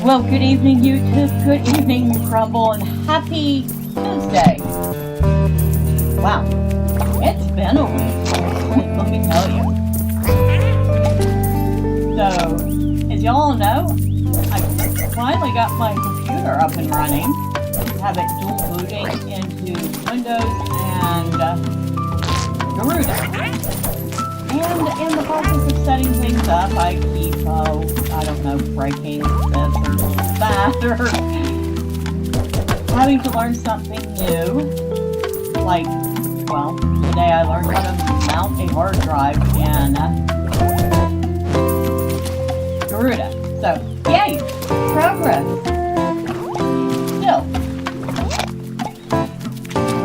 Well, good evening, YouTube. Good evening, Crumble, and happy Tuesday. Wow, it's been a week. Let me tell you. So, as y'all know, I finally got my computer up and running. Have it dual booting into Windows and Garuda. And in the process of setting things up, I keep, I don't know, breaking this or that, or having to learn something new. Like, well, today I learned how to mount a hard drive in Garuda. So, yay! Progress! Still.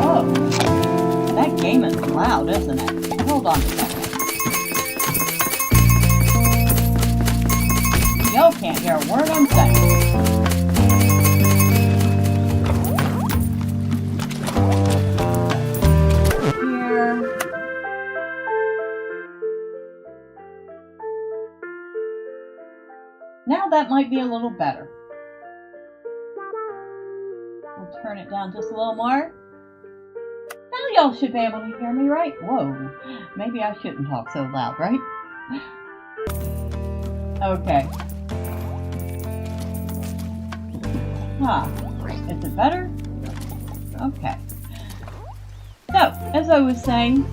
Oh, that game is loud, isn't it? Hold on a second. Y'all can't hear a word I'm saying. Here. Now that might be a little better. We'll turn it down just a little more. Now y'all should be able to hear me, right? Whoa. Maybe I shouldn't talk so loud, right? Okay. Huh. Is it better? Okay. So, as I was saying,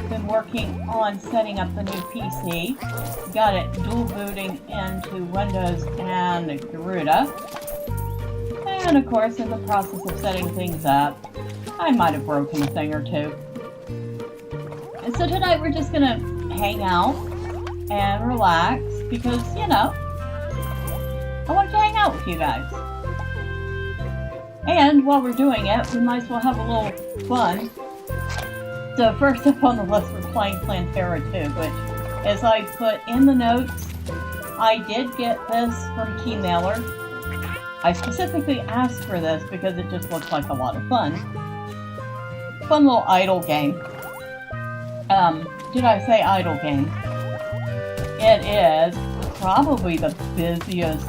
been working on setting up the new PC. Got it dual booting into Windows and Garuda. And of course, in the process of setting things up, I might have broken a thing or two. And so tonight we're just gonna hang out and relax because, you know, I want to hang out with you guys. And while we're doing it, we might as well have a little fun. So first up on the list, we're playing Plantera 2, which, as I put in the notes, I did get this from Keymailer. I specifically asked for this because it just looks like a lot of fun. Fun little idle game. Did I say idle game? It is probably the busiest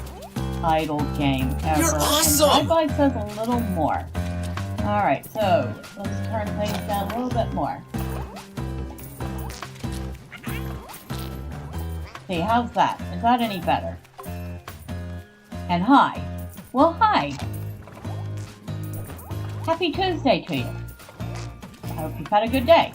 idle game ever. You're awesome! And Bye says a little more. Alright, so let's turn things down a little bit more. See, how's that? Is that any better? And hi. Well, hi. Happy Tuesday to you. I hope you've had a good day.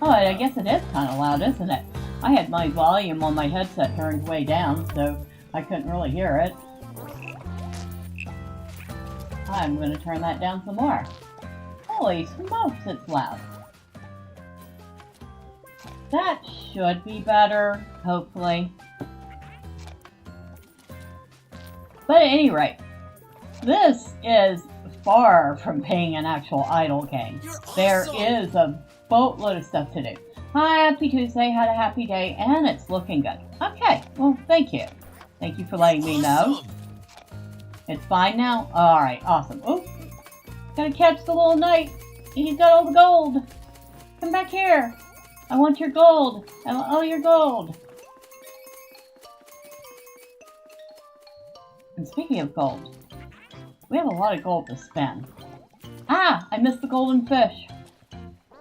Oh, I guess it is kind of loud, isn't it? I had my volume on my headset turned way down, so I couldn't really hear it. I'm going to turn that down some more. Holy smokes, it's loud. That should be better, hopefully. But at any rate, this is far from being an actual idle game. There is a boatload of stuff to do. Hi, happy Tuesday, had a happy day, and it's looking good. Okay, well, thank you. Thank you for letting me know. It's fine now? Alright, awesome. Oh, gotta catch the little knight. He's got all the gold. Come back here. I want your gold. I want all your gold. And speaking of gold, we have a lot of gold to spend. Ah, I missed the golden fish.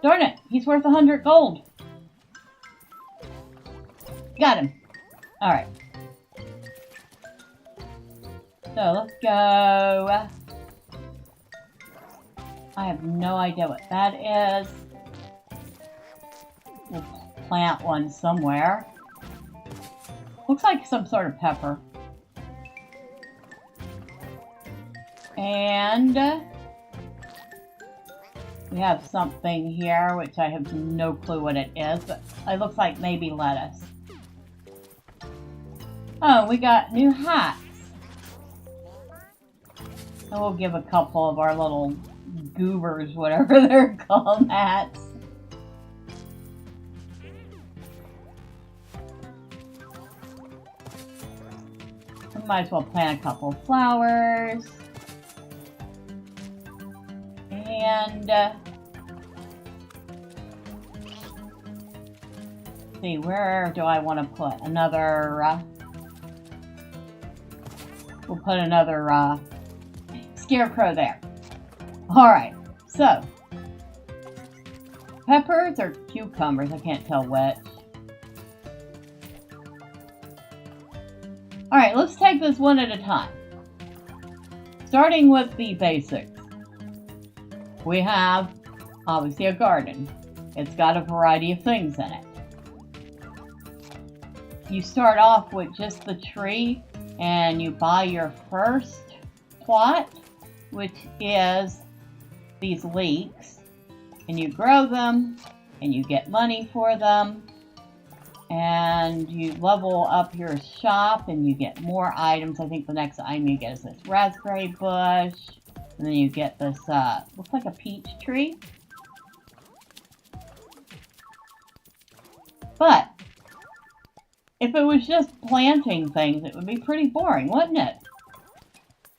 Darn it, he's worth 100 gold. Got him. Alright. So let's go. I have no idea what that is. We'll plant one somewhere. Looks like some sort of pepper. And we have something here, which I have no clue what it is, but it looks like maybe lettuce. Oh, we got new hats. And we'll give a couple of our little goobers, whatever they're called, hats. We might as well plant a couple of flowers. And see, where do I want to put another, we'll put another, scarecrow there. Alright, so, peppers or cucumbers, I can't tell which. Alright, let's take this one at a time. Starting with the basics. We have, obviously, a garden. It's got a variety of things in it. You start off with just the tree and you buy your first plot, which is these leeks, and you grow them and you get money for them, and you level up your shop and you get more items. I think the next item you get is this raspberry bush, and then you get this looks like a peach tree. But if it was just planting things, it would be pretty boring, wouldn't it?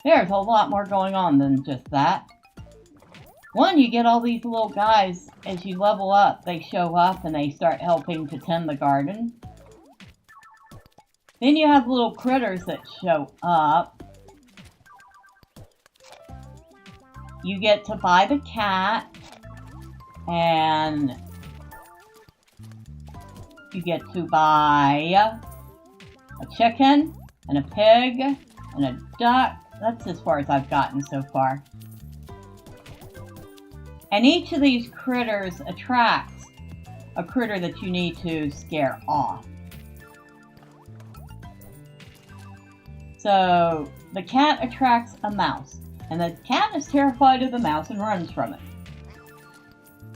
There's a lot more going on than just that. One, you get all these little guys, as you level up, they show up and they start helping to tend the garden. Then you have little critters that show up. You get to buy the cat, and you get to buy a chicken, and a pig, and a duck. That's as far as I've gotten so far. And each of these critters attracts a critter that you need to scare off. So the cat attracts a mouse, and the cat is terrified of the mouse and runs from it.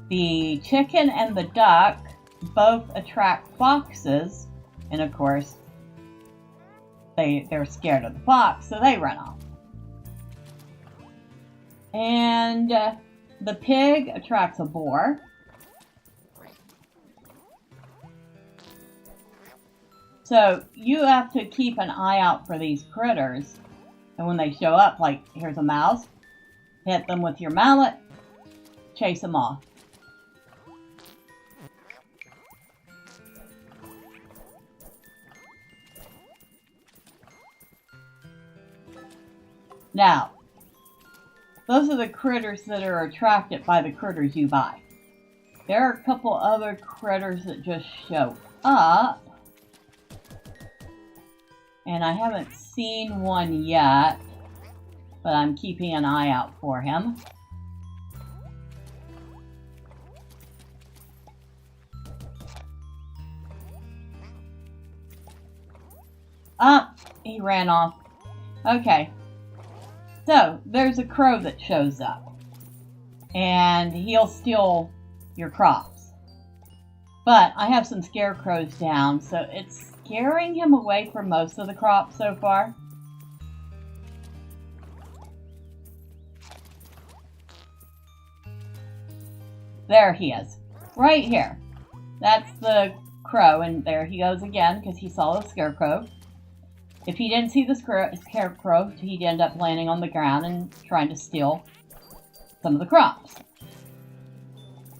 The chicken and the duck both attract foxes, and of course they're scared of the fox, so they run off. And the pig attracts a boar. So you have to keep an eye out for these critters, and when they show up, like here's a mouse, hit them with your mallet, chase them off. Now, those are the critters that are attracted by the critters you buy. There are a couple other critters that just show up, and I haven't seen one yet, but I'm keeping an eye out for him. Ah, he ran off. Okay. So, there's a crow that shows up, and he'll steal your crops. But I have some scarecrows down, so it's scaring him away from most of the crops so far. There he is, right here. That's the crow, and there he goes again because he saw the scarecrow. If he didn't see the scarecrow, he'd end up landing on the ground and trying to steal some of the crops.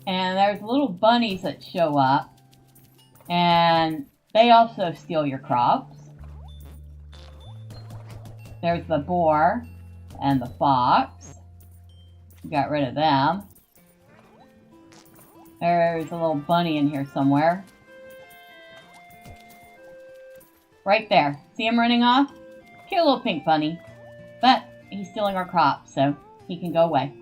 And there's little bunnies that show up, and they also steal your crops. There's the boar and the fox. Got rid of them. There's a little bunny in here somewhere. Right there. See him running off? Cute little pink bunny. But he's stealing our crops, so he can go away.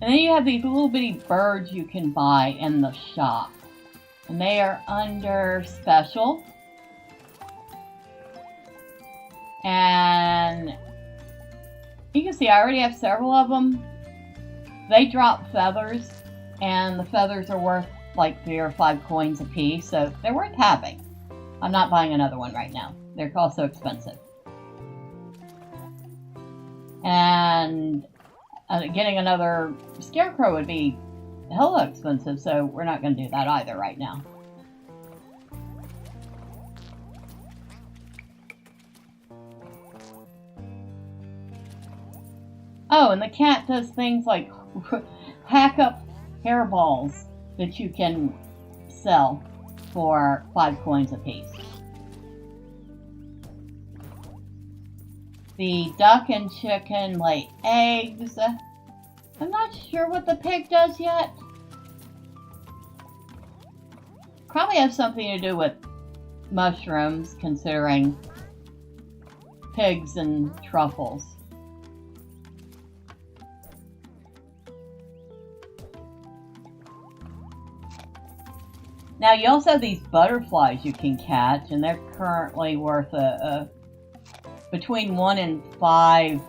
And then you have these little bitty birds you can buy in the shop. And they are under special. And you can see I already have several of them. They drop feathers. And the feathers are worth like 3 or 5 coins a piece, so they're worth having. I'm not buying another one right now. They're also expensive. And getting another scarecrow would be hella expensive, so we're not going to do that either right now. Oh, and the cat does things like hack up hairballs that you can sell for 5 coins apiece. The duck and chicken lay eggs. I'm not sure what the pig does yet. Probably has something to do with mushrooms, considering pigs and truffles. Now, you also have these butterflies you can catch, and they're currently worth between 1 and 5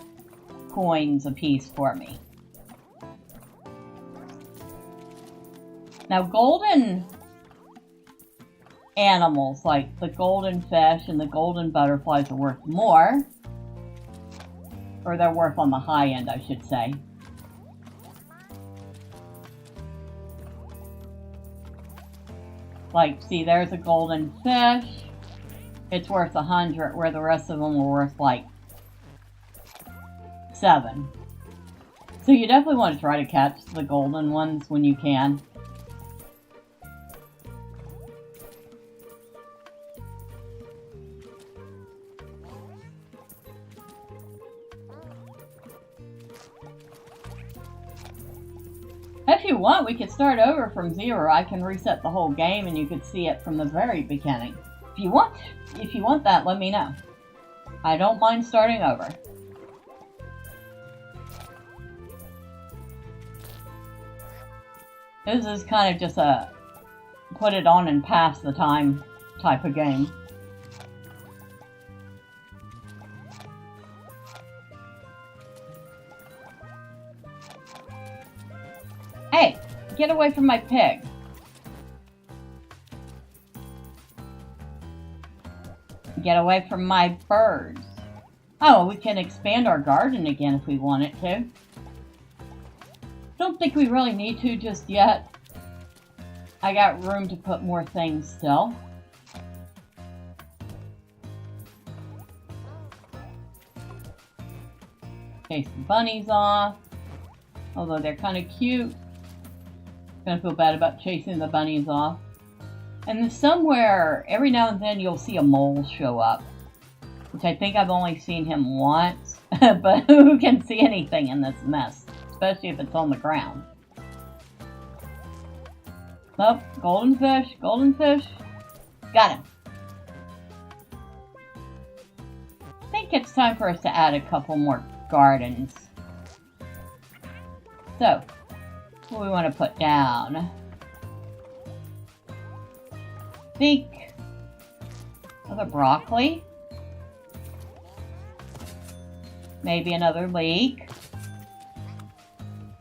coins apiece for me. Now, golden animals like the golden fish and the golden butterflies are worth more, or they're worth on the high end, I should say. Like, see, there's a golden fish. It's worth 100, where the rest of them were worth like 7. So you definitely want to try to catch the golden ones when you can. If you want, we could start over from 0. I can reset the whole game and you could see it from the very beginning. If you want that, let me know. I don't mind starting over. This is kind of just a put it on and pass the time type of game. Hey, get away from my pig. Get away from my birds. Oh, we can expand our garden again if we wanted to. Don't think we really need to just yet. I got room to put more things still. Chase the bunnies off. Although they're kind of cute. Gonna feel bad about chasing the bunnies off. And then somewhere, every now and then, you'll see a mole show up. Which I think I've only seen him once. But who can see anything in this mess? Especially if it's on the ground. Oh, golden fish, golden fish. Got him. I think it's time for us to add a couple more gardens. So, what do we want to put down? Think another broccoli. Maybe another leek.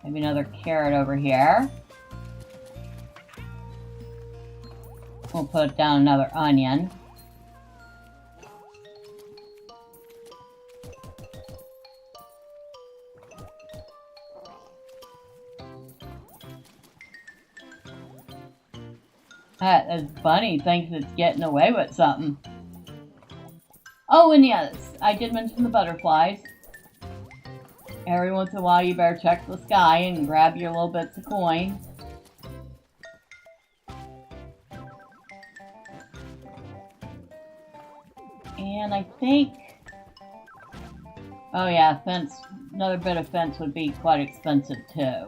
Maybe another carrot over here. We'll put down another onion. This bunny thinks it's getting away with something. Oh, and yes, I did mention the butterflies. Every once in a while you better check the sky and grab your little bits of coin. And I think... oh yeah, fence. Another bit of fence would be quite expensive too.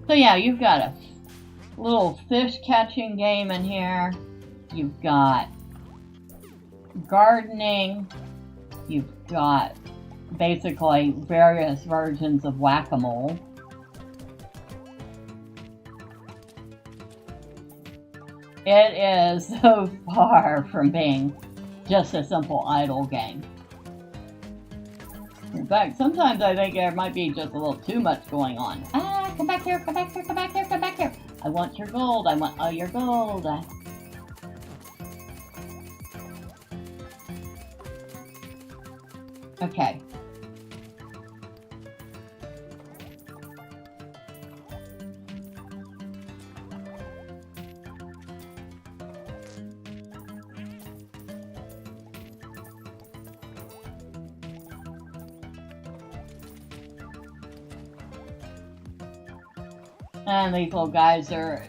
So yeah, you've got a little fish catching game in here. You've got gardening. You've got basically various versions of whack-a-mole. It is so far from being just a simple idle game. In fact, sometimes I think there might be just a little too much going on. Ah, come back here, come back here, come back here, come back here. I want your gold, I want all your gold. Okay. And these little guys are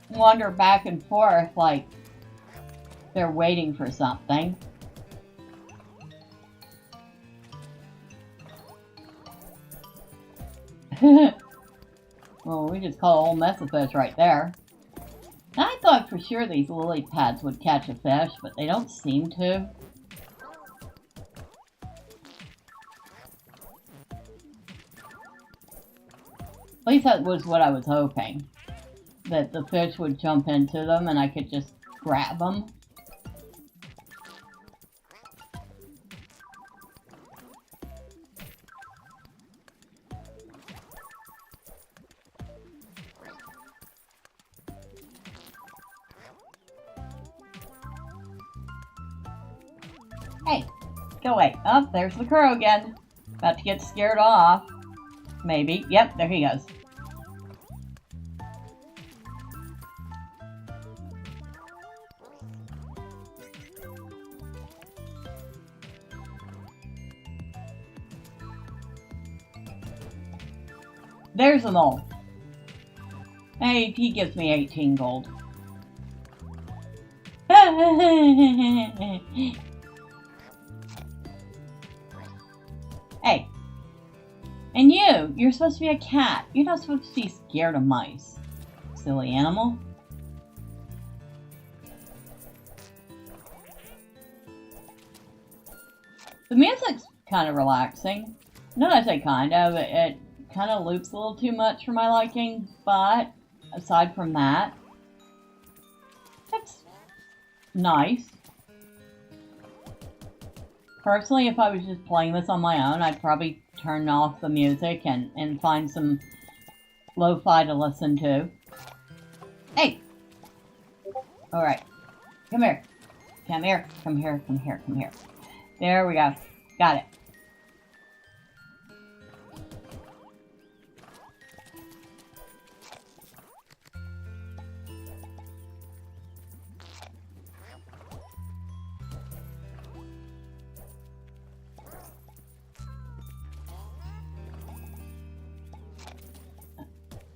wander back and forth like they're waiting for something. Well, we just caught a whole mess of fish right there. I thought for sure these lily pads would catch a fish, but they don't seem to. At least that was what I was hoping. That the fish would jump into them and I could just grab them. Hey, go away. Oh, there's the crow again. About to get scared off. Maybe. Yep, there he goes. There's a mole. Hey, he gives me 18 gold. Hey. And you're supposed to be a cat. You're not supposed to be scared of mice. Silly animal. The music's kind of relaxing. No, I say kind of. It kind of loops a little too much for my liking, but aside from that, it's nice. Personally, if I was just playing this on my own, I'd probably turn off the music and find some lo-fi to listen to. Hey! Alright. Come here. Come here. Come here. Come here. Come here. There we go. Got it.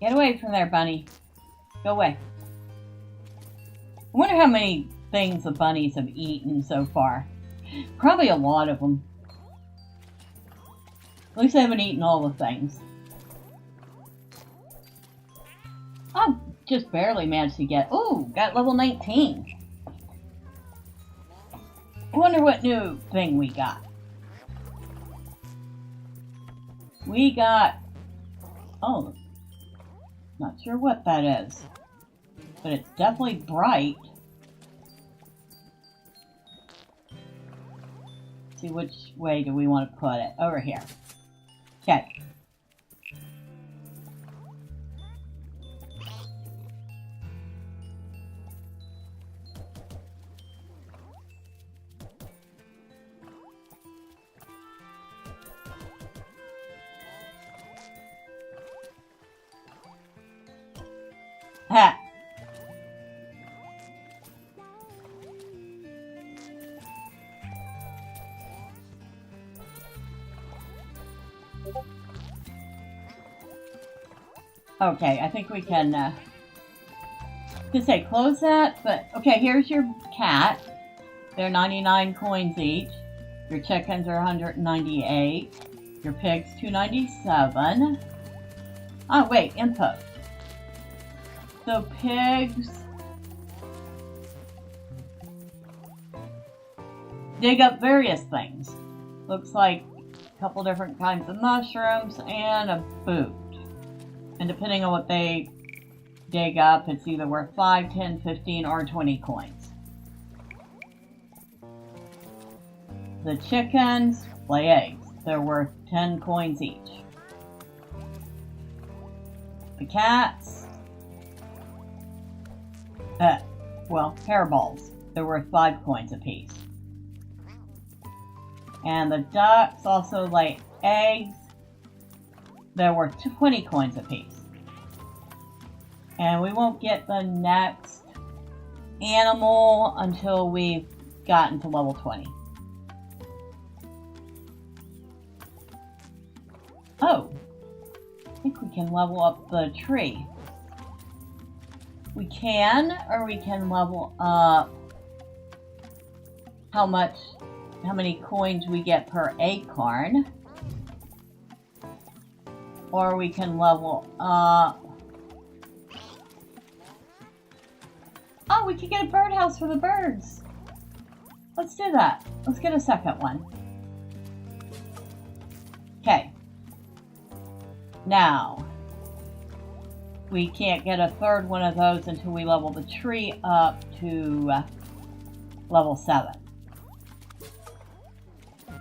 Get away from there, bunny. Go away. I wonder how many things the bunnies have eaten so far. Probably a lot of them. At least they haven't eaten all the things. I just barely managed to get... Ooh, got level 19. I wonder what new thing we got. We got... Oh, not sure what that is. But it's definitely bright. See, which way do we want to put it? Over here. Okay. Ha! Okay, I think we can, just say close that, but, okay, here's your cat. They're 99 coins each. Your chickens are 198. Your pigs, 297. Oh, wait, input. So pigs dig up various things. Looks like a couple different kinds of mushrooms and a boot. And depending on what they dig up, it's either worth 5, 10, 15, or 20 coins. The chickens lay eggs. They're worth 10 coins each. The cats, well, hairballs. They're worth 5 coins apiece. And the ducks also lay eggs. They're worth 20 coins apiece. And we won't get the next animal until we've gotten to level 20. Oh, I think we can level up the tree. We can, or we can level up how many coins we get per acorn. Or we can level up... Oh, we could get a birdhouse for the birds. Let's do that. Let's get a second one. Okay. Now, we can't get a third one of those until we level the tree up to level 7.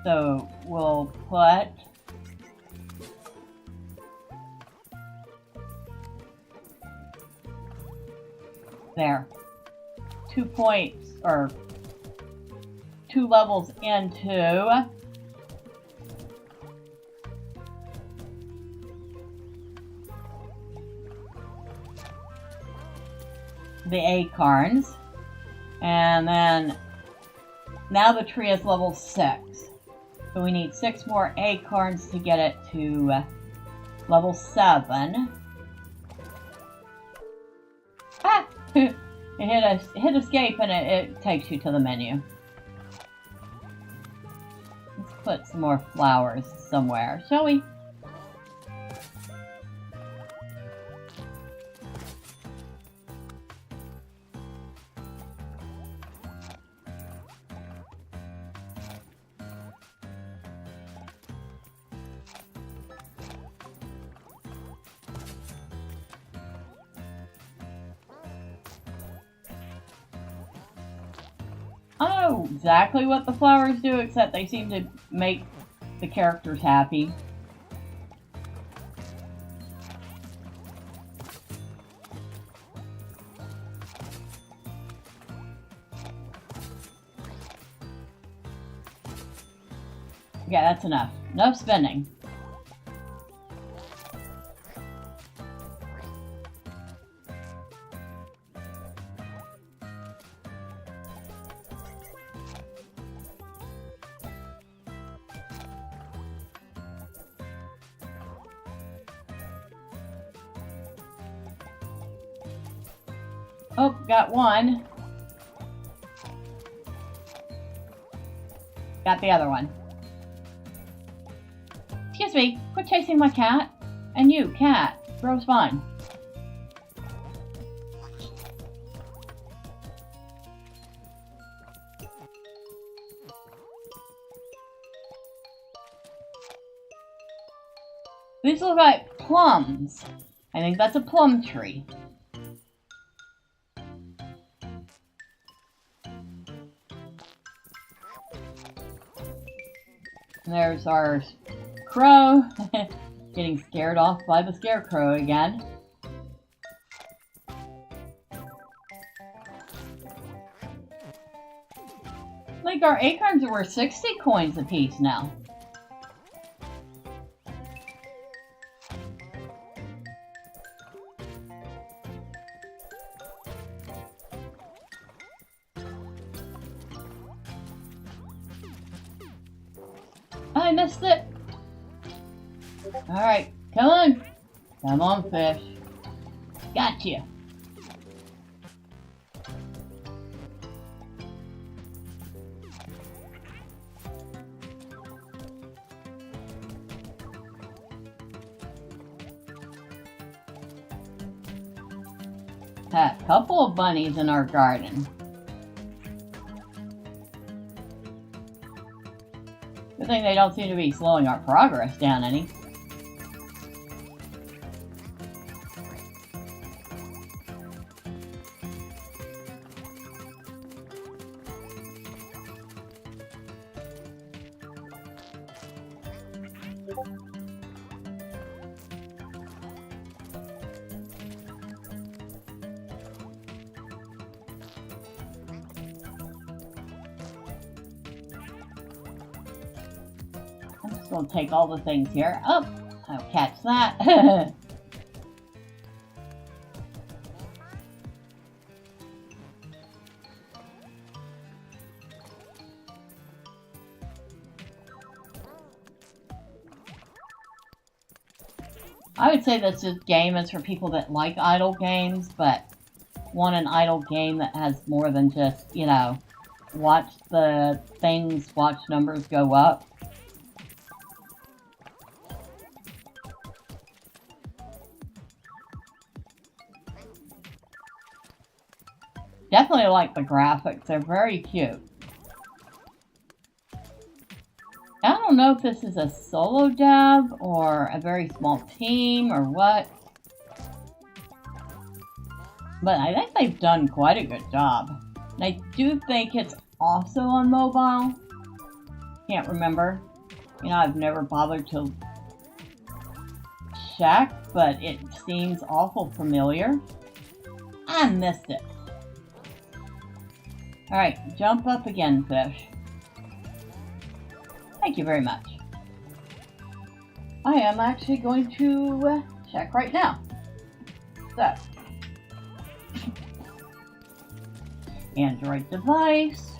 So we'll put there 2 points or 2 levels into the acorns, and then now the tree is level 6, so we need 6 more acorns to get it to level 7. Ah! It hit escape and it takes you to the menu. Let's put some more flowers somewhere, shall we? I don't know exactly what the flowers do, except they seem to make the characters happy. Yeah, that's enough. Enough spending. Oh, got one. Got the other one. Excuse me, quit chasing my cat. And you, cat, bro's fine. These look like plums. I think that's a plum tree. There's our crow, getting scared off by the scarecrow again. Like our acorns are worth 60 coins apiece now. I missed it. Alright, come on. Come on, fish. Gotcha. Had a couple of bunnies in our garden. Good thing they don't seem to be slowing our progress down any. I'm just going to take all the things here. Oh, I'll catch that. I would say that this game is for people that like idle games, but want an idle game that has more than just, you know, watch numbers go up. Definitely like the graphics, they're very cute. I don't know if this is a solo dev or a very small team or what. But I think they've done quite a good job. And I do think it's also on mobile. Can't remember. You know, I've never bothered to check, but it seems awful familiar. I missed it. Alright, jump up again, fish. Thank you very much. I am actually going to check right now. So, Android device,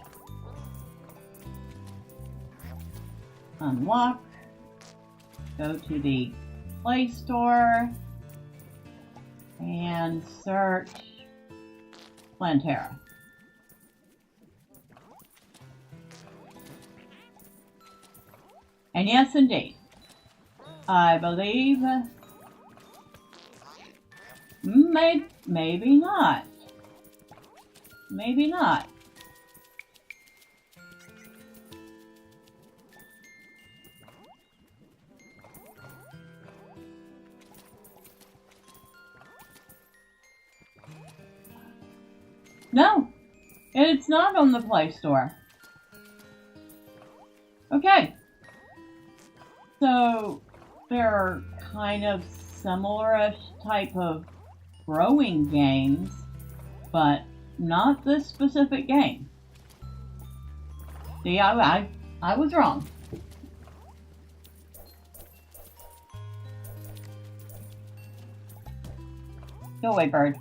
unlock, go to the Play Store, and search Plantera. And yes, indeed, I believe, maybe not. Maybe not. No, it's not on the Play Store. Okay. So, they're kind of similar-ish type of growing games, but not this specific game. See, I was wrong. Go away, bird.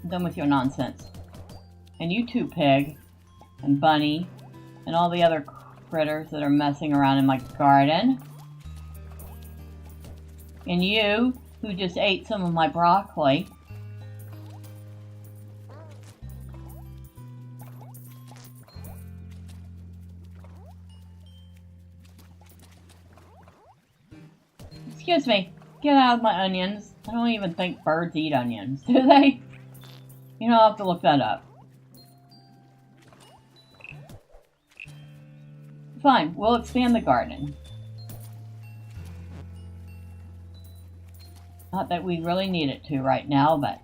I'm done with your nonsense. And you too, pig, and bunny, and all the other critters that are messing around in my garden. And you, who just ate some of my broccoli. Excuse me, get out of my onions. I don't even think birds eat onions, do they? You know, I'll have to look that up. Fine, we'll expand the garden. Not that we really need it to right now, but...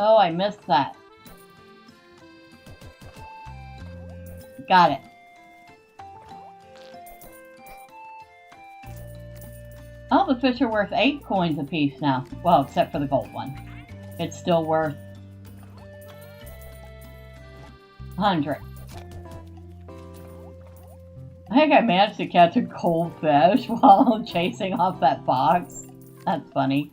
Oh, I missed that. Got it. Oh, the fish are worth 8 coins apiece now. Well, except for the gold one. It's still worth 100. I think I managed to catch a goldfish while chasing off that fox. That's funny.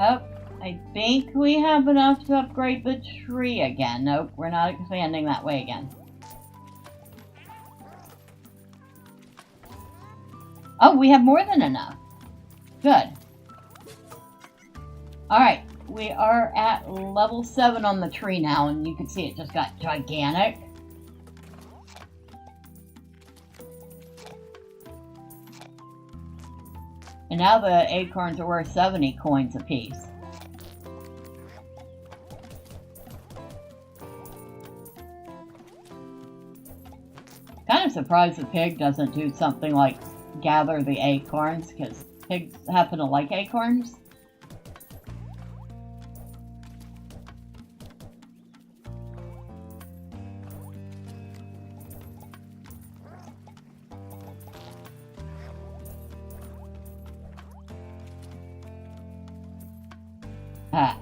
Oh, I think we have enough to upgrade the tree again. Nope, we're not expanding that way again. Oh, we have more than enough. Good. Alright, we are at level 7 on the tree now, and you can see it just got gigantic. And now the acorns are worth 70 coins apiece. Kind of surprised the pig doesn't do something like gather the acorns, because pigs happen to like acorns. Ah.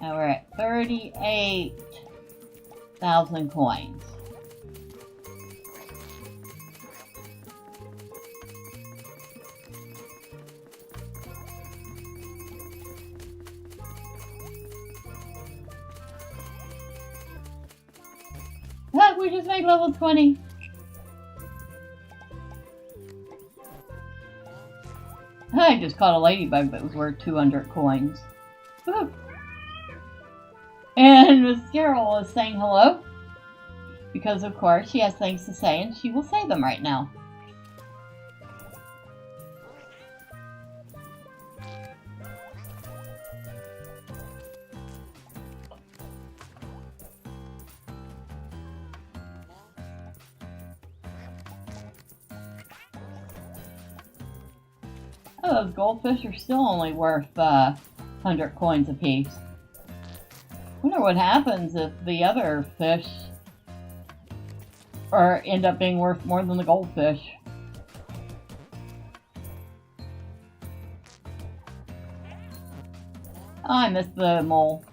Now we're at 38,000 coins. Look, we just made level 20. I just caught a ladybug that was worth 200 coins. Woo. And Miss Carol is saying hello. Because of course she has things to say and she will say them right now. Oh, those goldfish are still only worth 100 coins apiece. I wonder what happens if the other fish end up being worth more than the goldfish. Oh, I missed the mole.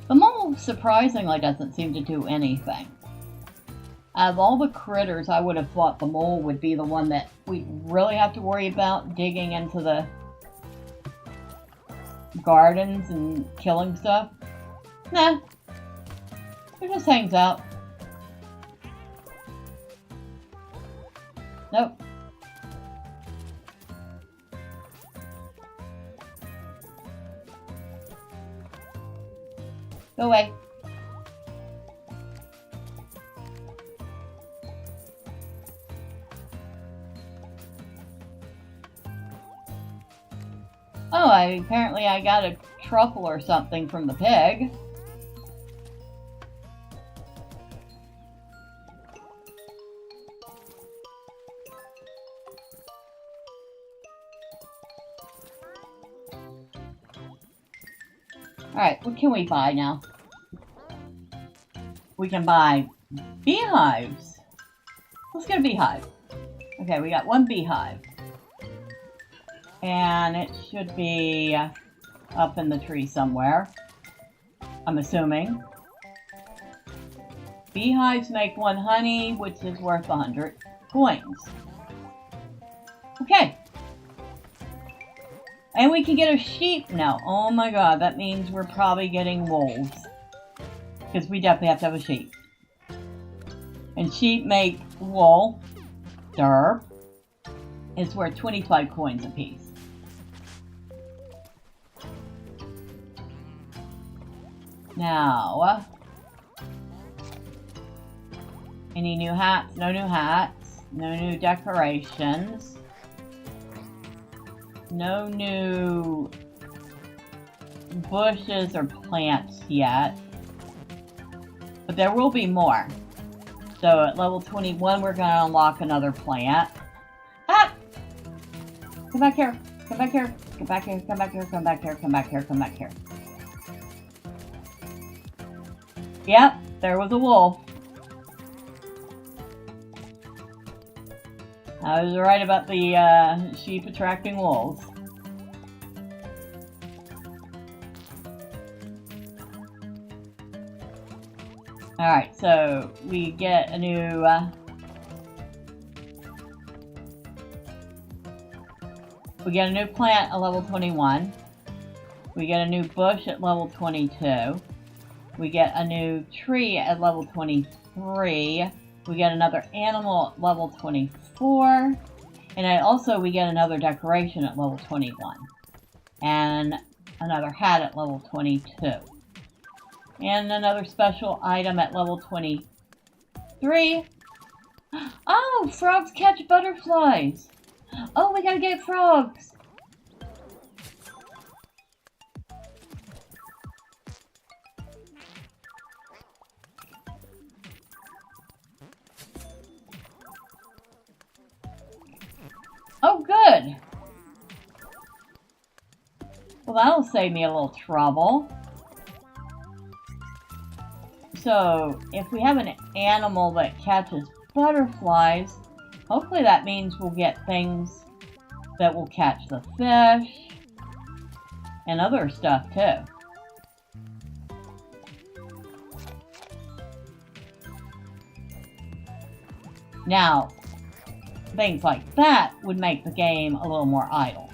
The mole surprisingly doesn't seem to do anything. Out of all the critters, I would have thought the mole would be the one that we really have to worry about digging into the gardens and killing stuff. Nah. He just hangs out. Nope. Go away. Oh, apparently I got a truffle or something from the pig. Alright, what can we buy now? We can buy beehives. Let's get a beehive. Okay, we got one beehive. And it should be up in the tree somewhere, I'm assuming. Beehives make 1 honey, which is worth 100 coins. Okay. And we can get a sheep now. Oh my god, that means we're probably getting wolves. Because we definitely have to have a sheep. And sheep make wool. Derp. It's worth 25 coins apiece. Now, any new hats? No new hats. No new decorations. No new bushes or plants yet. But there will be more. So at level 21, we're going to unlock another plant. Ah! Come back here. Come back here. Come back here. Come back here. Come back here. Come back here. Come back here. Yep, there was a wolf. I was right about the sheep attracting wolves. Alright, so we get a new plant at level 21. We get a new bush at level 22. We get a new tree at level 23. We get another animal at level 24. And we get another decoration at level 21. And another hat at level 22. And another special item at level 23. Oh, frogs catch butterflies. Oh, we gotta get frogs. Oh, good. Well, that'll save me a little trouble. So, if we have an animal that catches butterflies, hopefully that means we'll get things that will catch the fish and other stuff too. Now, things like that would make the game a little more idle.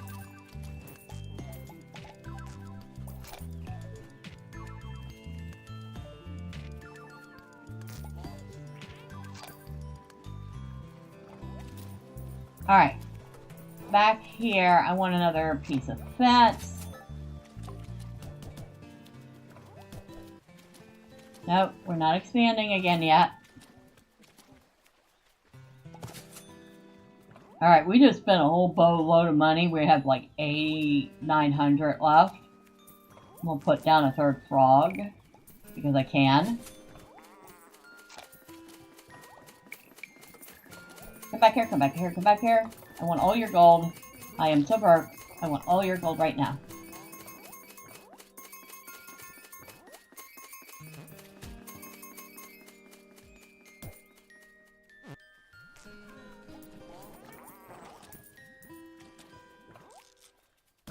Alright, back here I want another piece of fence. Nope, we're not expanding again yet. Alright, we just spent a whole boatload of money. We have like 900 left. I'm gonna put down a third frog because I can. Come back here, come back here, come back here. I want all your gold. I am so broke. I want all your gold right now.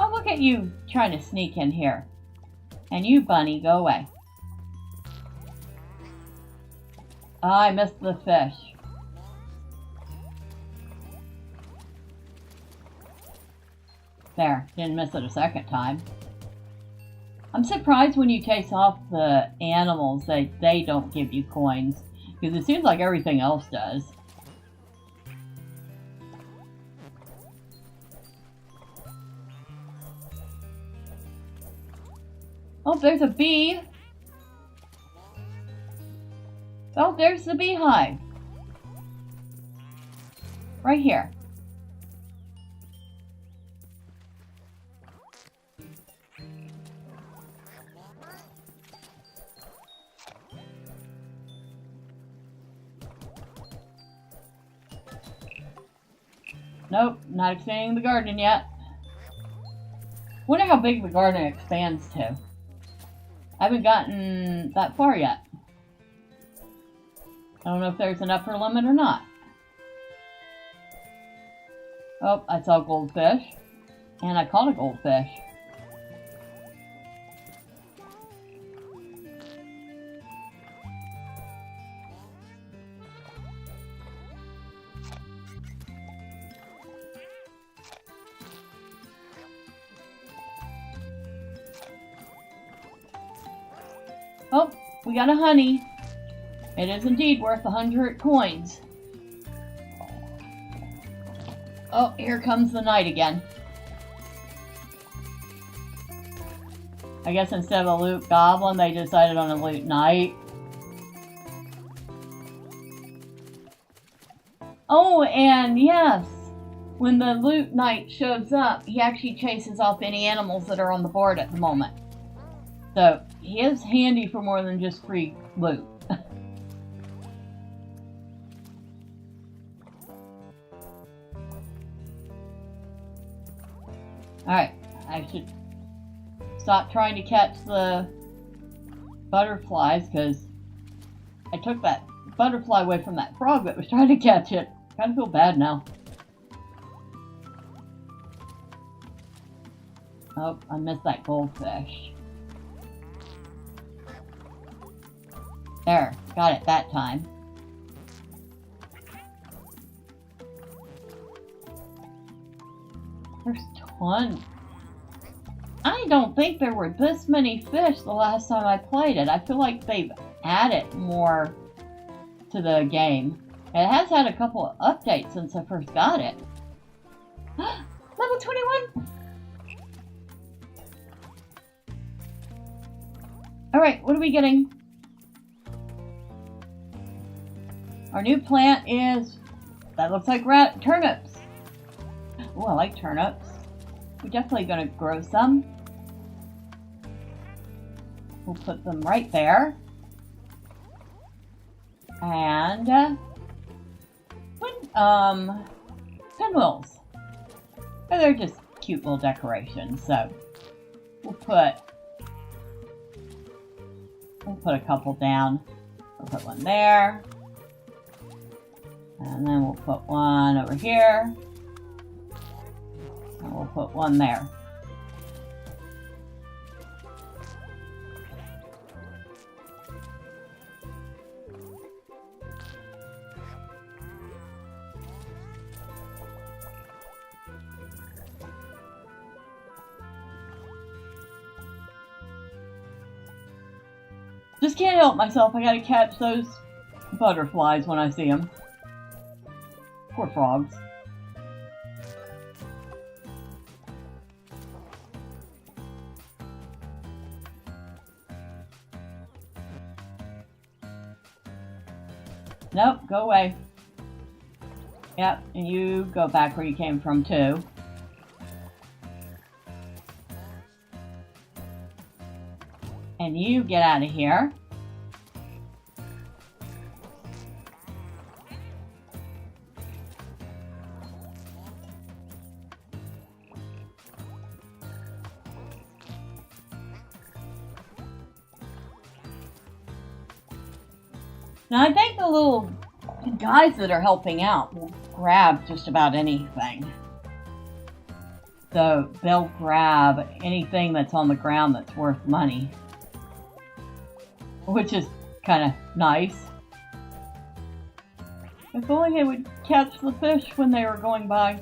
Oh, look at you trying to sneak in here. And you, bunny, go away. Oh, I missed the fish. There, didn't miss it a second time. I'm surprised when you chase off the animals that they don't give you coins, because it seems like everything else does. Oh, there's a bee! Oh, there's the beehive! Right here. Nope, not expanding the garden yet. Wonder how big the garden expands to. I haven't gotten that far yet. I don't know if there's an upper limit or not. Oh, I saw a goldfish. And I caught a goldfish. Oh, we got a honey. It is indeed worth 100 coins. Oh, here comes the night again. I guess instead of a loot goblin, they decided on a loot knight. Oh, and yes, when the loot knight shows up, he actually chases off any animals that are on the board at the moment. So, he is handy for more than just free loot. Alright, I should stop trying to catch the butterflies, because I took that butterfly away from that frog that was trying to catch it. Kind of feel bad now. Oh, I missed that goldfish. There, got it that time. There's tons. I don't think there were this many fish the last time I played it. I feel like they've added more to the game. It has had a couple of updates since I first got it. Level 21! Alright, what are we getting? Our new plant is, that looks like turnips. Oh, I like turnips. We're definitely going to grow some. We'll put them right there. And, pinwheels. Oh, they're just cute little decorations, so we'll put a couple down. We'll put one there. And then we'll put one over here. And we'll put one there. Just can't help myself. I gotta catch those butterflies when I see them. Poor frogs. Nope, go away. Yep, and you go back where you came from too. And you get out of here. Now I think the little guys that are helping out will grab just about anything. So they'll grab anything that's on the ground that's worth money. Which is kind of nice. If only they would catch the fish when they were going by.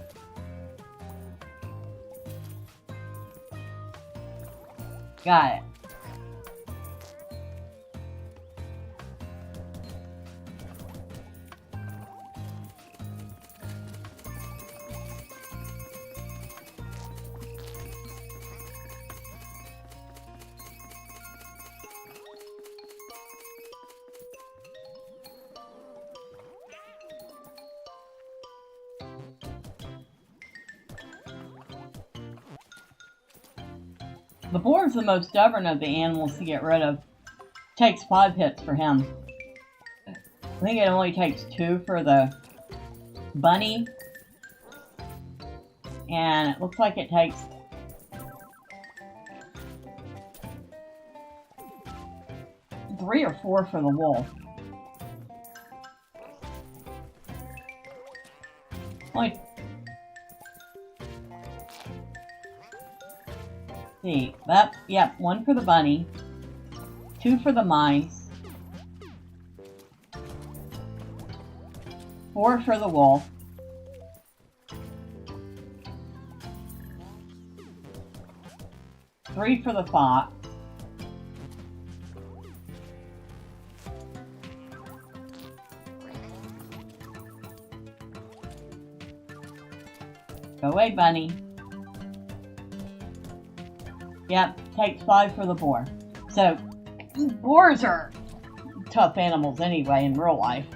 Got it. The boar is the most stubborn of the animals to get rid of. Takes 5 hits for him. I think it only takes 2 for the bunny. And it looks like it takes 3 or 4 for the wolf. Only see, yep, 1 for the bunny, 2 for the mice, 4 for the wolf, 3 for the fox, 'Go away, bunny. Yep, takes 5 for the boar. So, boars are tough animals anyway in real life.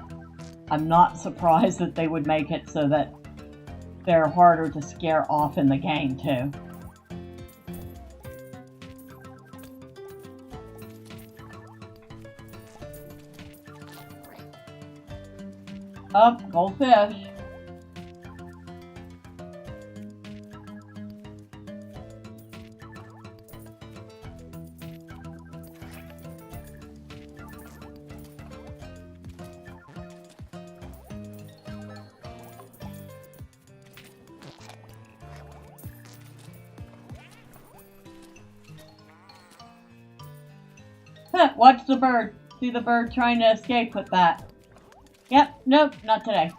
I'm not surprised that they would make it so that they're harder to scare off in the game too. Oh, goldfish. Huh, watch the bird. See the bird trying to escape with that. Yep, nope, not today.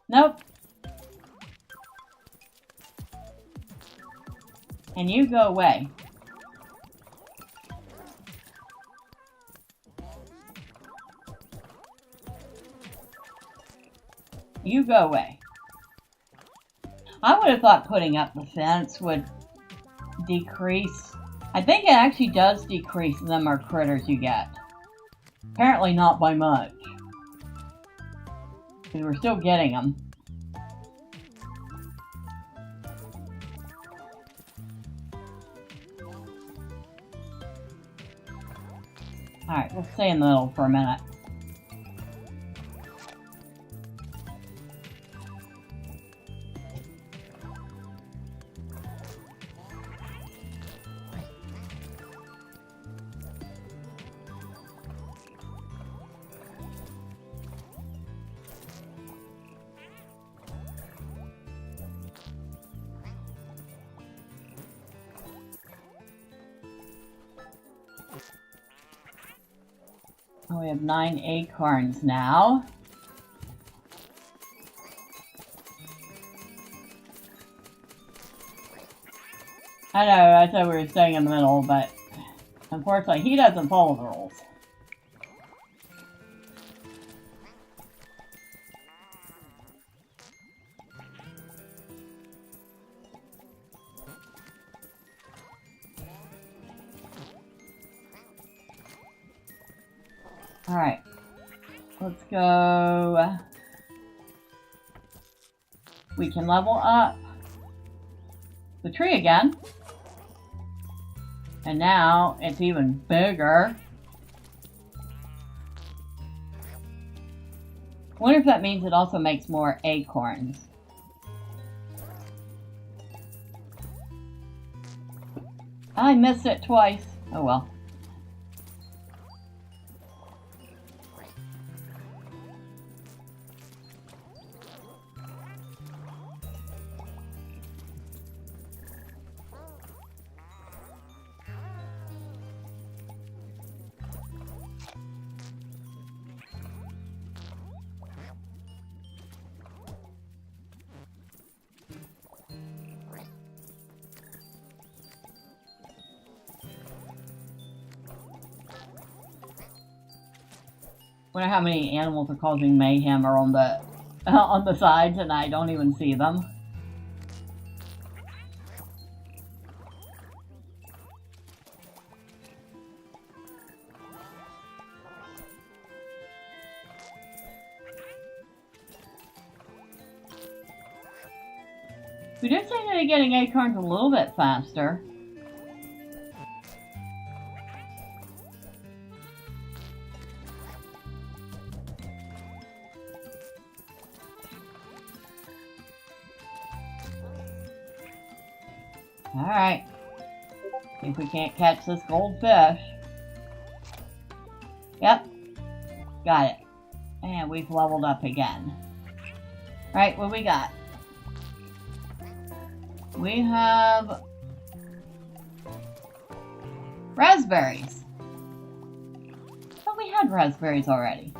Nope. And you go away. You go away. I would have thought putting up the fence would decrease. I think it actually does decrease the number of critters you get. Apparently not by much. Because we're still getting them. Alright, we'll stay in the middle for a minute. Oh, we have 9 acorns now. I know, I said we were staying in the middle, but unfortunately he doesn't follow the rules. Alright, let's go. We can level up the tree again. And now it's even bigger. I wonder if that means it also makes more acorns. I missed it twice. Oh well. I wonder how many animals are causing mayhem are on the sides, and I don't even see them. We did seem to be getting acorns a little bit faster. Alright. See if we can't catch this goldfish. Yep. Got it. And we've leveled up again. Alright, what we got? We have raspberries. I thought we had raspberries already.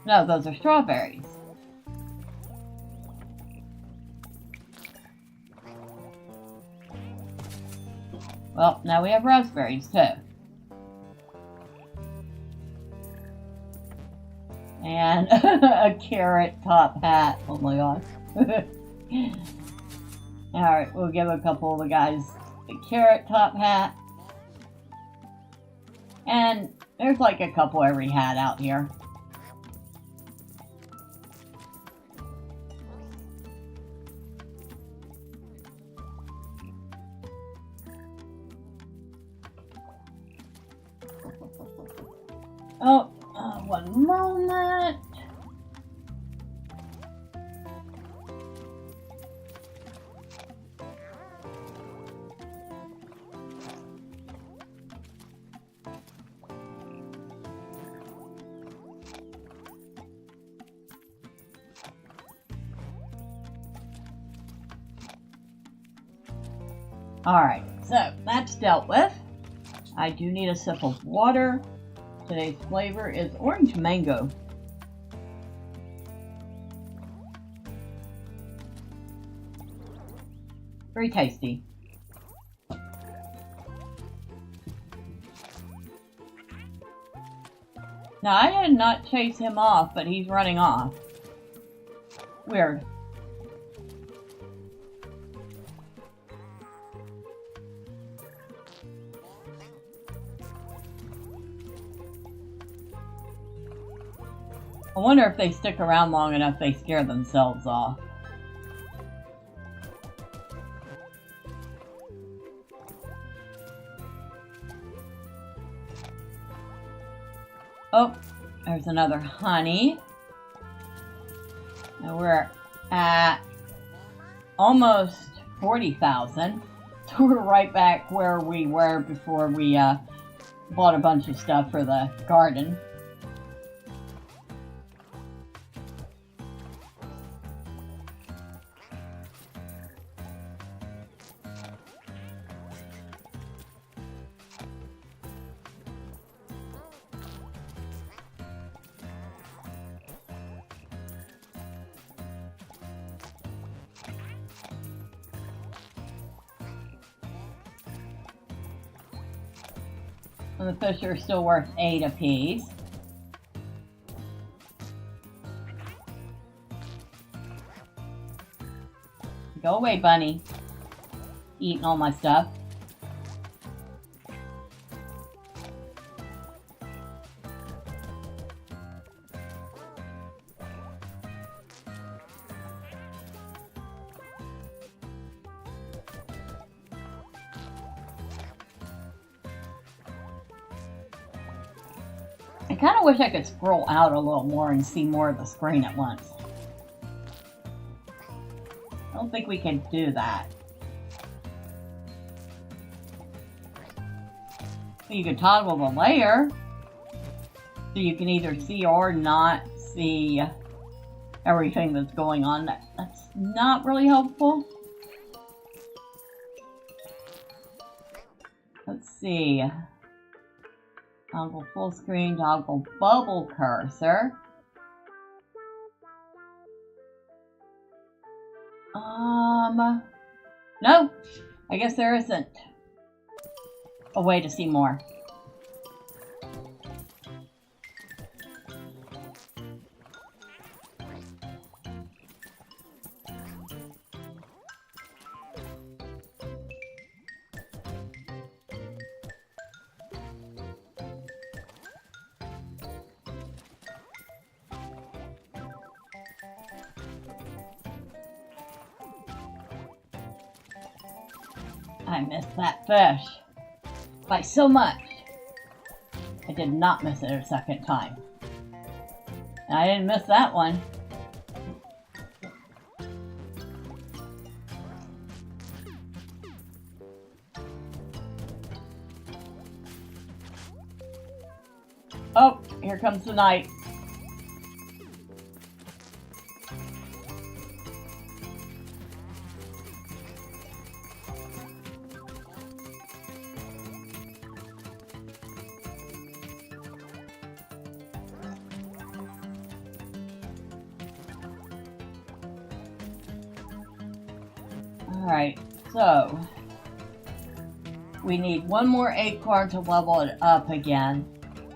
No, those are strawberries. Well, now we have raspberries too. And a carrot top hat. Oh my gosh. Alright, we'll give a couple of the guys a carrot top hat. And there's like a couple every hat out here. Oh, one moment. Alright, so that's dealt with. I do need a sip of water. Today's flavor is orange mango. Very tasty. Now I did not chase him off, but he's running off. Weird. I wonder if they stick around long enough they scare themselves off. Oh, there's another honey. And we're at almost 40,000. So we're right back where we were before we bought a bunch of stuff for the garden. And the fish are still worth 8 apiece. Go away, bunny. Eating all my stuff. I kind of wish I could scroll out a little more and see more of the screen at once. I don't think we can do that. You can toggle the layer so you can either see or not see everything that's going on. That's not really helpful. Let's see. Toggle full screen, toggle bubble cursor. No, I guess there isn't a way to see more. I missed that fish by so much. I did not miss it a second time. And I didn't miss that one. Oh, here comes the night. Alright, so we need one more acorn to level it up again.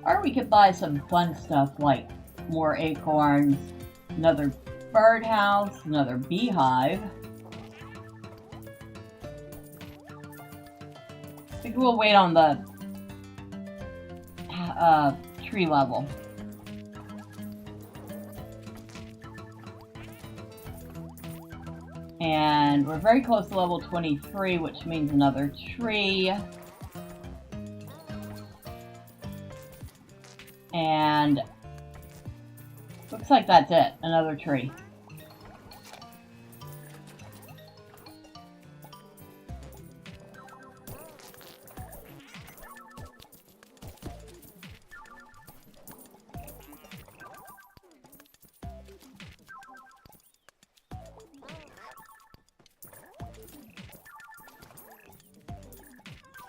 Or we could buy some fun stuff like more acorns, another birdhouse, another beehive. I think we'll wait on the tree level. And we're very close to level 23, which means another tree. And looks like that's it, another tree.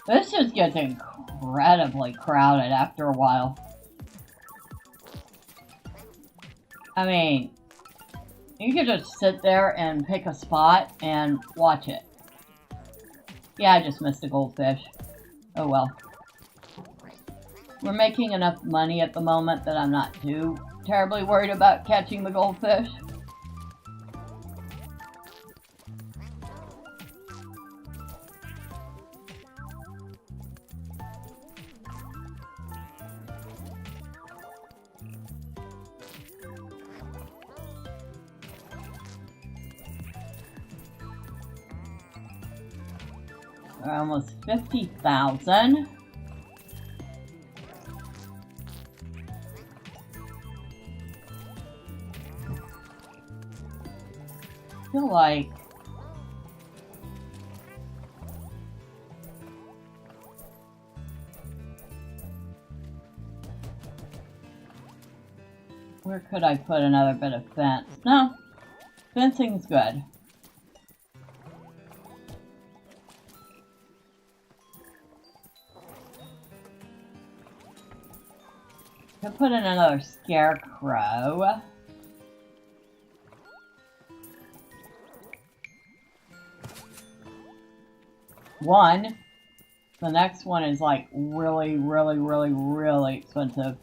This just gets incredibly crowded after a while. I mean, you could just sit there and pick a spot and watch it. Yeah, I just missed a goldfish. Oh well. We're making enough money at the moment that I'm not too terribly worried about catching the goldfish. We're almost 50,000. I feel like where could I put another bit of fence? No, fencing's good. Could put in another scarecrow. One, The next one is like really, really, really, really expensive.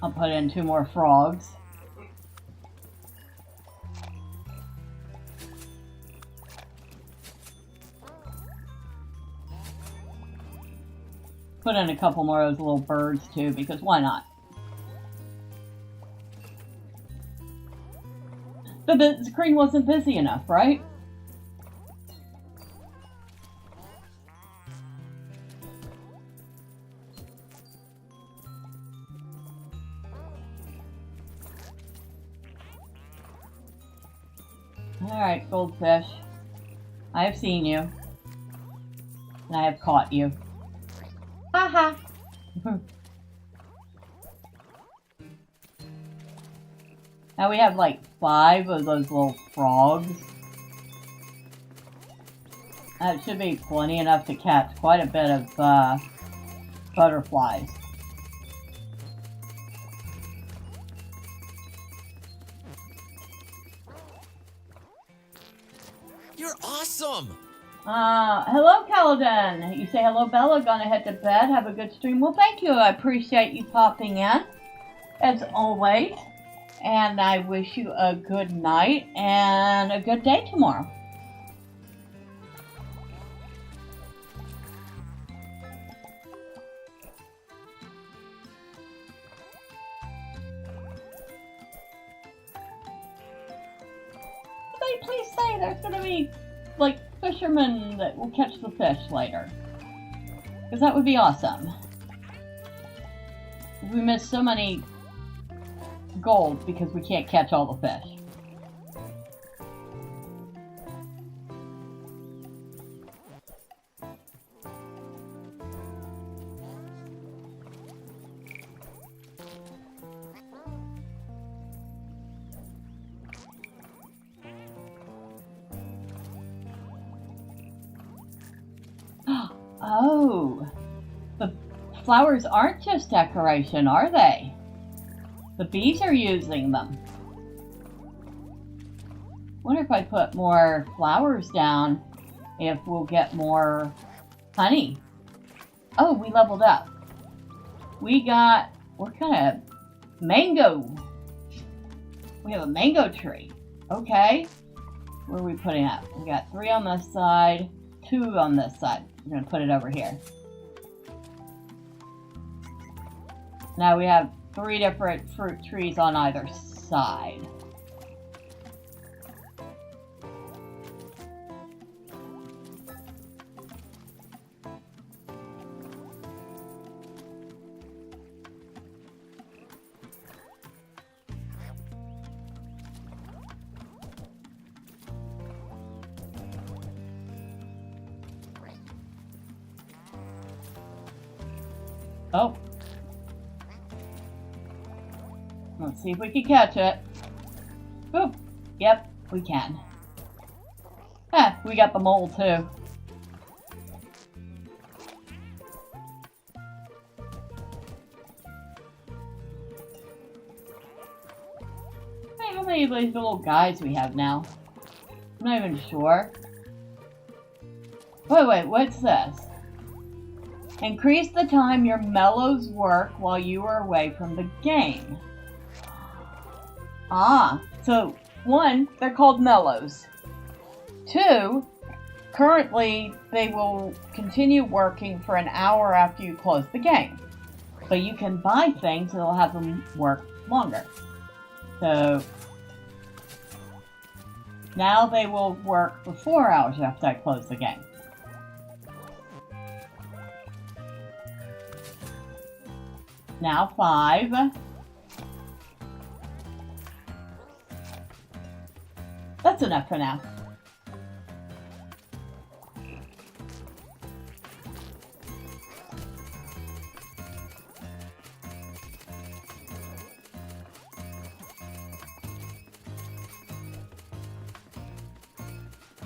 I'll put in 2 more frogs. Put in a couple more of those little birds too, because why not? But the screen wasn't busy enough, right? Alright, goldfish. I have seen you. And I have caught you. Haha! Now we have like 5 of those little frogs. That should be plenty enough to catch quite a bit of butterflies. You're awesome! Hello, Caledon. You say hello, Bella. Gonna head to bed. Have a good stream. Well, thank you. I appreciate you popping in, as always. And I wish you a good night and a good day tomorrow. Somebody please say there's gonna be, like, fishermen that will catch the fish later. Because that would be awesome. We missed so many gold because we can't catch all the fish. Oh, the flowers aren't just decoration, are they? The bees are using them. Wonder if I put more flowers down, if we'll get more honey. Oh, we leveled up. What kind of mango? We have a mango tree. Okay. Where are we putting it? We got 3 on this side, 2 on this side. We're going to put it over here. Now we have 3 different fruit trees on either side. Oh. Let's see if we can catch it. Boop. Yep, we can. Ah, we got the mole too. Hey, how many of these little guys we have now? I'm not even sure. Wait, what's this? Increase the time your mellows work while you are away from the game. Ah, so 1, they're called mellows. 2, currently they will continue working for an hour after you close the game. But you can buy things that'll have them work longer. So now they will work for 4 hours after I close the game. Now 5. That's enough for now.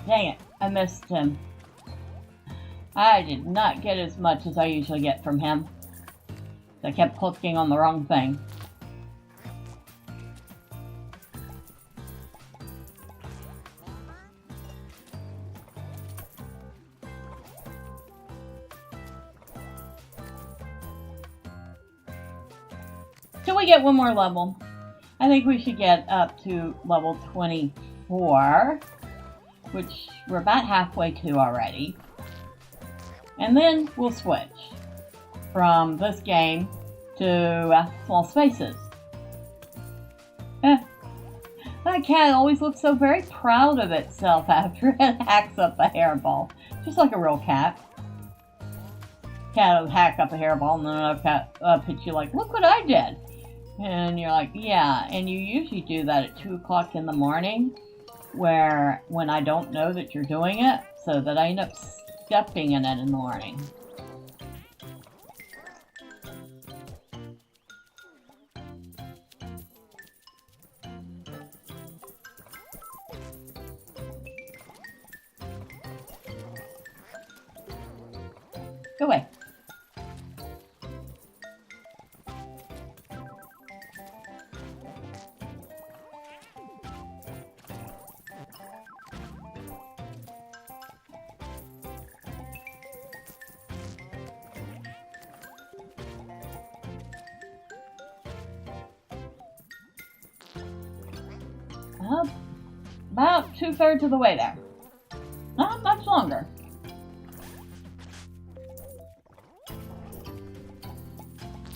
Dang it, I missed him. I did not get as much as I usually get from him. I kept clicking on the wrong thing. Till we get one more level. I think we should get up to level 24, which we're about halfway to already. And then we'll switch from this game to Small Spaces. That cat always looks so very proud of itself after it hacks up a hairball. Just like a real cat. Cat will hack up a hairball and then another cat hits you like, look what I did. And you're like, yeah, and you usually do that at 2 o'clock in the morning, when I don't know that you're doing it, so that I end up stepping in it in the morning. Go away. About 2/3 of the way there. Not much longer.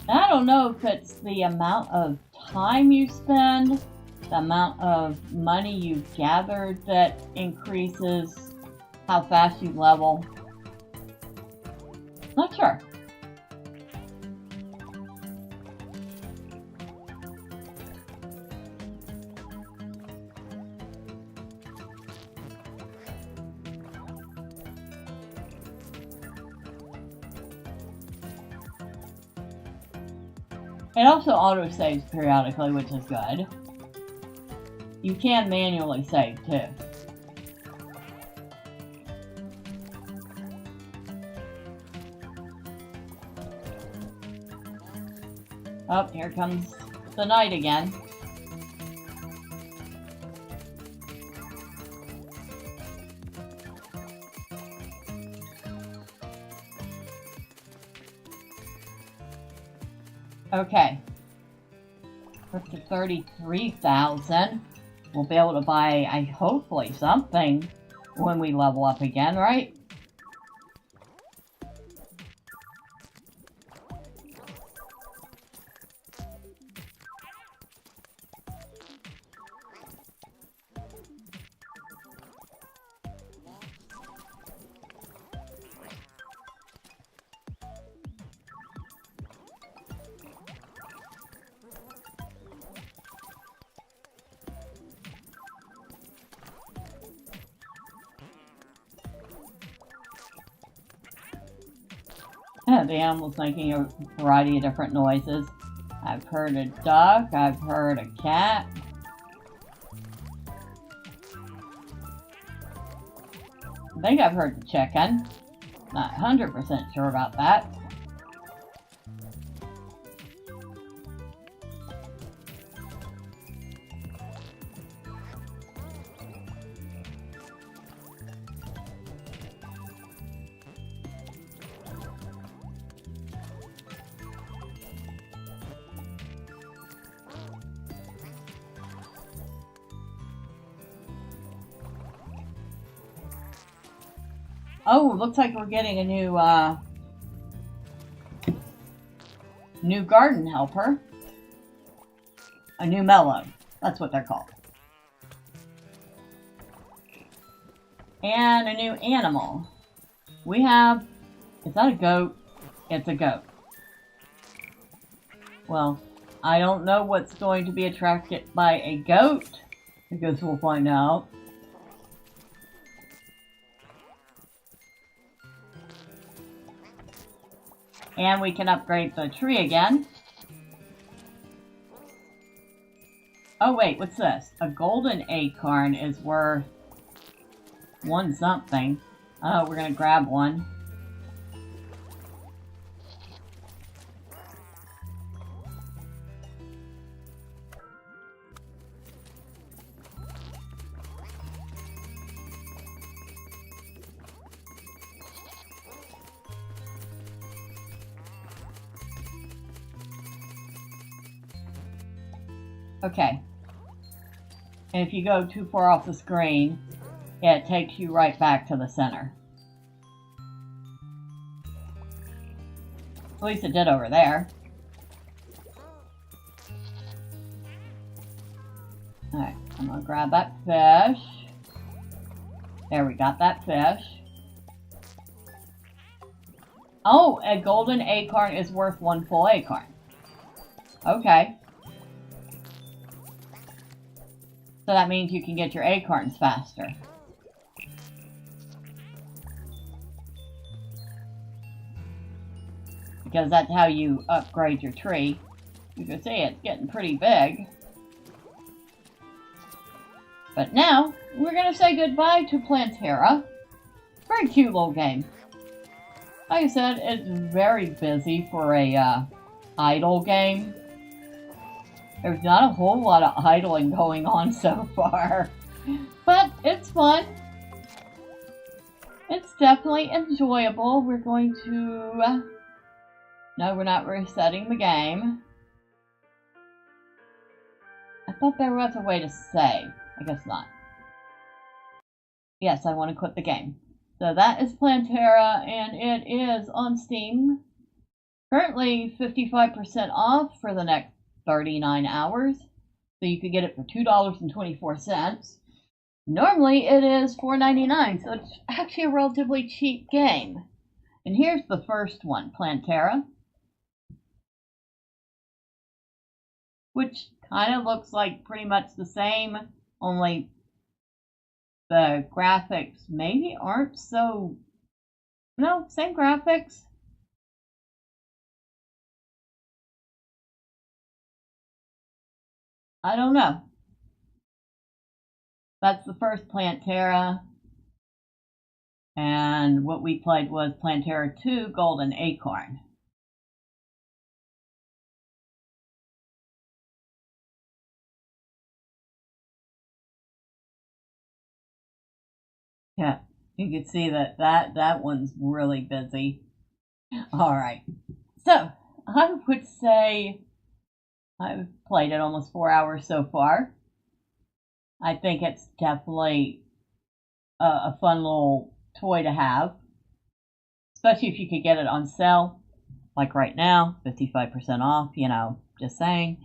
I don't know if it's the amount of time you spend, the amount of money you've gathered that increases how fast you level. Not sure. It also auto-saves periodically, which is good. You can manually save, too. Oh, here comes the night again. Okay, up to 33,000. We'll be able to buy, hopefully, something when we level up again, right? The animal's making a variety of different noises. I've heard a duck, I've heard a cat. I think I've heard the chicken. Not 100% sure about that. Oh, looks like we're getting a new garden helper. A new mellow. That's what they're called. And a new animal. We have... Is that a goat? It's a goat. Well, I don't know what's going to be attracted by a goat. I guess we'll find out. And we can upgrade the tree again. Oh wait, what's this? A GoldenAcorn is worth 1 something. Oh, we're gonna grab one. Okay. And if you go too far off the screen, it takes you right back to the center. At least it did over there. Alright, I'm gonna grab that fish. There, we got that fish. Oh, a golden acorn is worth 1 full acorn. Okay. So that means you can get your acorns faster. Because that's how you upgrade your tree. You can see it's getting pretty big. But now, we're going to say goodbye to Plantera. Very cute little game. Like I said, it's very busy for a idle game. There's not a whole lot of idling going on so far. But it's fun. It's definitely enjoyable. We're going to... No, we're not resetting the game. I thought there was a way to save. I guess not. Yes, I want to quit the game. So that is Plantera, and it is on Steam. Currently 55% off for the next 39 hours. So you could get it for $2.24. Normally it is $4.99, so it's actually a relatively cheap game. And here's the first one, Plantera. Which kind of looks like pretty much the same, only the graphics maybe aren't so... No, same graphics. I don't know. That's the first Plantera. And what we played was Plantera 2 GoldenAcorn. Yeah, you can see that one's really busy. Alright, so I would say I've played it almost 4 hours so far. I think it's definitely a fun little toy to have, especially if you could get it on sale, like right now, 55% off, you know, just saying.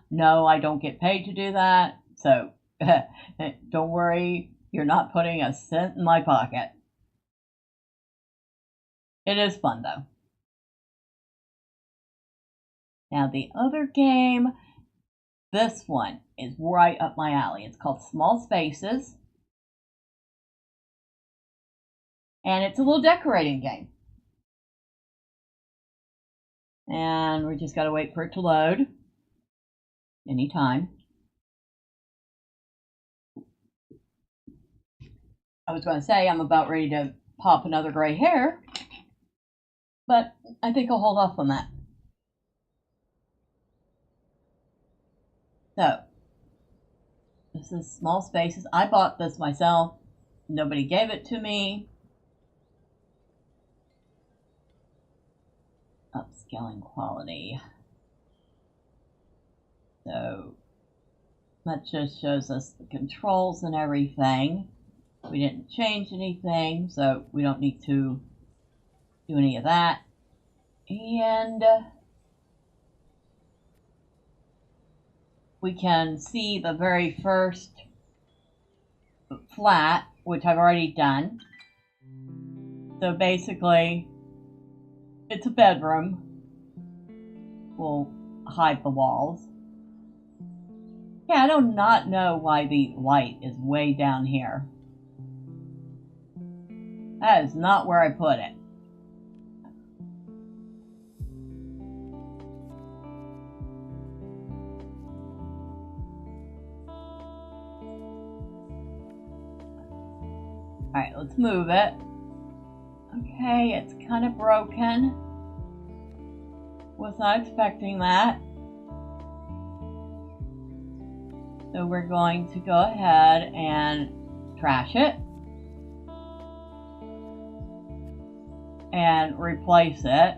No, I don't get paid to do that, so don't worry. You're not putting a cent in my pocket. It is fun, though. Now, the other game, this one is right up my alley. It's called Small Spaces. And it's a little decorating game. And we just got to wait for it to load. Anytime. I was going to say I'm about ready to pop another gray hair, but I think I'll hold off on that. So, this is Small Spaces. I bought this myself. Nobody gave it to me. Upscaling quality. So, that just shows us the controls and everything. We didn't change anything, so we don't need to do any of that. And we can see the very first flat, which I've already done. So basically, it's a bedroom. We'll hide the walls. Yeah, I do not know why the light is way down here. That is not where I put it. Alright, let's move it. Okay, it's kind of broken. Was not expecting that. So we're going to go ahead and trash it. And replace it.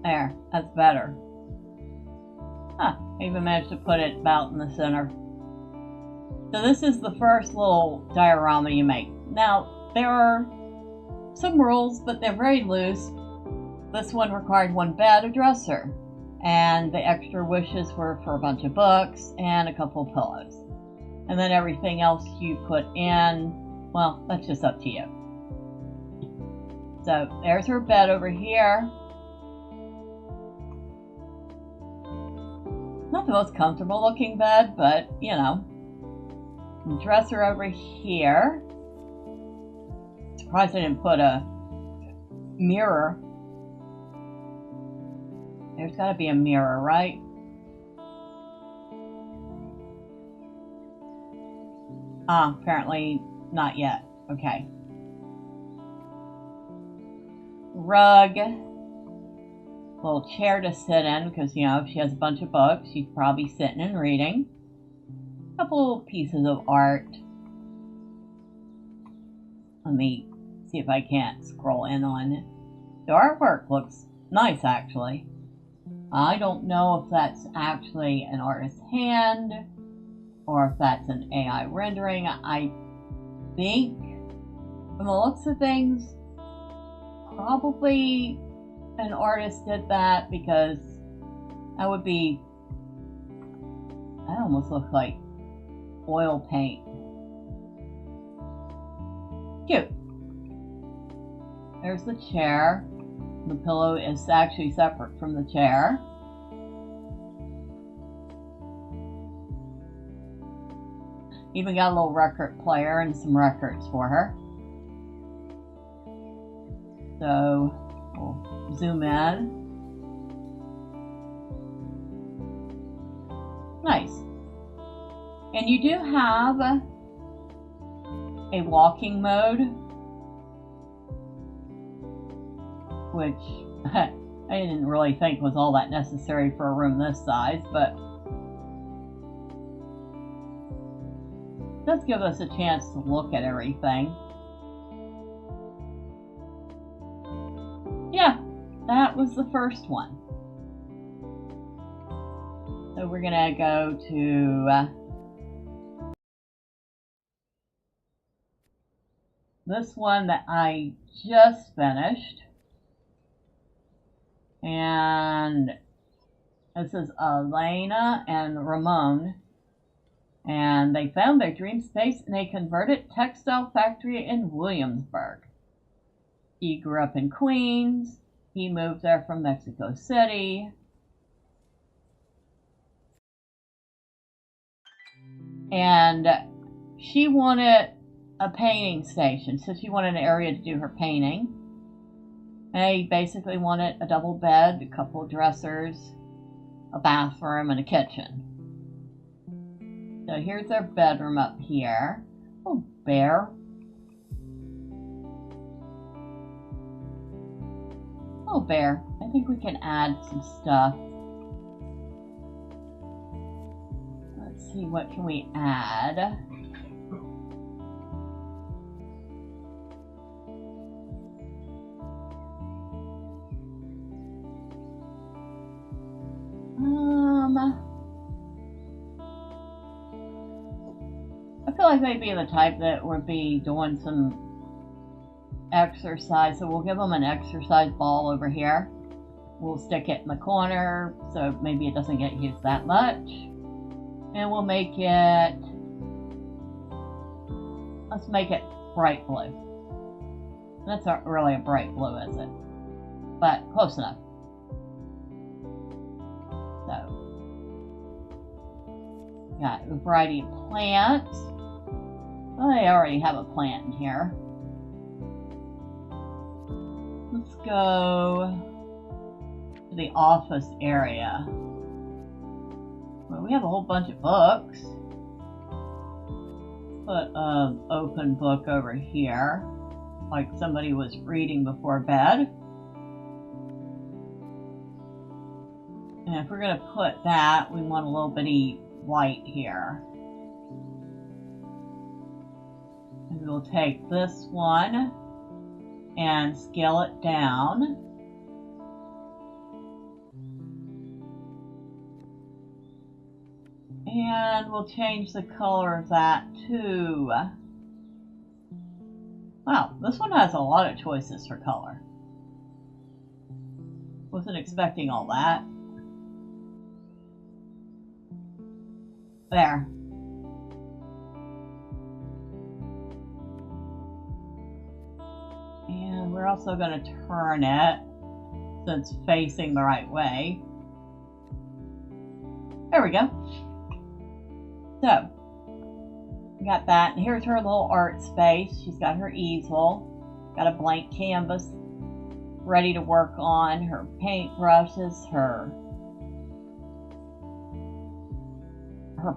There, that's better. Huh, I even managed to put it about in the center. So this is the first little diorama you make. Now, there are some rules, but they're very loose. This one required one bed, a dresser, and the extra wishes were for a bunch of books and a couple of pillows. And then everything else you put in, well, that's just up to you. So there's her bed over here. Not the most comfortable looking bed, but you know. The dresser over here. Surprised I didn't put a mirror. There's got to be a mirror, right? Ah, apparently not yet. Okay. Rug. Little chair to sit in, because, you know, if she has a bunch of books, she's probably sitting and reading. A couple pieces of art. Let me see if I can't scroll in on it. The artwork looks nice, actually. I don't know if that's actually an artist's hand or if that's an AI rendering. I think, from the looks of things, probably an artist did that, because that would be, that almost looks like oil paint. Cute. There's the chair. The pillow is actually separate from the chair. Even got a little record player and some records for her. So we'll zoom in. Nice. And you do have a walking mode, which I didn't really think was all that necessary for a room this size, but it does give us a chance to look at everything. Yeah, that was the first one. So we're gonna go to this one that I just finished. And this is Elena and Ramon. And they found their dream space in a converted textile factory in Williamsburg. He grew up in Queens. He moved there from Mexico City. And she wanted a painting station, so she wanted an area to do her painting. They basically wanted a double bed, a couple of dressers, a bathroom, and a kitchen. So here's their bedroom up here. Oh, bear. Oh, bear. I think we can add some stuff. Let's see, what can we add? I feel like they'd be the type that would be doing some exercise, so we'll give them an exercise ball over here. We'll stick it in the corner so maybe it doesn't get used that much. And we'll make it, let's make it bright blue. That's not really a bright blue, is it? But close enough. So, got a variety of plants. Well, I already have a plant in here. Let's go to the office area. Well, we have a whole bunch of books. Put an open book over here, like somebody was reading before bed. And if we're going to put that, we want a little bitty white here. And we'll take this one and scale it down. And we'll change the color of that too. Wow, this one has a lot of choices for color. Wasn't expecting all that. There. And we're also going to turn it since facing the right way. There we go. So, we got that. And here's her little art space. She's got her easel, got a blank canvas ready to work on, her paint brushes, her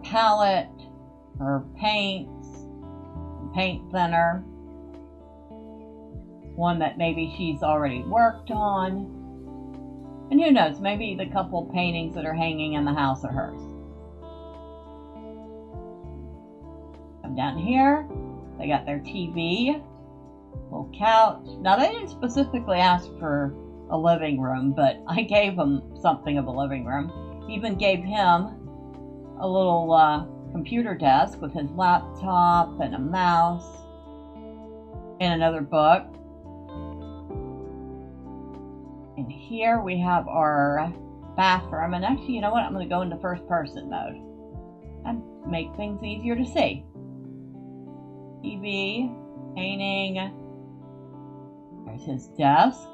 palette, her paints, paint thinner, one that maybe she's already worked on. And who knows, maybe the couple paintings that are hanging in the house are hers. Come down here, they got their TV, little couch. Now they didn't specifically ask for a living room, but I gave them something of a living room. Even gave him a little computer desk with his laptop and a mouse and another book. And here we have our bathroom. And actually, you know what? I'm going to go into first person mode and make things easier to see. TV, painting. There's his desk.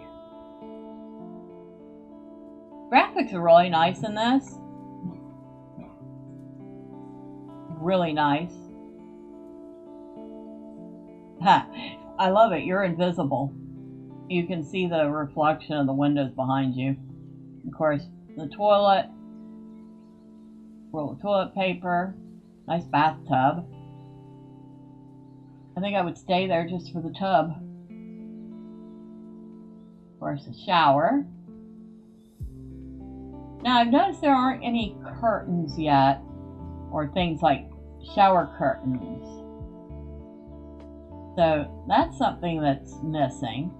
Graphics are really nice in this. Really nice. Ha! I love it. You're invisible. You can see the reflection of the windows behind you. Of course, the toilet, roll of toilet paper, nice bathtub. I think I would stay there just for the tub. Of course, a shower. Now, I've noticed there aren't any curtains yet, or things like shower curtains. So that's something that's missing.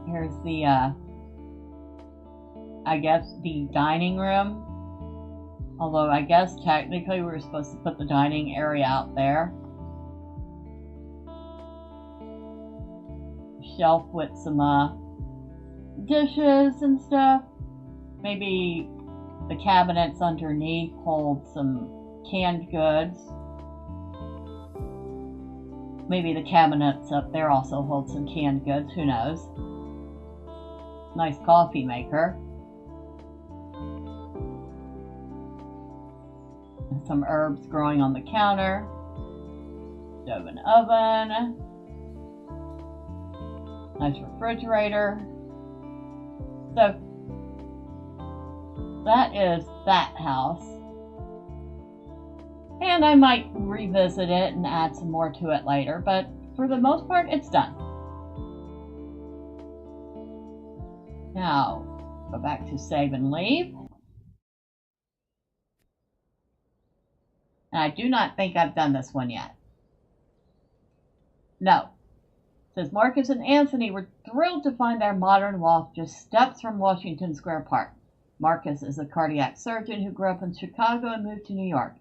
Here's the, I guess, the dining room. Although I guess technically we were supposed to put the dining area out there. Shelf with some dishes and stuff. Maybe the cabinets underneath hold some canned goods. Maybe the cabinets up there also hold some canned goods, who knows. Nice coffee maker. And some herbs growing on the counter. Stove and oven. Nice refrigerator. So, that is that house. And I might revisit it and add some more to it later, but for the most part, it's done. Now, go back to save and leave. And I do not think I've done this one yet. No. It says Marcus and Anthony were thrilled to find their modern loft just steps from Washington Square Park. Marcus is a cardiac surgeon who grew up in Chicago and moved to New York.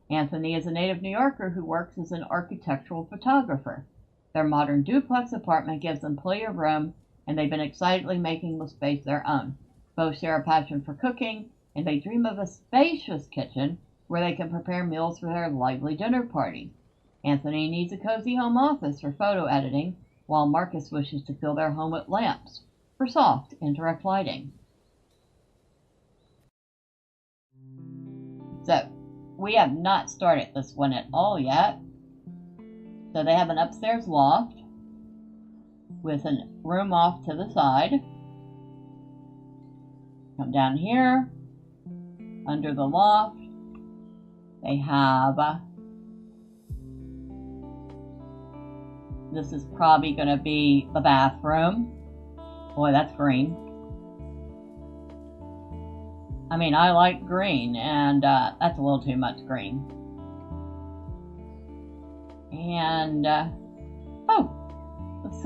Anthony is a native New Yorker who works as an architectural photographer. Their modern duplex apartment gives them plenty of room, and they've been excitedly making the space their own. Both share a passion for cooking, and they dream of a spacious kitchen where they can prepare meals for their lively dinner party. Anthony needs a cozy home office for photo editing, while Marcus wishes to fill their home with lamps for soft, indirect lighting. So, we have not started this one at all yet. So they have an upstairs loft with a room off to the side. Come down here, under the loft, they have, this is probably going to be the bathroom. Boy, that's green. I mean, I like green, and that's a little too much green. And, oh, let's,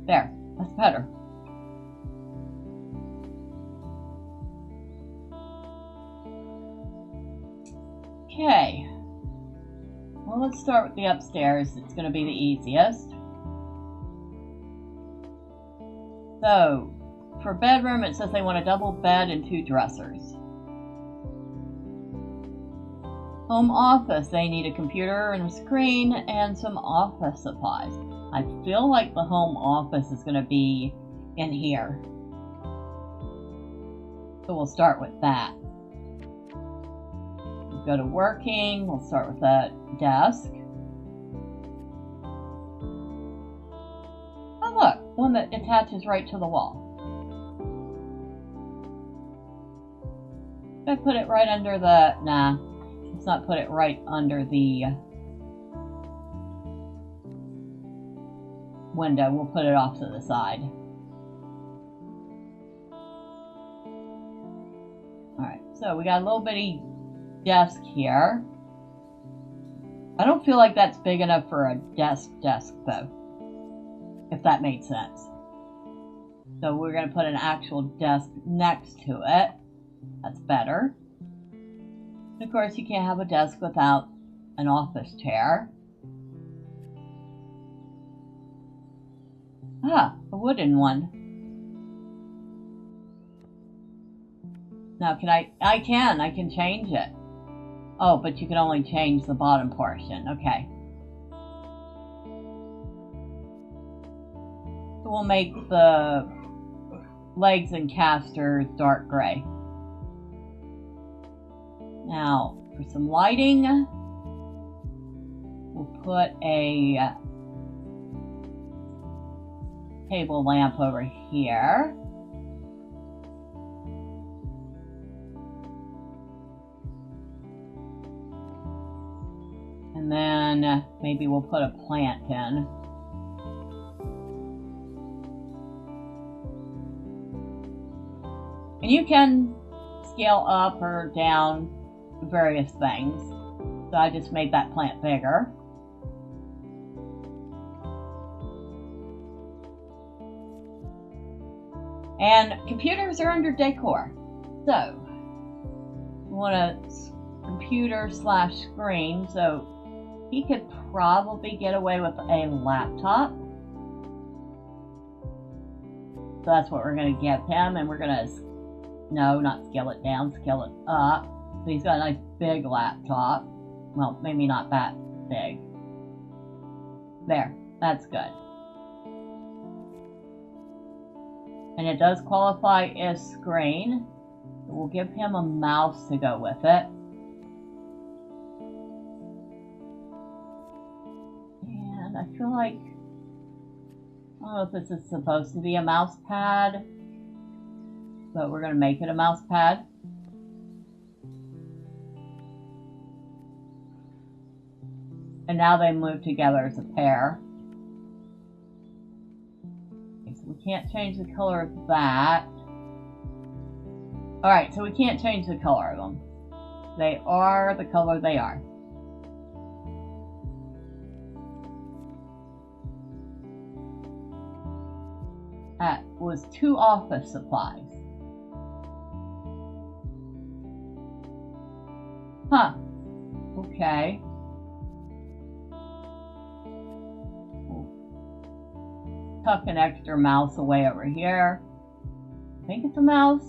there, that's better. Okay. Well, let's start with the upstairs. It's going to be the easiest. So, for bedroom, it says they want a double bed and 2 dressers. Home office, they need a computer and a screen and some office supplies. I feel like the home office is going to be in here. So we'll start with that. We'll go to working. We'll start with that desk. Oh look, one that attaches right to the wall. Should I put it right under the... Nah, let's not put it right under the window. We'll put it off to the side. Alright, so we got a little bitty desk here. I don't feel like that's big enough for a desk though, if that made sense. So we're going to put an actual desk next to it. That's better. Of course, you can't have a desk without an office chair. Ah, a wooden one. Now, I can change it. Oh, but you can only change the bottom portion. Okay. So we'll make the legs and casters dark gray. Now, for some lighting, we'll put a table lamp over here. And then maybe we'll put a plant in. And you can scale up or down various things. So I just made that plant bigger. And computers are under decor. So we want a computer / screen. So he could probably get away with a laptop. So that's what we're going to give him. And we're going to, no, not scale it down, scale it up. So he's got a nice big laptop. Well, maybe not that big. There, that's good. And it does qualify as screen. So we'll give him a mouse to go with it. And I feel like, I don't know if this is supposed to be a mouse pad, but we're going to make it a mouse pad. And now they move together as a pair. Okay, so we can't change the color of that. Alright, so we can't change the color of them. They are the color they are. That was 2 office supplies. Huh. Okay. Tuck an extra mouse away over here. I think it's a mouse.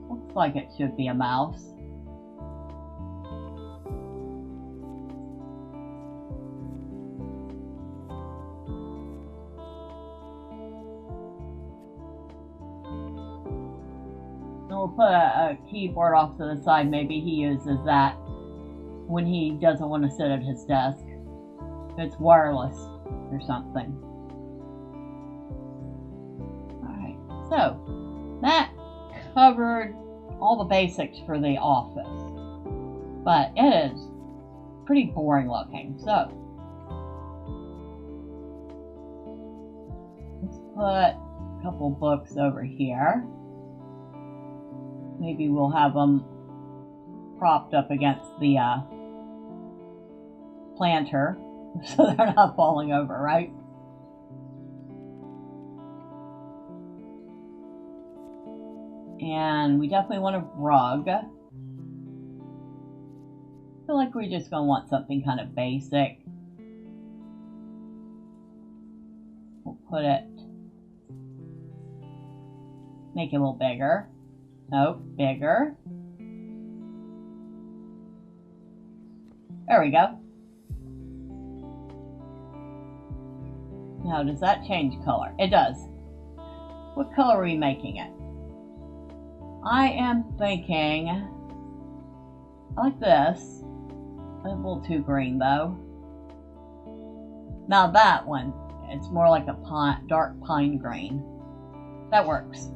Looks like it should be a mouse. And we'll put a keyboard off to the side. Maybe he uses that when he doesn't want to sit at his desk. It's wireless or something. Alright, so that covered all the basics for the office. But it is pretty boring looking, so let's put a couple books over here. Maybe we'll have them propped up against the planter so they're not falling over, right? And we definitely want a rug. feel like we're just going to want something kind of basic. We'll put it, make it a little bigger. Nope, bigger. There we go. Now, does that change color? It does. What color are we making it? I am thinking, I like this. A little too green though. Now that one, it's more like a dark pine green. That works.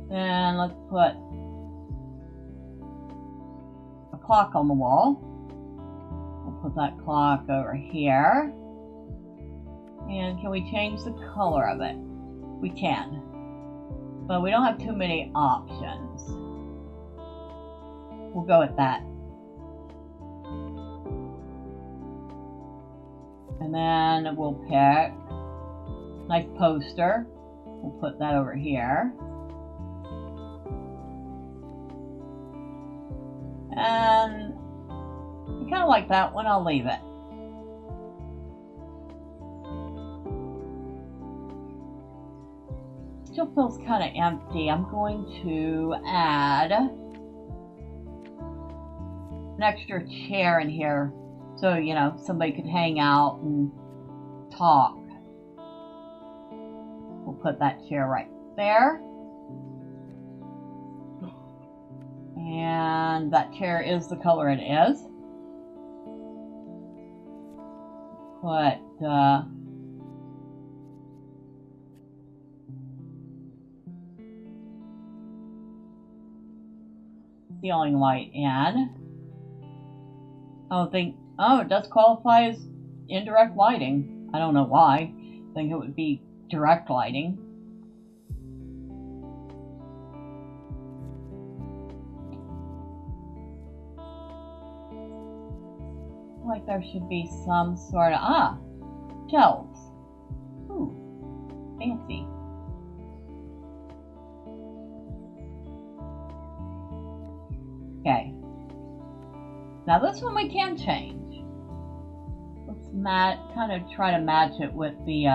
Then let's put a clock on the wall. We'll put that clock over here. And can we change the color of it? We can. But we don't have too many options. We'll go with that. And then we'll pick a nice poster. We'll put that over here. And I kind of like that one. I'll leave it. Still feels kind of empty. I'm going to add an extra chair in here so, you know, somebody could hang out and talk. We'll put that chair right there. And that chair is the color it is. Put ceiling light in. Oh, it does qualify as indirect lighting. I don't know why. I think it would be direct lighting. Like there should be some sort of shelves. Ooh, fancy. Okay. Now this one we can change. Let's kind of try to match it with the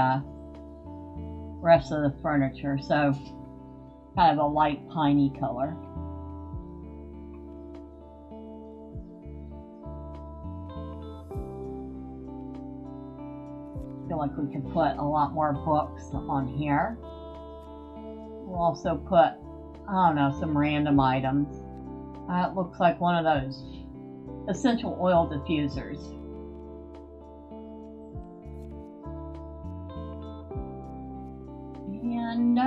rest of the furniture. So kind of a light piney color. Feel like we could put a lot more books on here. We'll also put, I don't know, some random items. It looks like one of those essential oil diffusers. And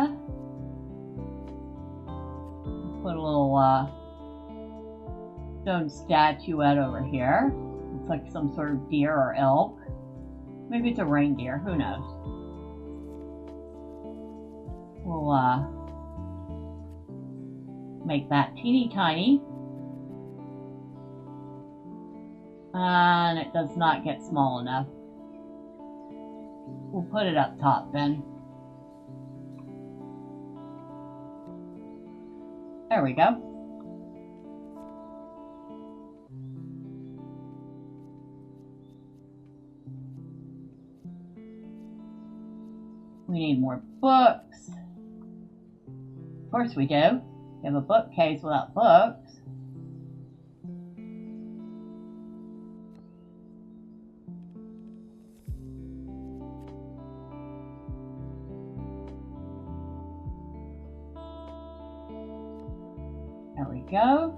put a little stone statuette over here. Looks like some sort of deer or elk. Maybe it's a reindeer, who knows. We'll make that teeny tiny. And it does not get small enough. We'll put it up top then. There we go. We need more books. Of course we do. We have a bookcase without books. There we go.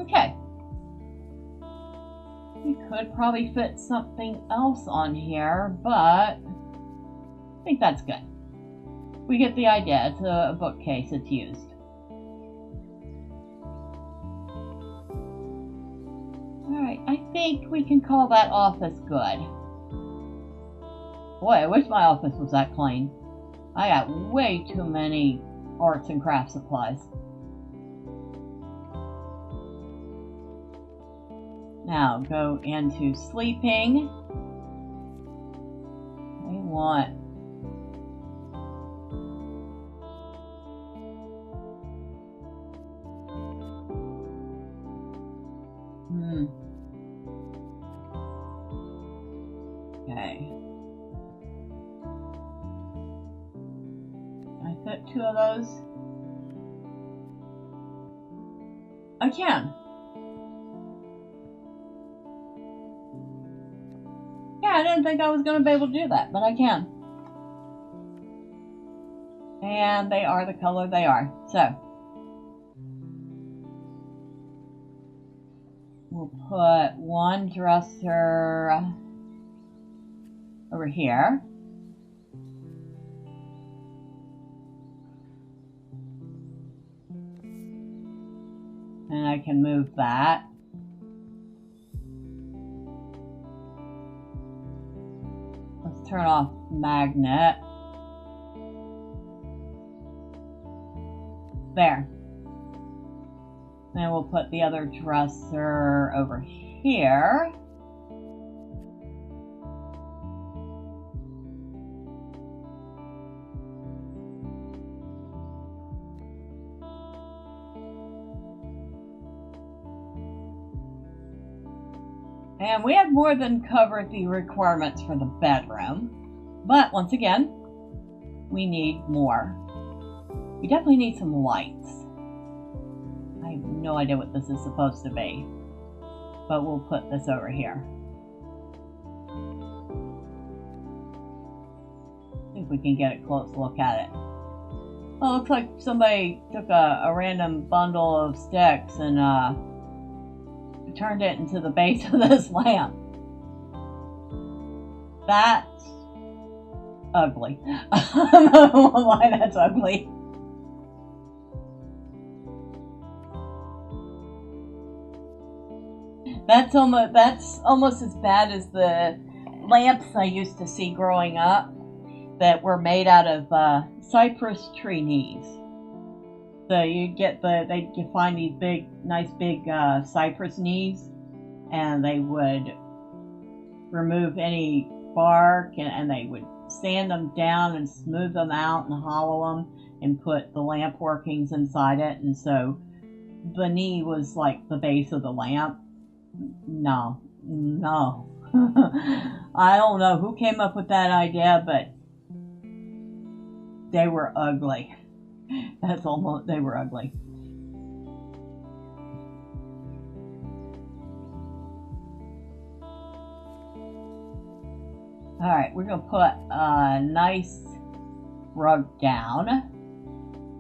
Okay. We could probably fit something else on here, but I think that's good. We get the idea. It's a bookcase it's used. Alright, I think we can call that office good. Boy, I wish my office was that clean. I got way too many arts and craft supplies. Now go into sleeping. We want okay. Can I fit 2 of those? I can. Yeah, I didn't think I was going to be able to do that, but I can. And they are the color they are. So, we'll put one dresser over here. And I can move that. Let's turn off magnet. There. Then we'll put the other dresser over here. And we have more than covered the requirements for the bedroom. But once again, we need more. We definitely need some lights. I have no idea what this is supposed to be. But we'll put this over here. See if we can get a close look at it. Well, it looks like somebody took a random bundle of sticks and turned it into the base of this lamp. That's ugly. I don't know why that's ugly. That's almost as bad as the lamps I used to see growing up that were made out of cypress tree knees. So you find these nice big cypress knees, and they would remove any bark, and they would sand them down and smooth them out and hollow them and put the lamp workings inside it. And so the knee was like the base of the lamp. No. I don't know who came up with that idea, but they were ugly. They were ugly. Alright, we're going to put a nice rug down.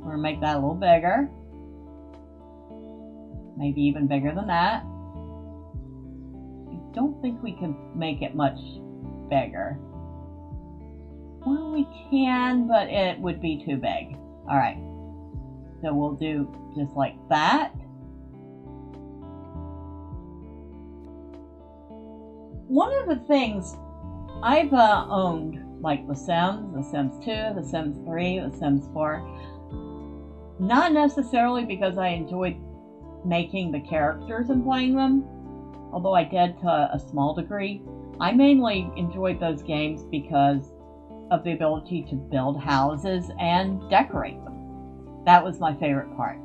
We're going to make that a little bigger. Maybe even bigger than that. I don't think we can make it much bigger. Well, we can, but it would be too big. Alright, so we'll do just like that. One of the things I've owned, like The Sims 2, The Sims 3, The Sims 4, not necessarily because I enjoyed making the characters and playing them, although I did to a small degree. I mainly enjoyed those games because of the ability to build houses and decorate them. That was my favorite part.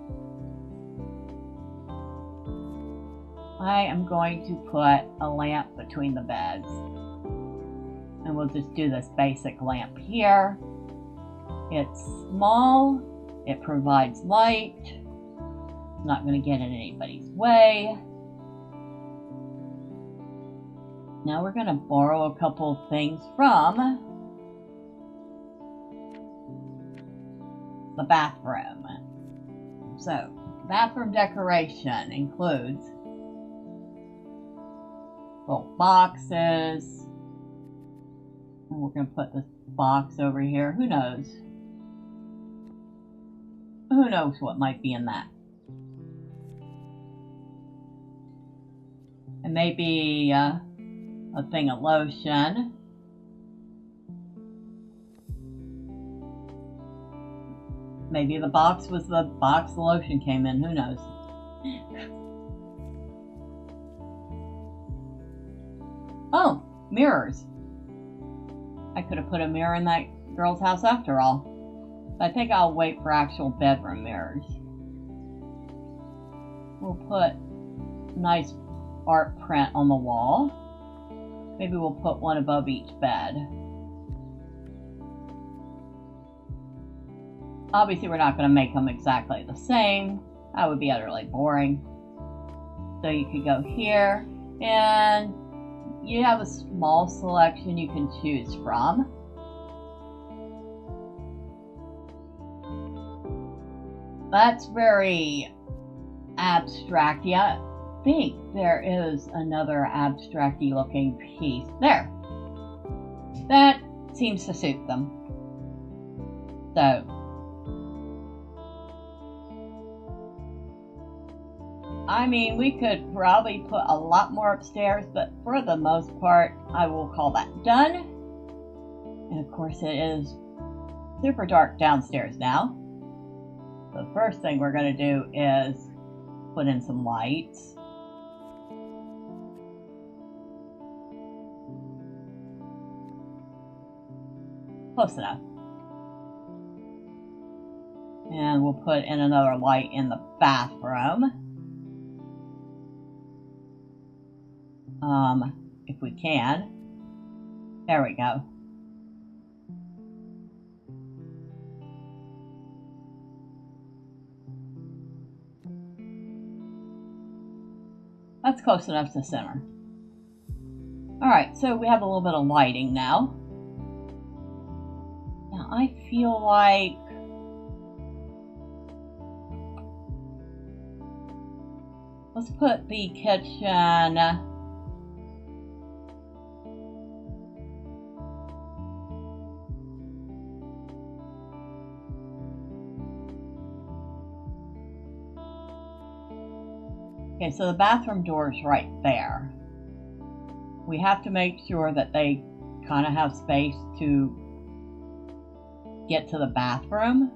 I am going to put a lamp between the beds. And we'll just do this basic lamp here. It's small, it provides light, it's not going to get in anybody's way. Now we're going to borrow a couple of things from the bathroom. So, bathroom decoration includes little boxes. And we're going to put this box over here. Who knows? Who knows what might be in that? And maybe a thing of lotion. Maybe the box was the box the lotion came in. Who knows? Oh, mirrors. I could have put a mirror in that girl's house after all. I think I'll wait for actual bedroom mirrors. We'll put nice art print on the wall. Maybe we'll put one above each bed. Obviously, we're not going to make them exactly the same. That would be utterly boring. So you could go here, and you have a small selection you can choose from. That's very abstract. Yeah, I think there is another abstract-y looking piece. There. That seems to suit them. So, I mean, we could probably put a lot more upstairs, but for the most part, I will call that done. And of course, it is super dark downstairs now. The first thing we're going to do is put in some lights. Close enough. And we'll put in another light in the bathroom. If we can. There we go. That's close enough to center. Alright, so we have a little bit of lighting now. Now I feel like let's put the kitchen okay, so the bathroom door is right there. We have to make sure that they kind of have space to get to the bathroom.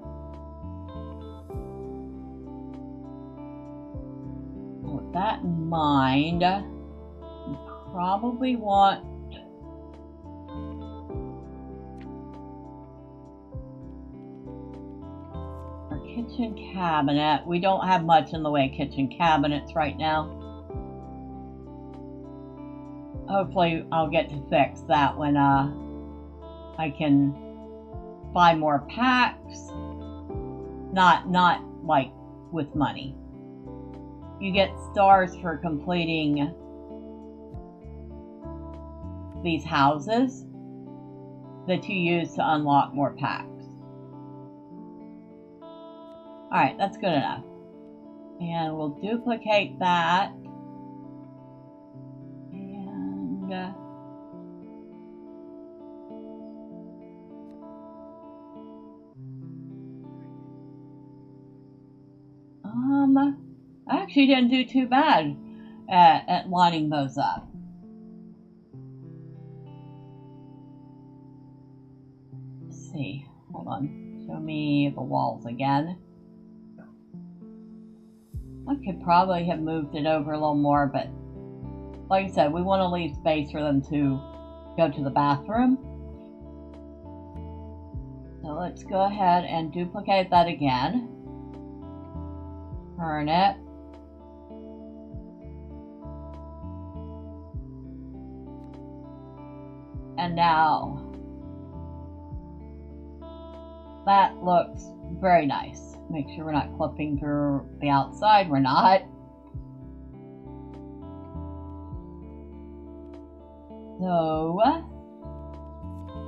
With that in mind, we probably want our kitchen cabinet. We don't have much in the way of kitchen cabinets right now. Hopefully I'll get to fix that when I can buy more packs. Not like with money. You get stars for completing these houses that you use to unlock more packs. Alright, that's good enough. And we'll duplicate that. And I actually didn't do too bad at lining those up. Let's see. Hold on. Show me the walls again. I could probably have moved it over a little more, but like I said, we want to leave space for them to go to the bathroom. So let's go ahead and duplicate that again. Turn it. And now that looks very nice. Make sure we're not clipping through the outside. We're not. So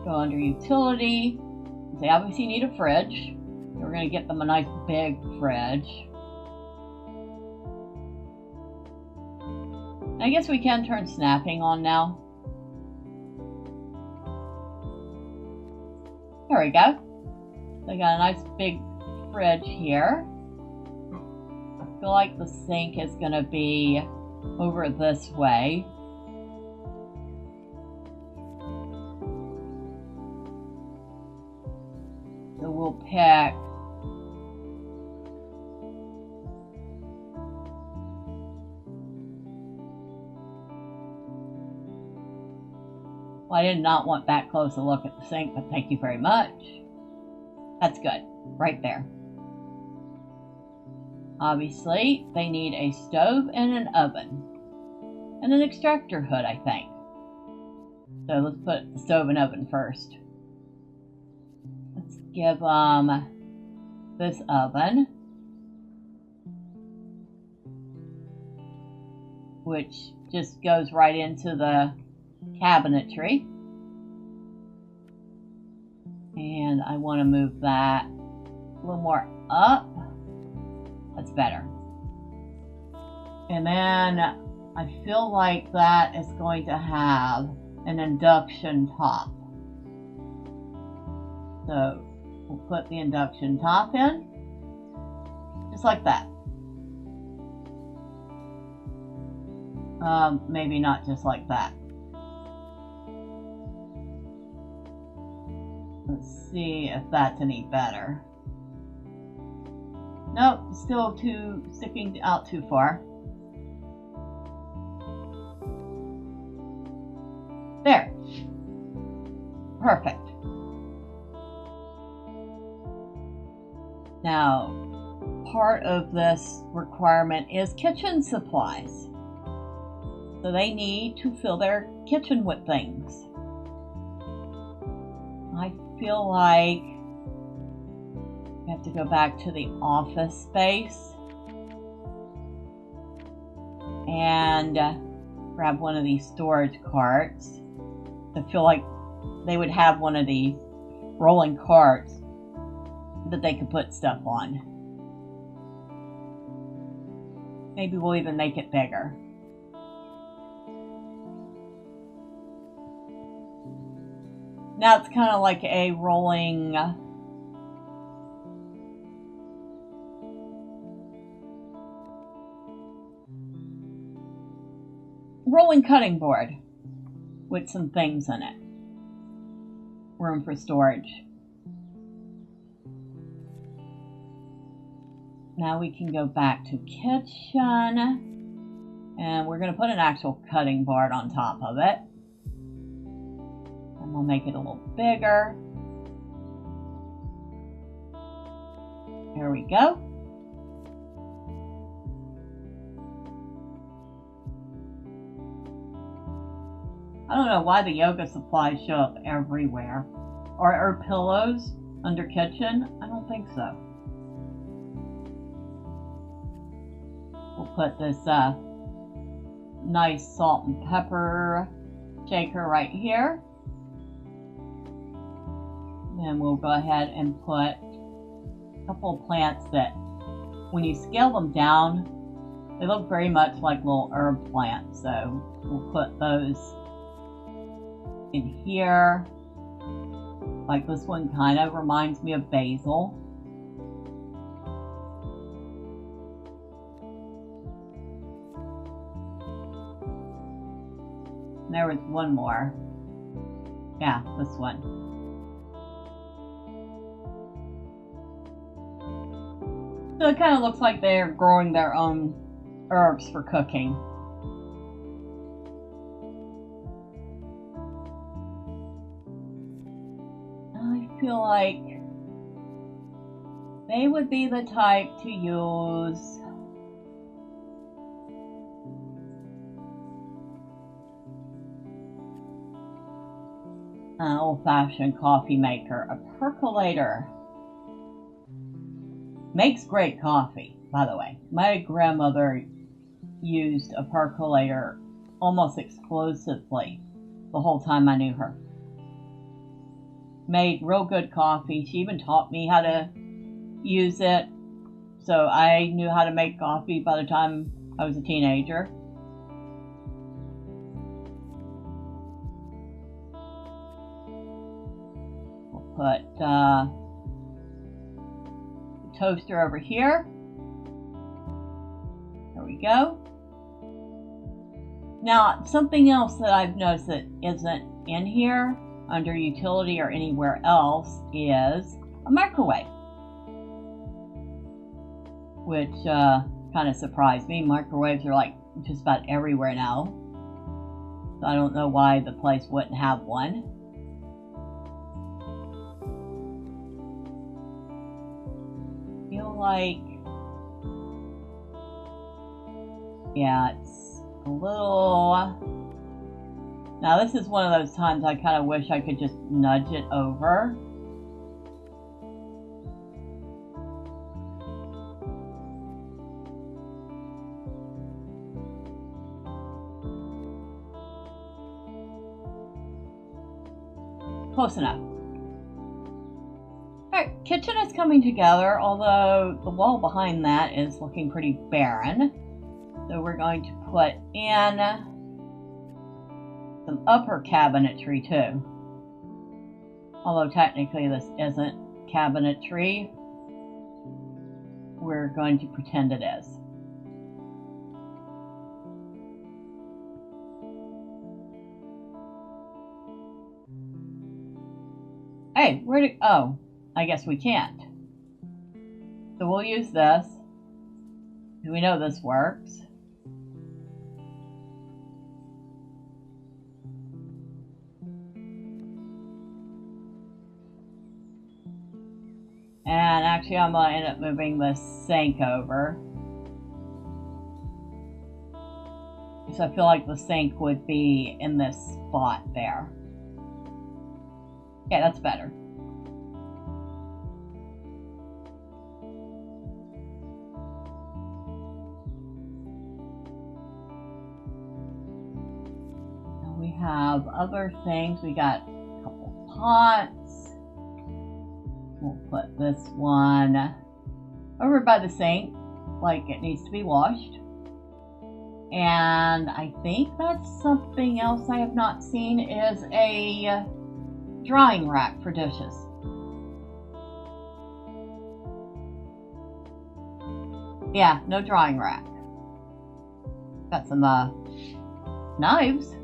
go under utility. They obviously need a fridge. We're going to get them a nice big fridge. I guess we can turn snapping on now. There we go. They got a nice big fridge here. I feel like the sink is going to be over this way. So we'll pick Well, I did not want that close a look at the sink, but thank you very much. That's good. Right there. Obviously, they need a stove and an oven. And an extractor hood, I think. So let's put the stove and oven first. Let's give this oven, which just goes right into the cabinetry. And I want to move that a little more up. That's better. And then I feel like that is going to have an induction top. So we'll put the induction top in, just like that. Maybe not just like that. Let's see if that's any better. Nope, still sticking out too far. There. Perfect. Now, part of this requirement is kitchen supplies. So they need to fill their kitchen with things. I feel like we have to go back to the office space and grab one of these storage carts. I feel like they would have one of the rolling carts that they could put stuff on. Maybe we'll even make it bigger. Now it's kind of like a rolling cutting board with some things in it. Room for storage. Now we can go back to kitchen, and we're going to put an actual cutting board on top of it. And we'll make it a little bigger. There we go. I don't know why the yoga supplies show up everywhere. Or pillows under kitchen? I don't think so. We'll put this nice salt and pepper shaker right here. Then we'll go ahead and put a couple of plants that, when you scale them down, they look very much like little herb plants. So we'll put those in here. Like this one kind of reminds me of basil. There was one more. Yeah, this one. So it kind of looks like they're growing their own herbs for cooking. I feel like they would be the type to use an old-fashioned coffee maker. A percolator makes great coffee, by the way. My grandmother used a percolator almost exclusively the whole time I knew her. Made real good coffee. She even taught me how to use it. So I knew how to make coffee by the time I was a teenager. We'll put the toaster over here. There we go. Now, something else that I've noticed that isn't in here under utility or anywhere else is a microwave, which kind of surprised me. Microwaves are like just about everywhere now. So I don't know why the place wouldn't have one. Feel like, yeah, it's a little. Now this is one of those times I kind of wish I could just nudge it over. Close enough. Alright, kitchen is coming together, although the wall behind that is looking pretty barren. So we're going to put in some upper cabinetry too. Although technically this isn't cabinetry, we're going to pretend it is. Hey, oh, I guess we can't. So we'll use this. We know this works. And actually I'm going to end up moving the sink over. So I feel like the sink would be in this spot there. Yeah, that's better. And we have other things. We got a couple pots. We'll put this one over by the sink, like it needs to be washed. And I think that's something else I have not seen is a drying rack for dishes. Yeah, no drying rack. Got some knives.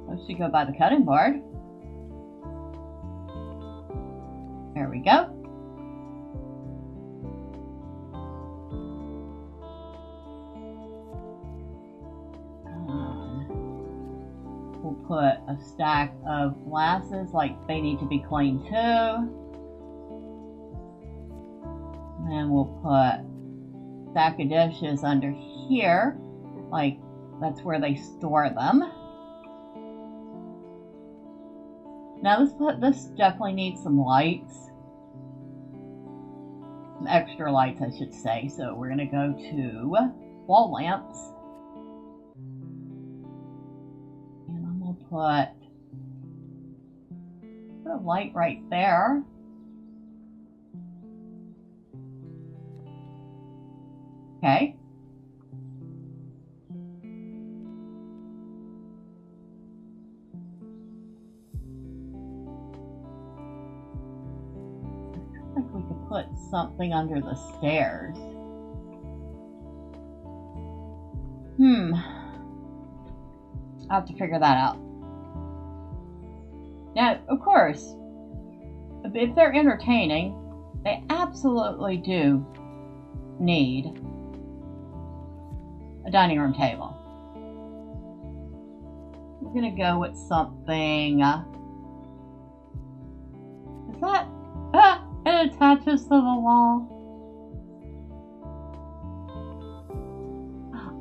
Those should go by the cutting board. There we go. We'll put a stack of glasses, like they need to be cleaned too. And then we'll put a stack of dishes under here, like that's where they store them. Now this definitely needs some lights. Some extra lights, I should say. So we're gonna go to wall lamps. Put a light right there. Okay. I feel like we could put something under the stairs. I'll have to figure that out. Now, of course, if they're entertaining, they absolutely do need a dining room table. We're going to go with something. Is that? It attaches to the wall.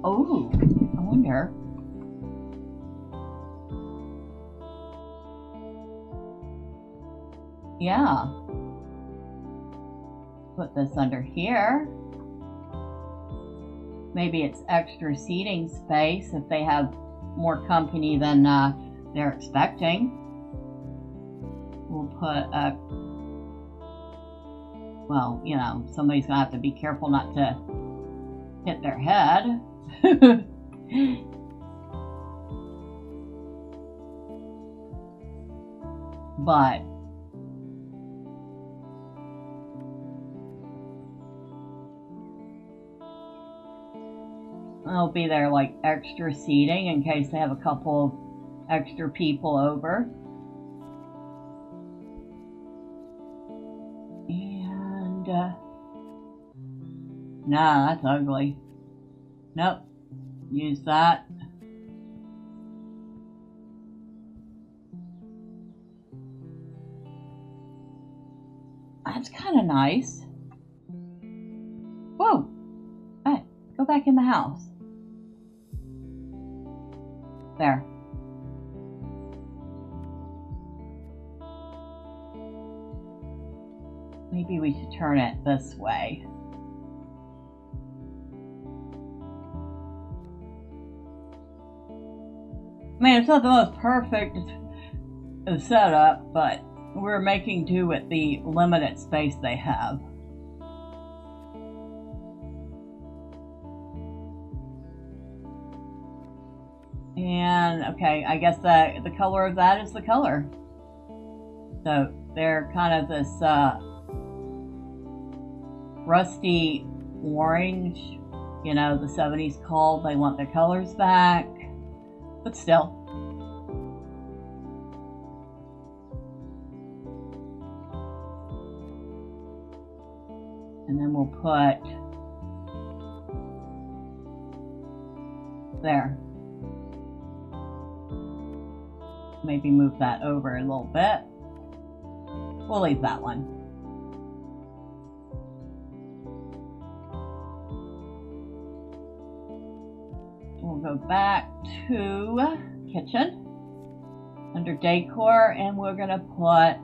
Oh, I wonder. Yeah. Put this under here. Maybe it's extra seating space if they have more company than they're expecting. We'll put a, well, you know, somebody's gonna have to be careful not to hit their head. But it'll be there like extra seating in case they have a couple of extra people over. And nah, that's ugly. Nope. Use that. That's kind of nice. Whoa! Hey, go back in the house. There. Maybe we should turn it this way. I mean, it's not the most perfect setup, but we're making do with the limited space they have. And, okay, I guess the color of that is the color. So, they're kind of this rusty orange, you know, the 70s called. They want their colors back, but still. And then we'll put there. Maybe move that over a little bit. We'll leave that one. We'll go back to kitchen under decor, and we're gonna put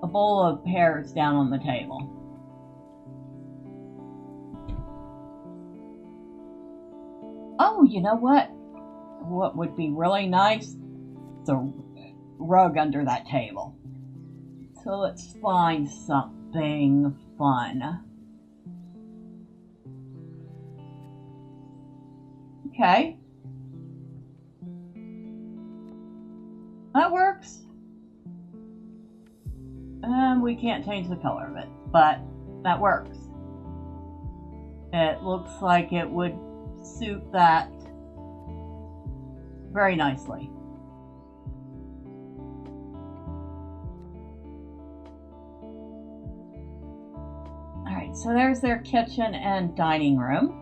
a bowl of pears down on the table. Oh, you know what? What would be really nice? The rug under that table. So let's find something fun. Okay. That works. We can't change the color of it, but that works. It looks like it would suit that very nicely. Alright, so there's their kitchen and dining room.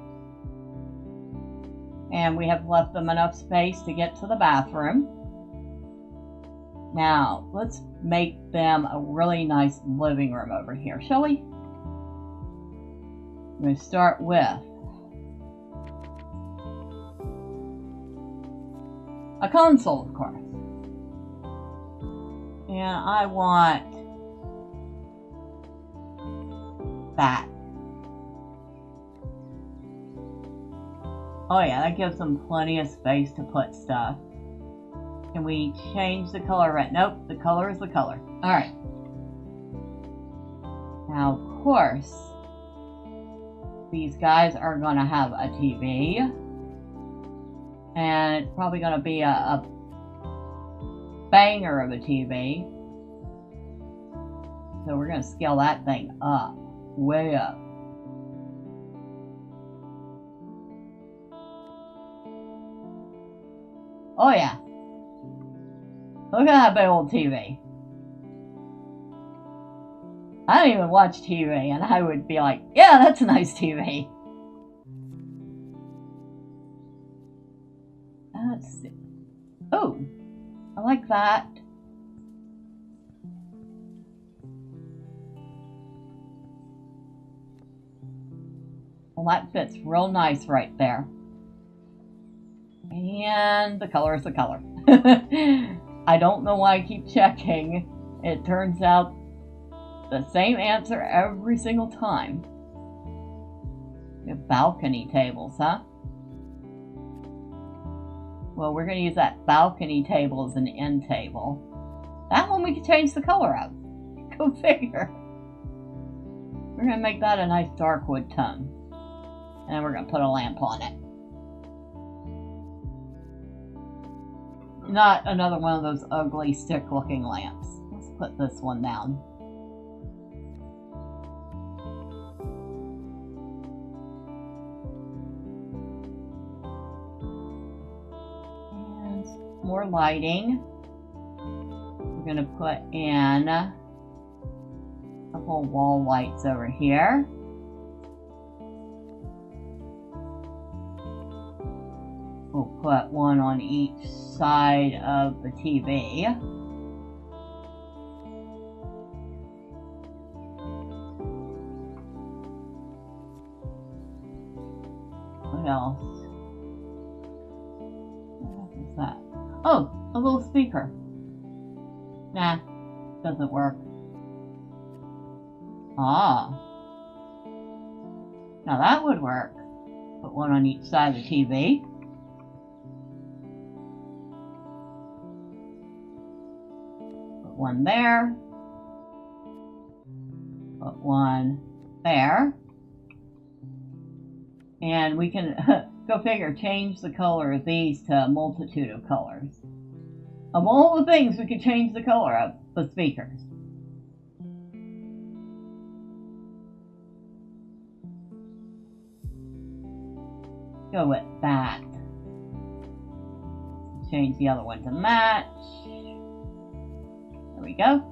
And we have left them enough space to get to the bathroom. Now, let's make them a really nice living room over here, shall we? I'm going to start with a console, of course. And I want that. Oh yeah, that gives them plenty of space to put stuff. Can we change the color red? Nope, the color is the color. Alright. Now, of course, these guys are going to have a TV. And it's probably going to be a banger of a TV. So we're going to scale that thing up. Way up. Oh yeah. Look at that big old TV. I don't even watch TV, and I would be like, yeah, that's a nice TV. Let's see. Oh, I like that. Well, that fits real nice right there. And the color is the color. I don't know why I keep checking. It turns out the same answer every single time. We have balcony tables, huh? Well, we're going to use that balcony table as an end table. That one we can change the color of. Go figure. We're going to make that a nice dark wood tone. And then we're going to put a lamp on it. Not another one of those ugly stick-looking lamps. Let's put this one down. And more lighting. We're going to put in a couple wall lights over here. We'll put one on each side of the TV. What else? What is that? Oh, a little speaker. Nah, doesn't work. Ah. Now that would work. Put one on each side of the TV. Put one there. Put one there. And we can, go figure, change the color of these to a multitude of colors. Of all the things we could change the color of, the speakers. Go with that. Change the other one to match. There we go.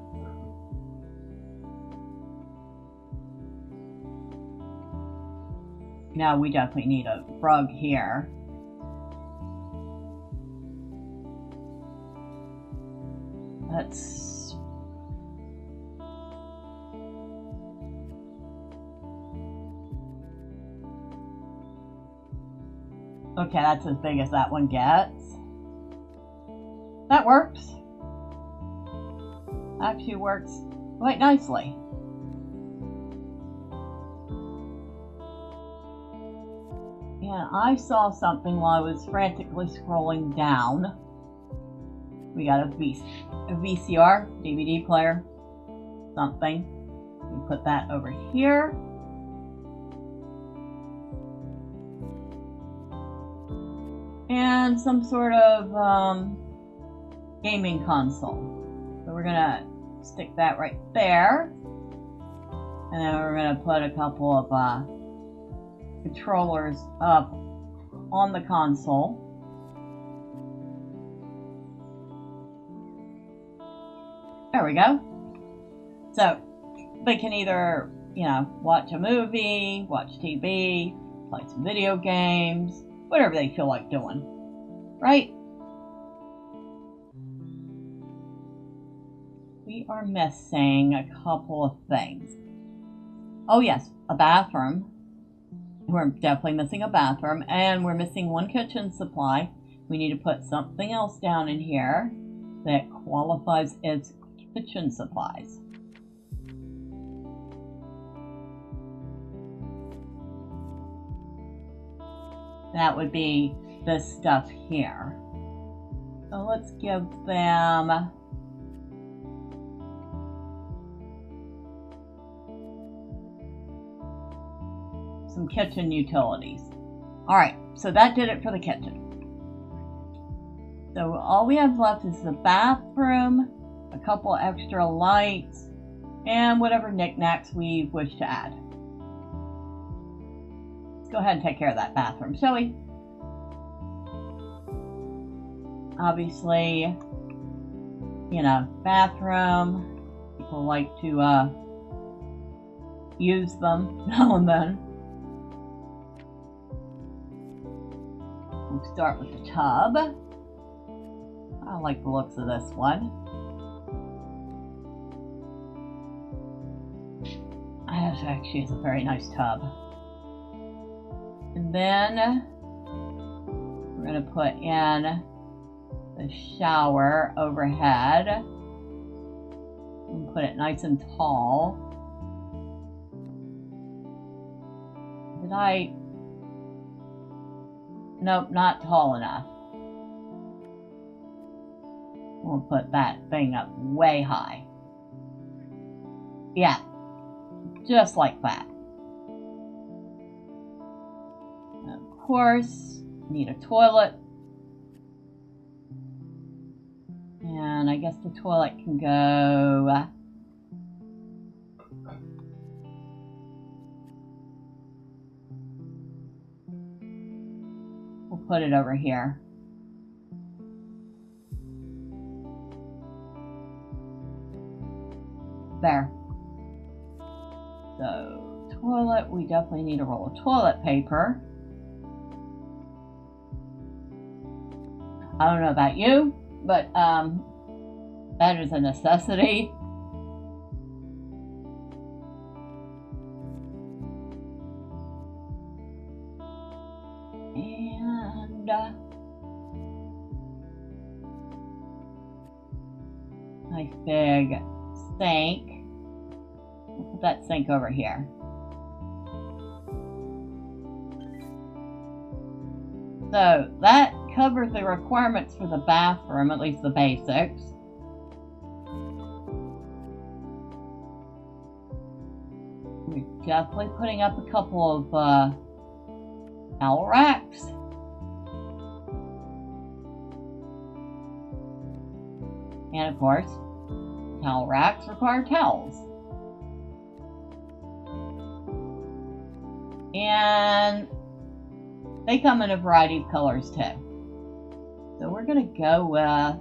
Now we definitely need a rug here. Let's... Okay, that's as big as that one gets. That works. Actually works quite nicely. And I saw something while I was frantically scrolling down. We got a VCR, DVD player, something. We put that over here. And some sort of gaming console. So we're gonna stick that right there. And then we're gonna put a couple of controllers up on the console. There we go. So they can either, you know, watch a movie, watch TV, play some video games, whatever they feel like doing, right? We are missing a couple of things. Oh yes, a bathroom. We're definitely missing a bathroom, and we're missing one kitchen supply. We need to put something else down in here that qualifies as kitchen supplies. That would be this stuff here. So let's give them some kitchen utilities. Alright, so that did it for the kitchen. So all we have left is the bathroom, a couple extra lights, and whatever knickknacks we wish to add. Let's go ahead and take care of that bathroom, shall we? Obviously, you know, bathroom, people like to use them now and then. We'll start with the tub. I like the looks of this one. This actually is a very nice tub. And then we're going to put in the shower overhead and put it nice and tall. Did I? Nope, not tall enough. We'll put that thing up way high. Yeah, just like that. And of course, need a toilet. And I guess the toilet can go we'll put it over here. There. So, toilet, we definitely need a roll of toilet paper. I don't know about you, but that is a necessity. Nice big sink. We'll put that sink over here. So that covers the requirements for the bathroom, at least the basics. We're definitely putting up a couple of towel racks. And of course, towel racks require towels. And they come in a variety of colors too. So we're going to go with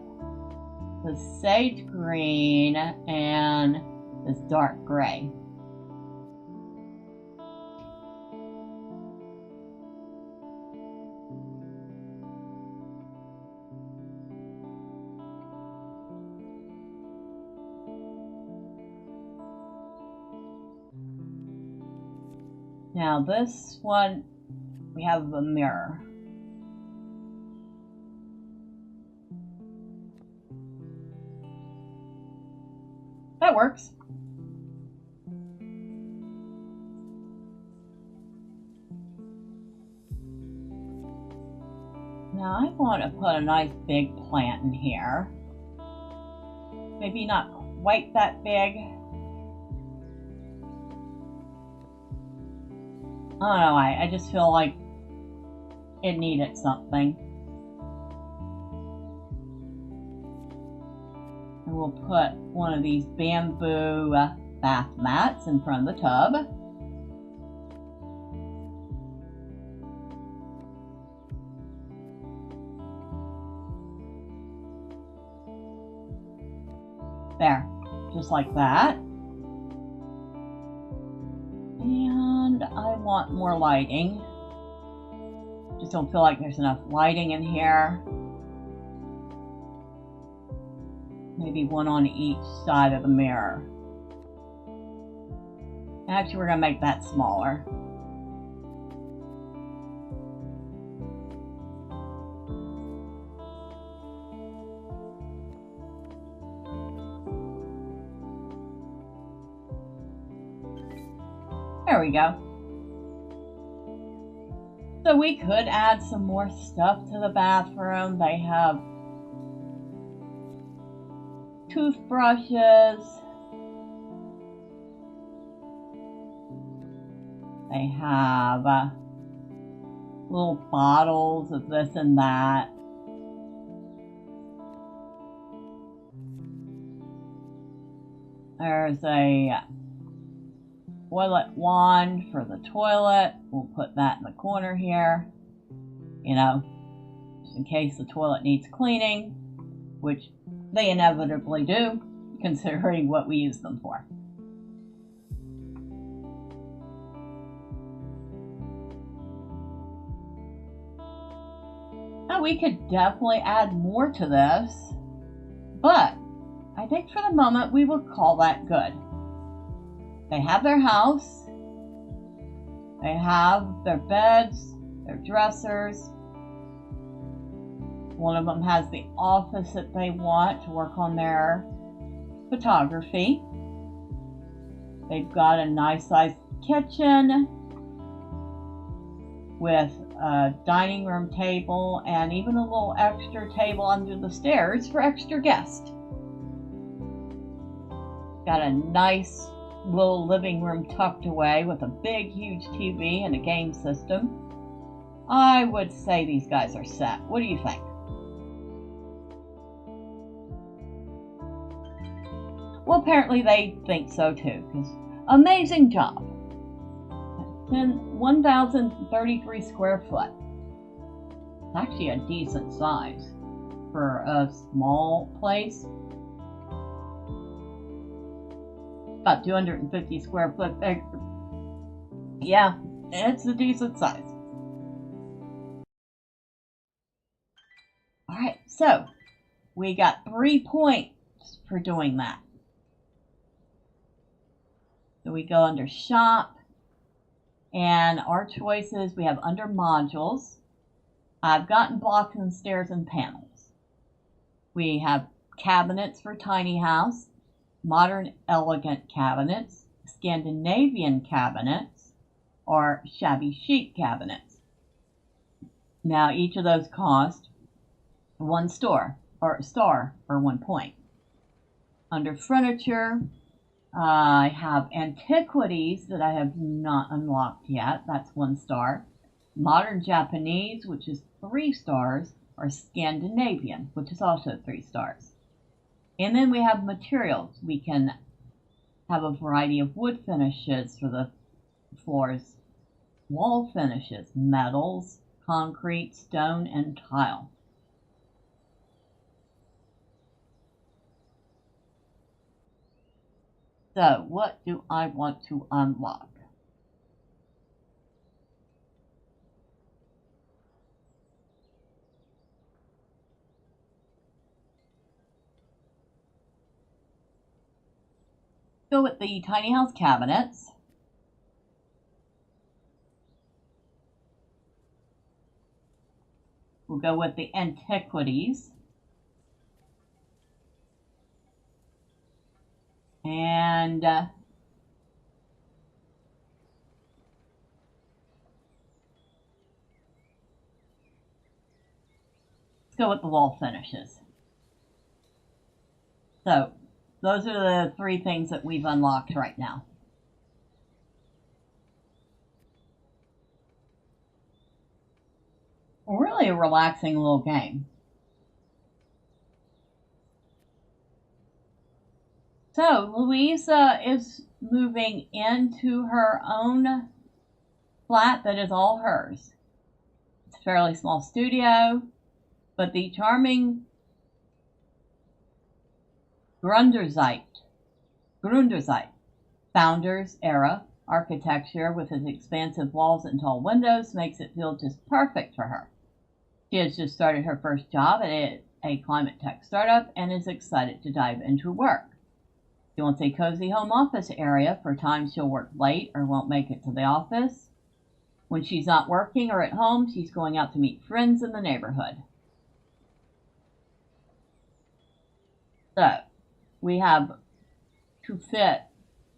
the sage green and this dark gray. Now this one, we have a mirror. That works. Now I want to put a nice big plant in here. Maybe not quite that big. I don't know why, I just feel like it needed something. And we'll put one of these bamboo bath mats in front of the tub. There, just like that. And I want more lighting. Just don't feel like there's enough lighting in here. Maybe one on each side of the mirror. Actually, we're going to make that smaller. There we go. So we could add some more stuff to the bathroom. They have toothbrushes. They have little bottles of this and that. There's a toilet wand for the toilet. We'll put that in the corner here. You know, just in case the toilet needs cleaning, which they inevitably do, considering what we use them for. Now we could definitely add more to this, but I think for the moment we will call that good. They have their house, they have their beds, their dressers. One of them has the office that they want to work on their photography. They've got a nice sized kitchen with a dining room table and even a little extra table under the stairs for extra guests. Got a nice little living room tucked away with a big huge TV and a game system. I would say these guys are set. What do you think? Well, apparently they think so too, because amazing job. 1,033 square foot. It's actually a decent size for a small place. About 250 square foot. Yeah, it's a decent size. Alright, so we got 3 points for doing that. So we go under shop, and our choices we have under modules. I've gotten blocks and stairs and panels. We have cabinets for tiny house, modern elegant cabinets, Scandinavian cabinets, or shabby chic cabinets. Now each of those cost one star or 1 point. Under furniture, I have antiquities that I have not unlocked yet. That's 1 star. Modern Japanese, which is 3 stars, or Scandinavian, which is also 3 stars. And then we have materials. We can have a variety of wood finishes for the floors, wall finishes, metals, concrete, stone, and tile. So, what do I want to unlock? Go with the tiny house cabinets. We'll go with the antiquities. And let's go with the wall finishes. So those are the 3 things that we've unlocked right now. Really a relaxing little game. So Louisa is moving into her own flat that is all hers. It's a fairly small studio, but the charming Grunderzeit, Founders era architecture with its expansive walls and tall windows makes it feel just perfect for her. She has just started her first job at a climate tech startup and is excited to dive into work. She wants a cozy home office area for times she'll work late or won't make it to the office. When she's not working or at home, she's going out to meet friends in the neighborhood. So, we have to fit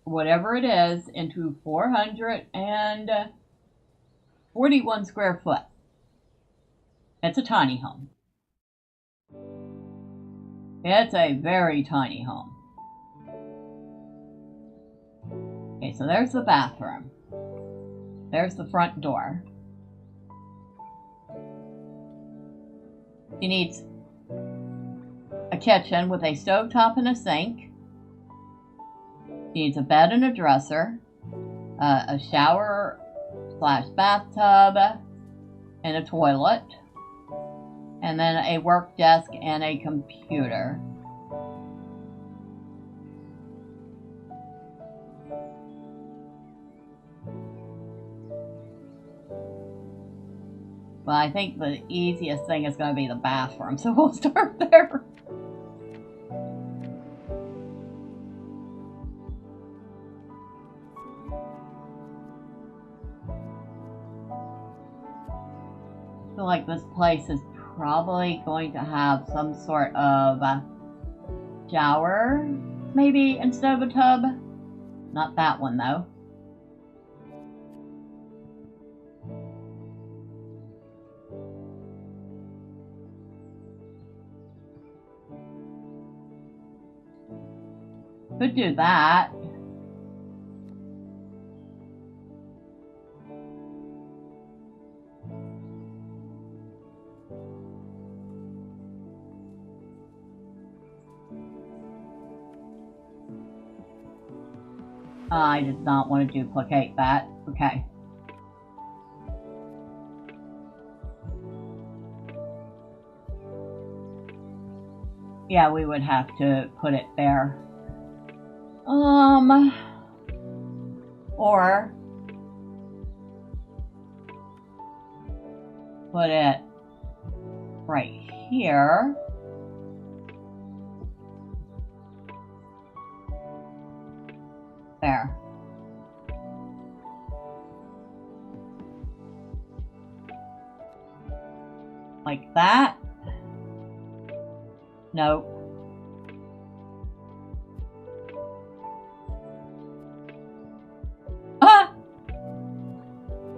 whatever it is into 441 square foot. It's a tiny home. It's a very tiny home. Okay, so there's the bathroom. There's the front door. She needs a kitchen with a stovetop and a sink. She needs a bed and a dresser, a shower / bathtub, and a toilet, and then a work desk and a computer. Well, I think the easiest thing is going to be the bathroom, so we'll start there. I feel like this place is probably going to have some sort of shower, maybe, instead of a tub. Not that one, though. Could do that. I did not want to duplicate that. Okay. Yeah, we would have to put it there. Or put it right here. There. like that. Nope. Ah!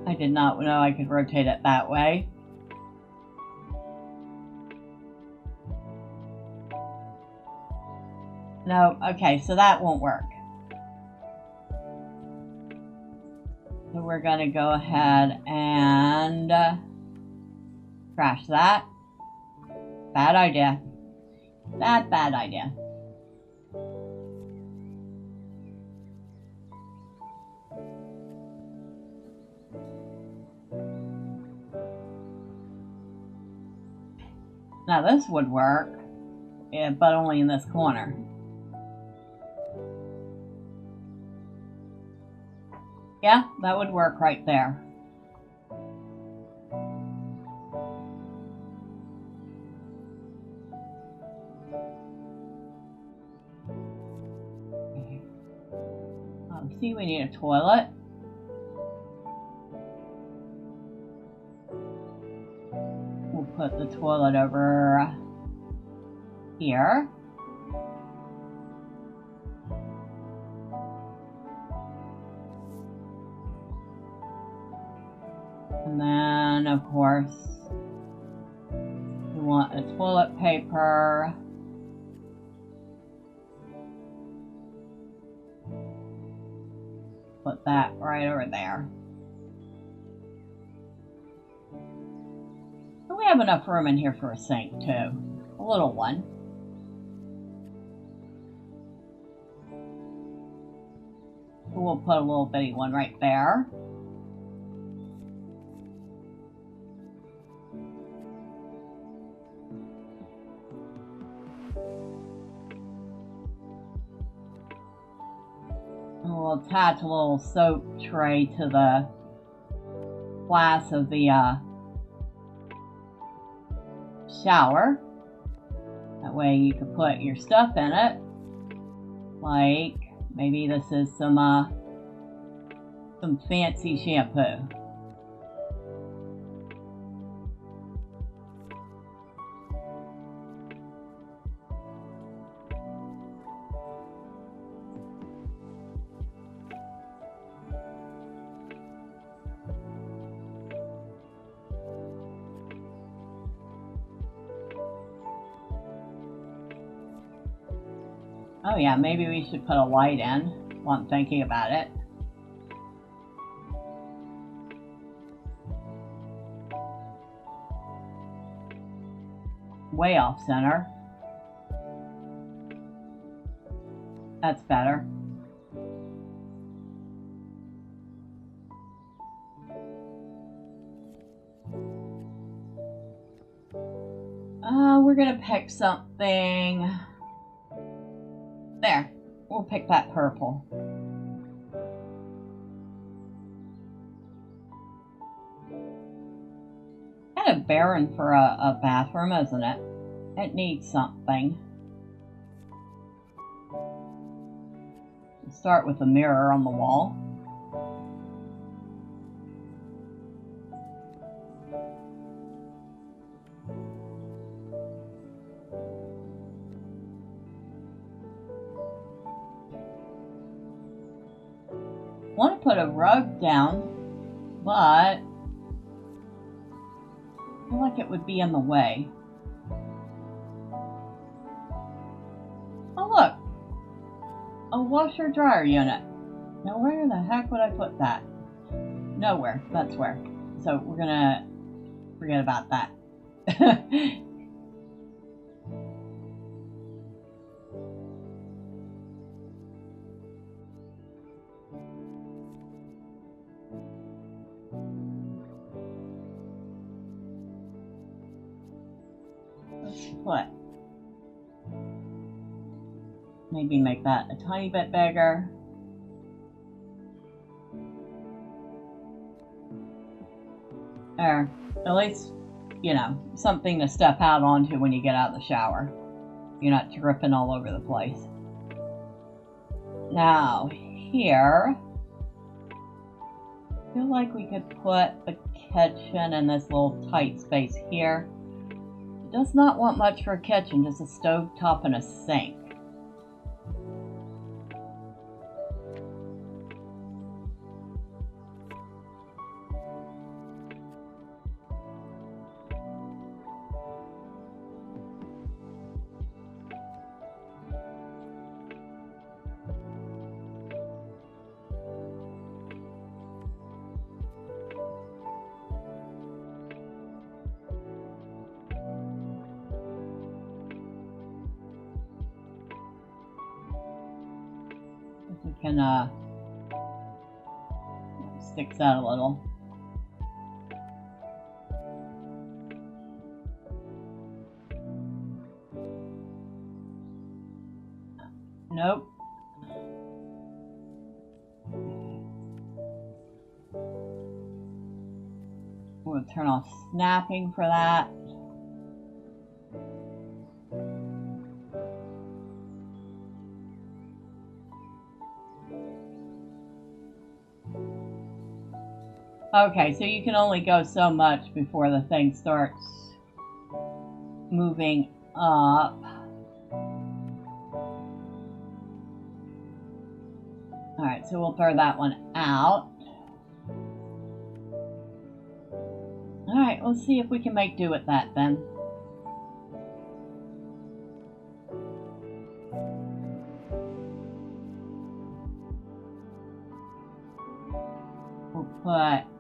I did not know I could rotate it that way. No, okay, so that won't work. So we're going to go ahead and crash that. Bad idea. Bad idea. Now this would work, yeah, but only in this corner. Yeah, that would work right there. See, we need a toilet. We'll put the toilet over here. And then, of course, we want a toilet paper. Put that right over there. And we have enough room in here for a sink too. A little one. So we'll put a little bitty one right there. We'll attach a little soap tray to the glass of the shower. That way you can put your stuff in it. Like maybe this is some fancy shampoo. Oh yeah, maybe we should put a light in while I'm thinking about it. Way off center. That's better. We're gonna pick something. There, we'll pick that purple. Kind of barren for a bathroom, isn't it? It needs something. We'll start with a mirror on the wall. I want to put a rug down, but I feel like it would be in the way. Oh look, a washer dryer unit. Now where the heck would I put that? Nowhere, that's where. So we're gonna forget about that. Put. Maybe make that a tiny bit bigger. Or at least, you know, something to step out onto when you get out of the shower. You're not dripping all over the place. Now, here, I feel like we could put the kitchen in this little tight space here. does not want much for a kitchen, just a stove top and a sink. We can sticks out a little. Nope. We'll turn off snapping for that. Okay, so you can only go so much before the thing starts moving up. Alright, so we'll throw that one out. Alright, let's see if we can make do with that then. We'll put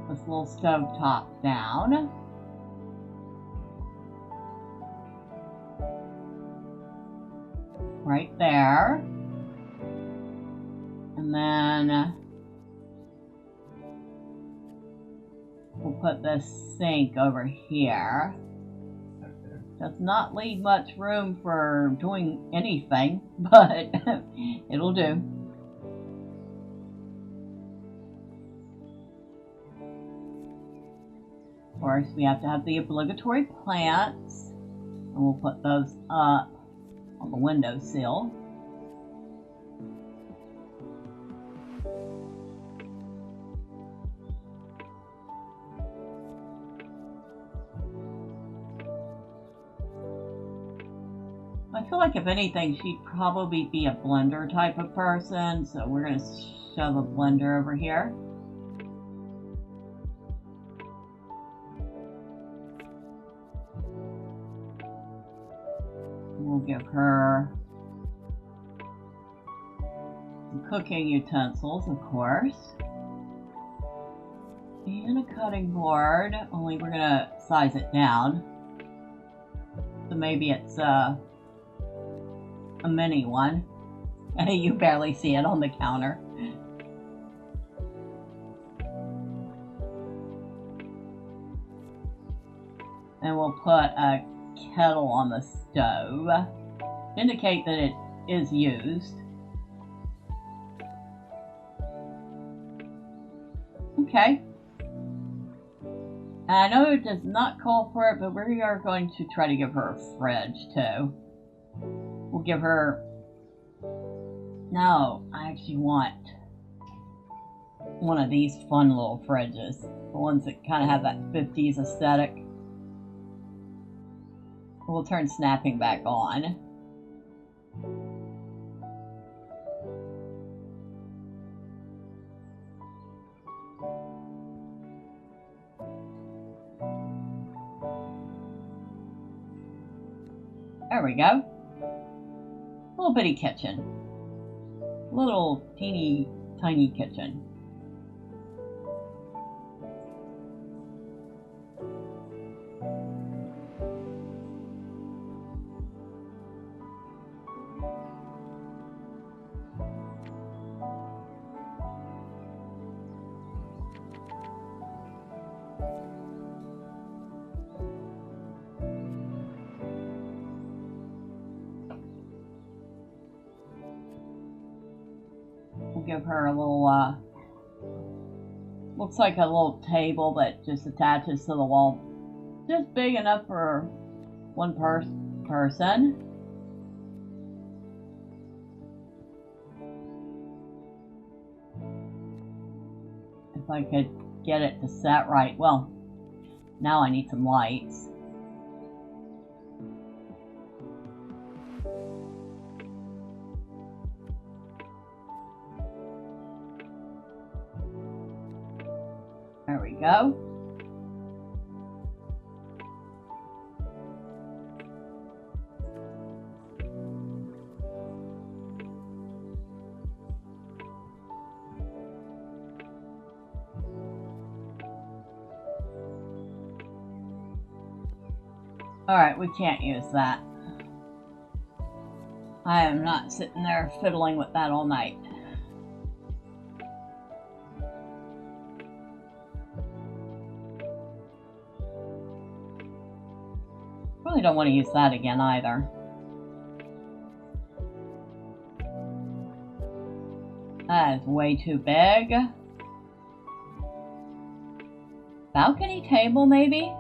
this little stove top down. Right there. And then we'll put this sink over here. Does not leave much room for doing anything, but it'll do. Of course, we have to have the obligatory plants, and we'll put those up on the windowsill. I feel like if anything, she'd probably be a blender type of person, so we're going to shove a blender over here. We'll give her some cooking utensils, of course, and a cutting board, only we're going to size it down. So maybe it's a mini one. You barely see it on the counter. And we'll put a kettle on the stove. Indicate that it is used. Okay. I know it does not call for it, but we are going to try to give her a fridge too. We'll give her... No, I actually want one of these fun little fridges. The ones that kind of have that 50s aesthetic. We'll turn snapping back on. There we go. Little bitty kitchen. Little teeny tiny kitchen. Give her a little, looks like a little table that just attaches to the wall. Just big enough for one person. If I could get it to set right. Well, now I need some lights. go. Alright, we can't use that. I am not sitting there fiddling with that all night. Really don't want to use that again either. That is way too big. Balcony table, maybe?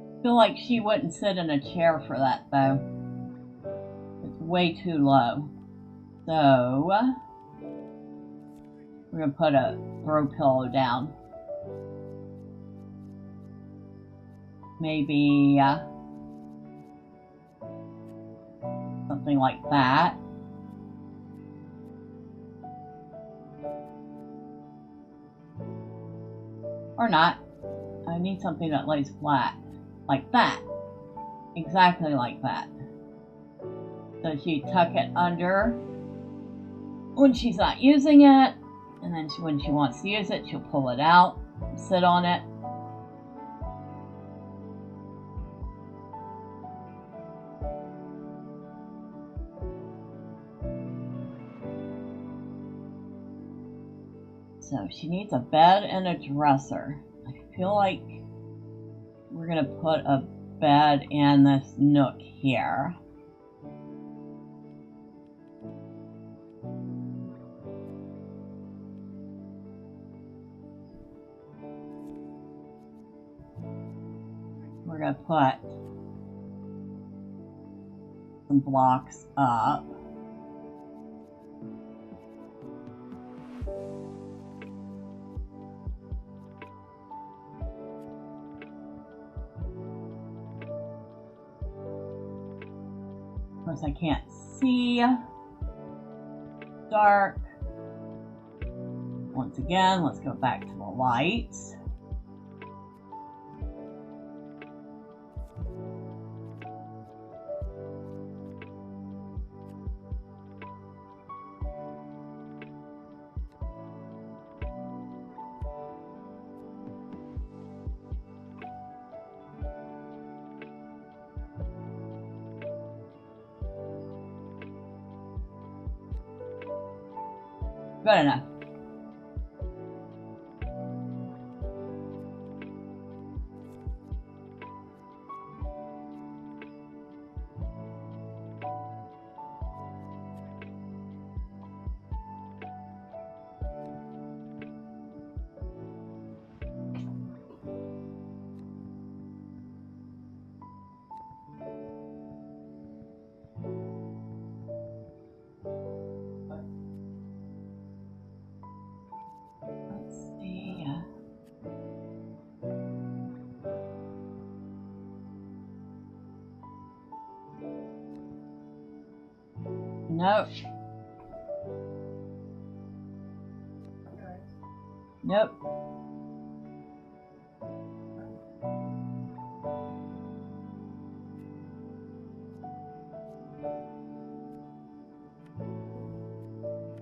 I feel like she wouldn't sit in a chair for that though. It's way too low. So we're gonna put a throw pillow down. Maybe something like that. Or not. I need something that lays flat. Like that. Exactly like that. So she tuck it under when she's not using it, and then when she wants to use it, she'll pull it out, sit on it. So she needs a bed and a dresser. I feel like we're gonna put a bed in this nook here. We're gonna put some blocks up. Of course, I can't see. Dark. Once again, let's go back to the lights. Good enough. Nope. Nope.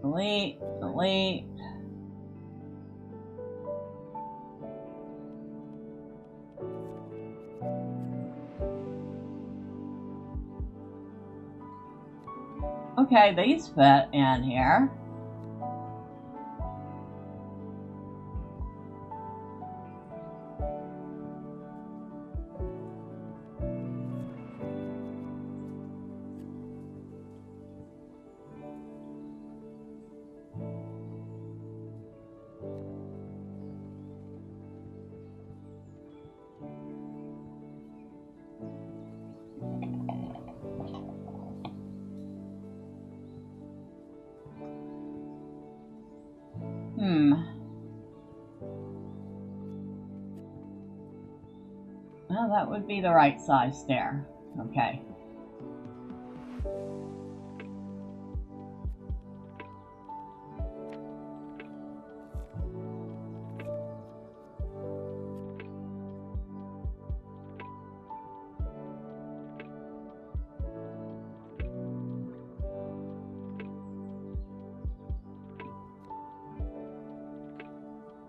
Delete, delete. Okay, these fit in here. Oh, that would be the right size stair. Okay.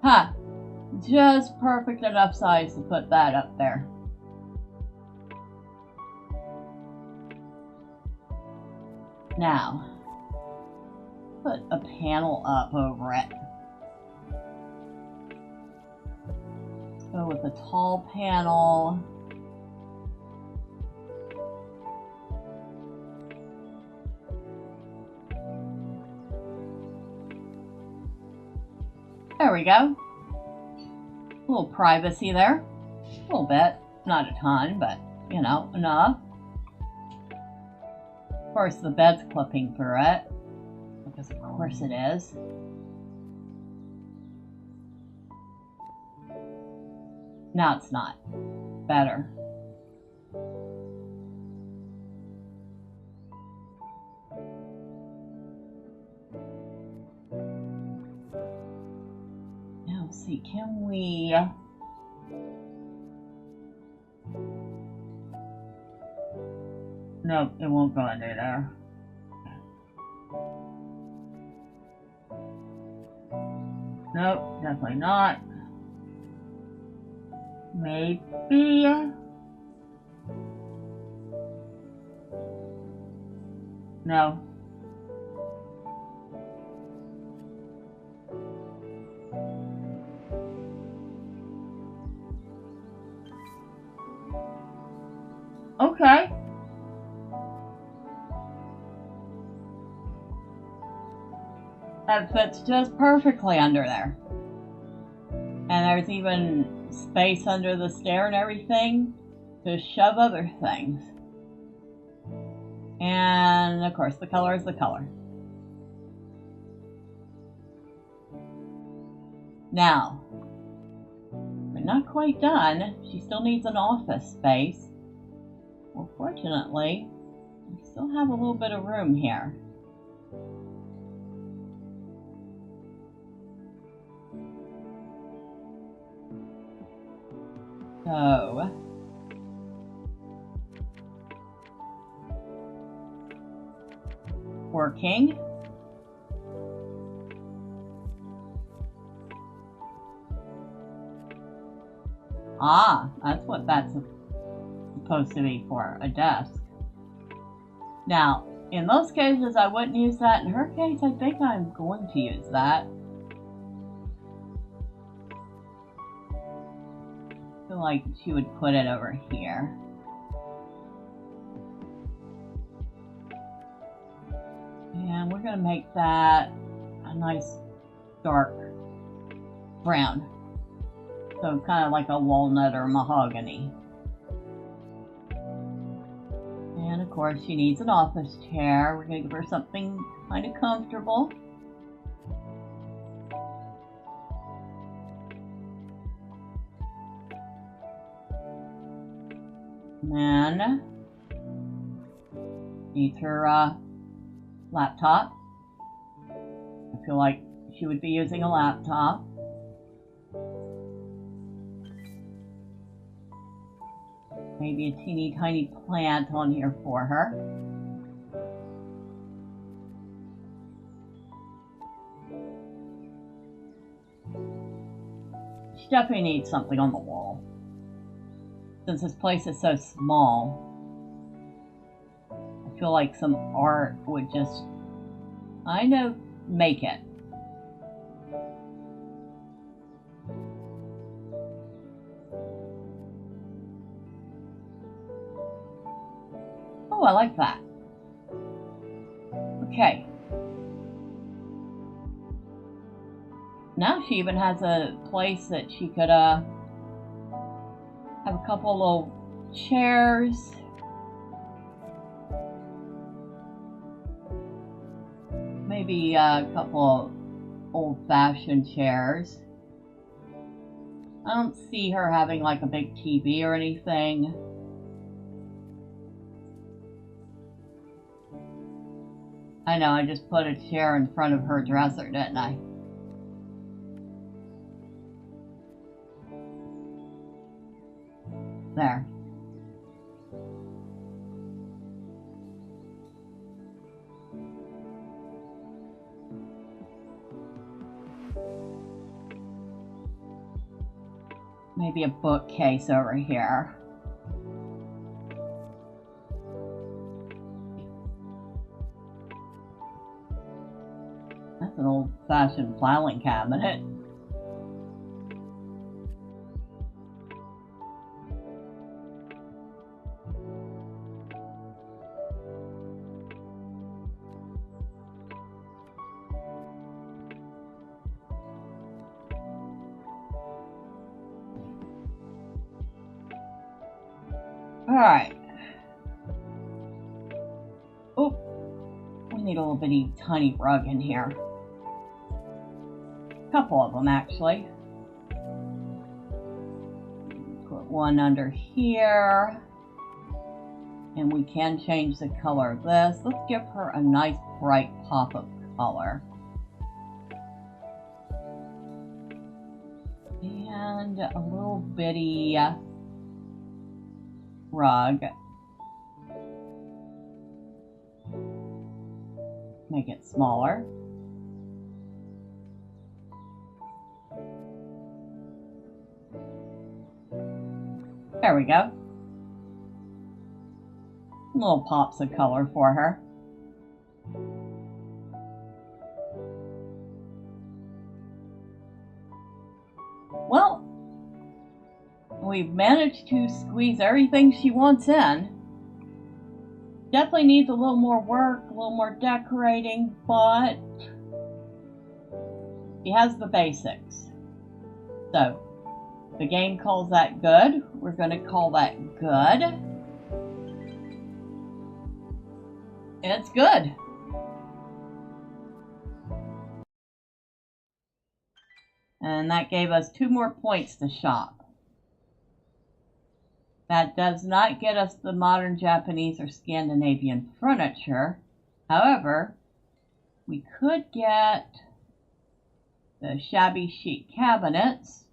Huh. Just perfect enough size to put that up there. Now, put a panel up over it. Let's go with a tall panel. There we go. A little privacy there. A little bit. Not a ton, but, you know, enough. Of course, the bed's clipping through it. Because of course it is. Now it's not. Better. Now, let's see, can we... Nope, it won't go under there. Nope, definitely not. Maybe. No. Okay. That fits just perfectly under there. And there's even space under the stair and everything to shove other things. And of course, the color is the color. Now, we're not quite done. She still needs an office space. Well, fortunately, we still have a little bit of room here. So, working. Ah, that's what that's supposed to be for, a desk. Now, in most cases I wouldn't use that. In her case, I think I'm going to use that. I feel like she would put it over here. And we're going to make that a nice dark brown. So kind of like a walnut or mahogany. And of course she needs an office chair. We're going to give her something kind of comfortable. And then needs her laptop. I feel like she would be using a laptop. Maybe a teeny tiny plant on here for her. She definitely needs something on the wall. Since this place is so small, I feel like some art would just kind of make it. Oh, I like that. Okay. Now she even has a place that she could have a couple little chairs. Maybe a couple old-fashioned chairs. I don't see her having like a big TV or anything. I know, I just put a chair in front of her dresser, didn't I? There. Maybe a bookcase over here. That's an old-fashioned filing cabinet. Alright. Oh, we need a little bitty tiny rug in here. A couple of them, actually. Put one under here. And we can change the color of this. Let's give her a nice bright pop of color. And a little bitty rug. Make it smaller. There we go. Little pops of color for her. Well, we've managed to squeeze everything she wants in. Definitely needs a little more work, a little more decorating, but she has the basics. So, the game calls that good. We're going to call that good. It's good. And that gave us 2 more points to shop. That does not get us the modern Japanese or Scandinavian furniture. However, we could get the shabby chic cabinets,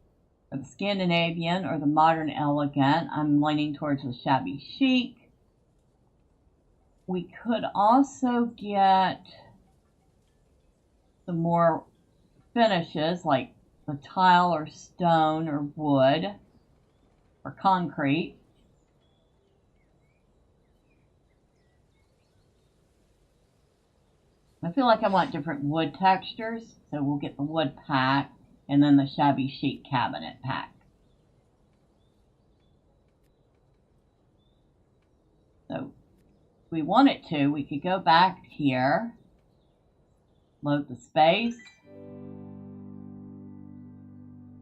or the Scandinavian or the modern elegant. I'm leaning towards the shabby chic. We could also get some more finishes like the tile or stone or wood or concrete. I feel like I want different wood textures, so we'll get the wood pack and then the shabby chic cabinet pack. So if we wanted to, we could go back here, load the space.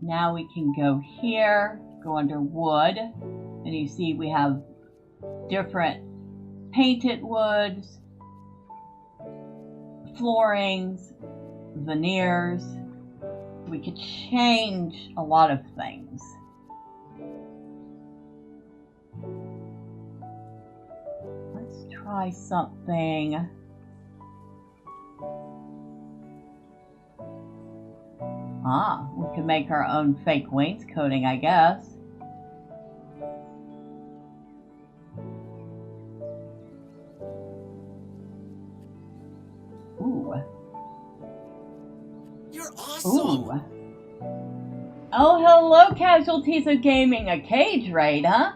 Now we can go here, go under wood, and you see we have different painted woods, floorings, veneers. We could change a lot of things. Let's try something. We could make our own fake wainscoting, I guess. Ooh. You're awesome. Ooh. Oh, hello, casualties of gaming. A cage raid, huh?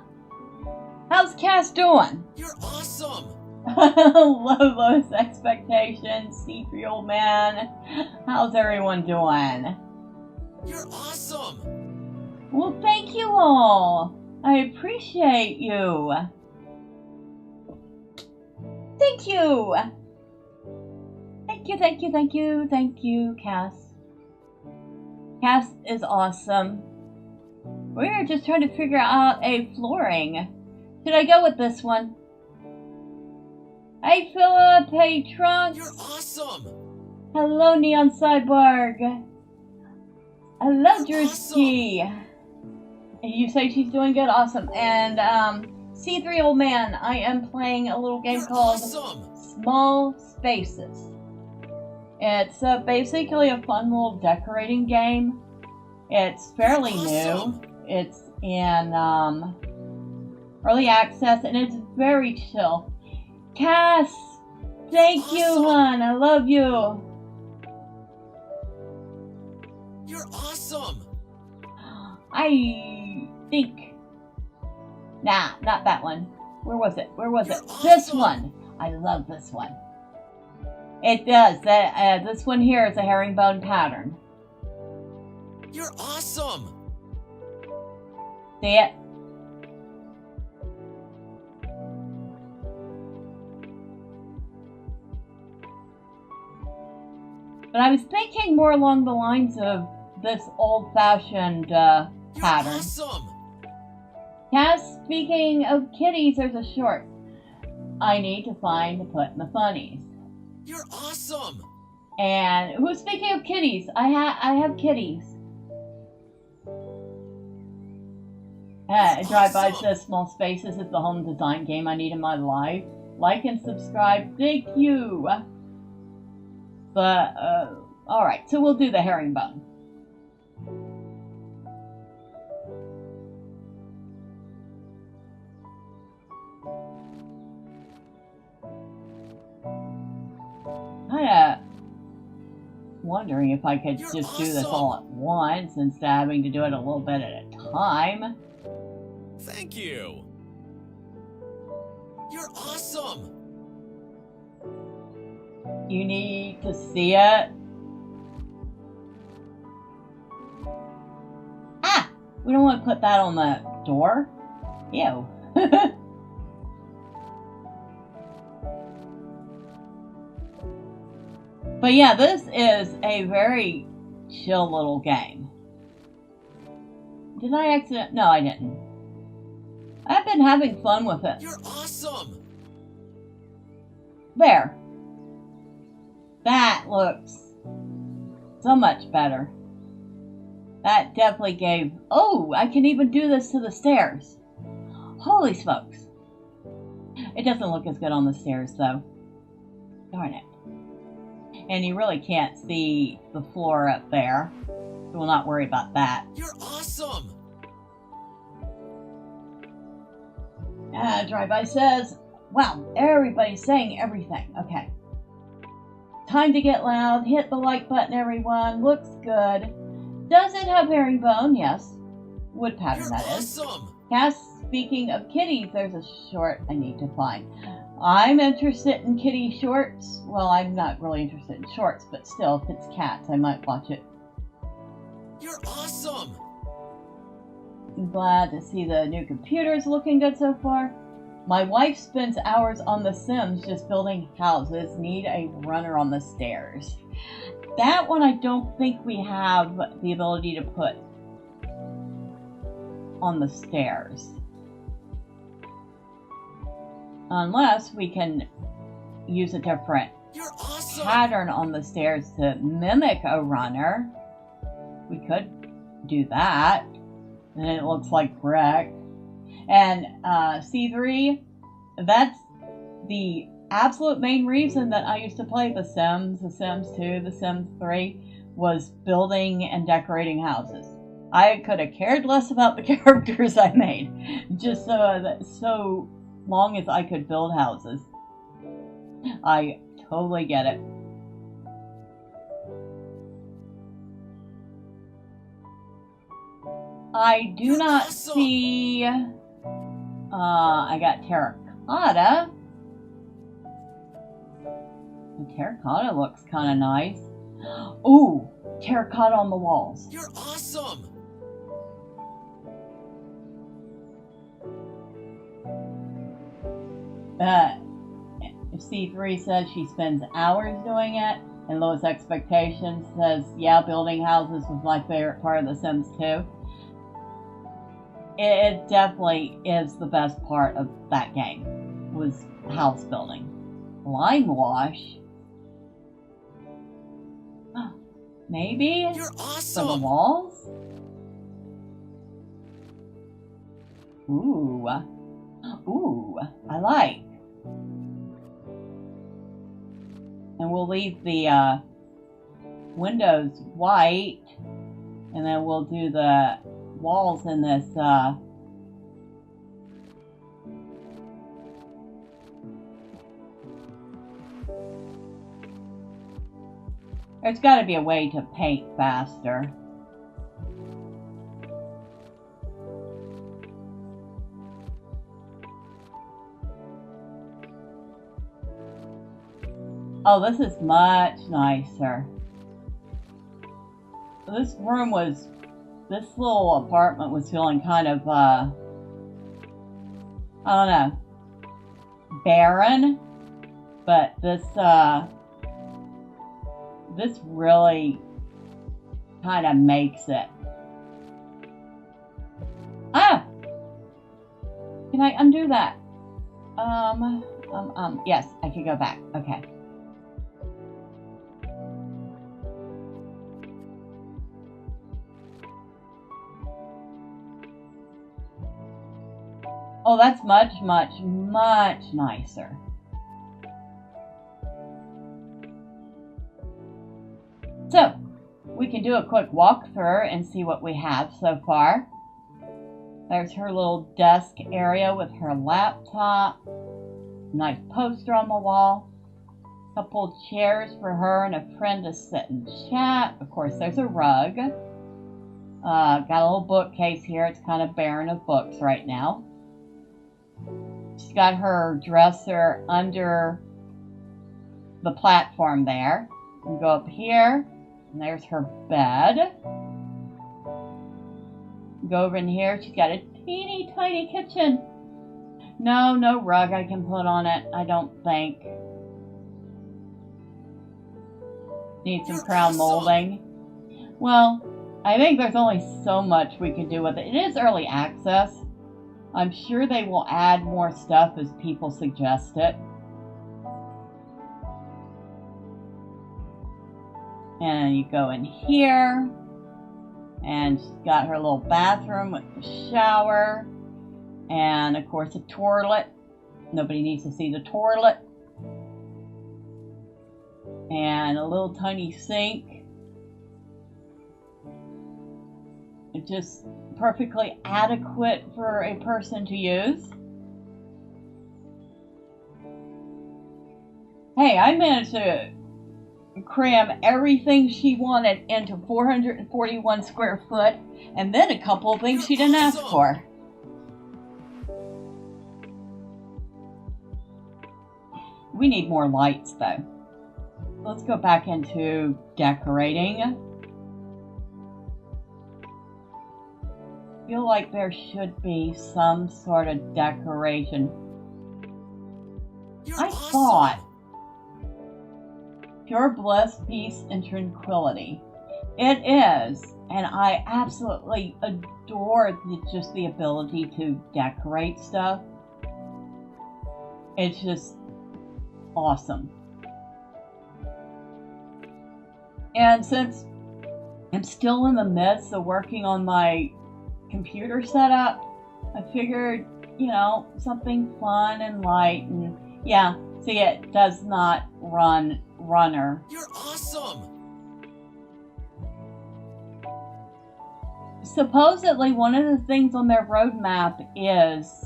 How's Cass doing? You're awesome. Lowest expectations, see-through old man. How's everyone doing? You're awesome. Well, thank you all. I appreciate you. Thank you. Thank you, thank you, thank you, thank you, Cass. Cass is awesome. We're just trying to figure out a flooring. Should I go with this one? Hey, Philip. Hey, Trunks. You're awesome. Hello, Neon Cyborg. Hello, Drewski. You say she's doing good? Awesome. And, C3 Old Man, I am playing a little game You're called awesome. Small Spaces. It's basically a fun little decorating game. It's fairly Awesome. new. It's in early access, and it's very chill. Cass, thank you, Awesome. hon. I love you. You're awesome. I think. Nah, not that one. Where was it? Where was it? You're This awesome. one. I love this one. It does. That this one here is a herringbone pattern. You're awesome. See it? But I was thinking more along the lines of this old-fashioned You're pattern. awesome. Cass, speaking of kitties, there's a short I need to find to put in the funnies. You're awesome. And who's speaking of kitties? I have kitties. Drive-by says Small Spaces is the home design game I need in my life. Like and subscribe. Thank you. But, alright, so we'll do the herringbone. Kinda wondering if I could You're just do this awesome. all at once instead of having to do it a little bit at a time. Thank you. You're awesome. You need to see it. Ah! We don't want to put that on the door. Ew. But yeah, this is a very chill little game. Did I accident? No, I didn't. I've been having fun with it. You're awesome. There. That looks so much better. That definitely gave... Oh, I can even do this to the stairs. Holy smokes. It doesn't look as good on the stairs, though. Darn it. And you really can't see the floor up there. So we'll not worry about that. You're awesome. Drive-by says, wow, everybody's saying everything. Okay. Time to get loud. Hit the like button, everyone. Looks good. Does it have herringbone? Yes. Wood pattern, You're that is. awesome. Cass, speaking of kitties, there's a short I need to find. I'm interested in kitty shorts. Well, I'm not really interested in shorts, but still, if it's cats, I might watch it. You're awesome. I'm glad to see the new computer's looking good so far. My wife spends hours on The Sims just building houses. Need a runner on the stairs. That one I don't think we have the ability to put on the stairs. Unless we can use a different You're awesome. pattern on the stairs to mimic a runner. We could do that. And it looks like brick. And C3, that's the absolute main reason that I used to play The Sims 2, The Sims 3, was building and decorating houses. I could have cared less about the characters I made, just so long as I could build houses. I totally get it. I do not see... I got terracotta. The terracotta looks kind of nice. Ooh, terracotta on the walls. You're awesome. C3 says she spends hours doing it, and Lowest Expectations says, yeah, building houses was my favorite part of The Sims 2. It definitely is the best part of that game, was house building. Lime wash? Maybe? You're For the awesome. walls? Ooh. Ooh, I like. And we'll leave the windows white, and then we'll do the walls in this there's got to be a way to paint faster. Oh, this is much nicer. This little apartment was feeling kind of, I don't know, barren. But this really kind of makes it. Ah! Can I undo that? Yes, I can go back. Okay. Oh, that's much, much, much nicer. So, we can do a quick walkthrough and see what we have so far. There's her little desk area with her laptop. Nice poster on the wall. Couple chairs for her and a friend to sit and chat. Of course, there's a rug. Got a little bookcase here. It's kind of barren of books right now. She's got her dresser under the platform there. And go up here, and there's her bed. Go over in here. She's got a teeny tiny kitchen. No rug I can put on it, I don't think. Need some crown molding. Well, I think there's only so much we can do with it. It is early access. I'm sure they will add more stuff as people suggest it. And you go in here, and she's got her little bathroom with the shower, and of course a toilet. Nobody needs to see the toilet. And a little tiny sink. It's just perfectly adequate for a person to use. Hey, I managed to cram everything she wanted into 441 square foot, and then a couple of things she didn't ask for. We need more lights though. Let's go back into decorating. I feel like there should be some sort of decoration. I thought pure bliss, peace, and tranquility. It is, and I absolutely adore just the ability to decorate stuff. It's just awesome. And since I'm still in the midst of working on my computer setup, I figured, something fun and light, and yeah, see, it does not run runner. You're awesome! Supposedly, one of the things on their roadmap is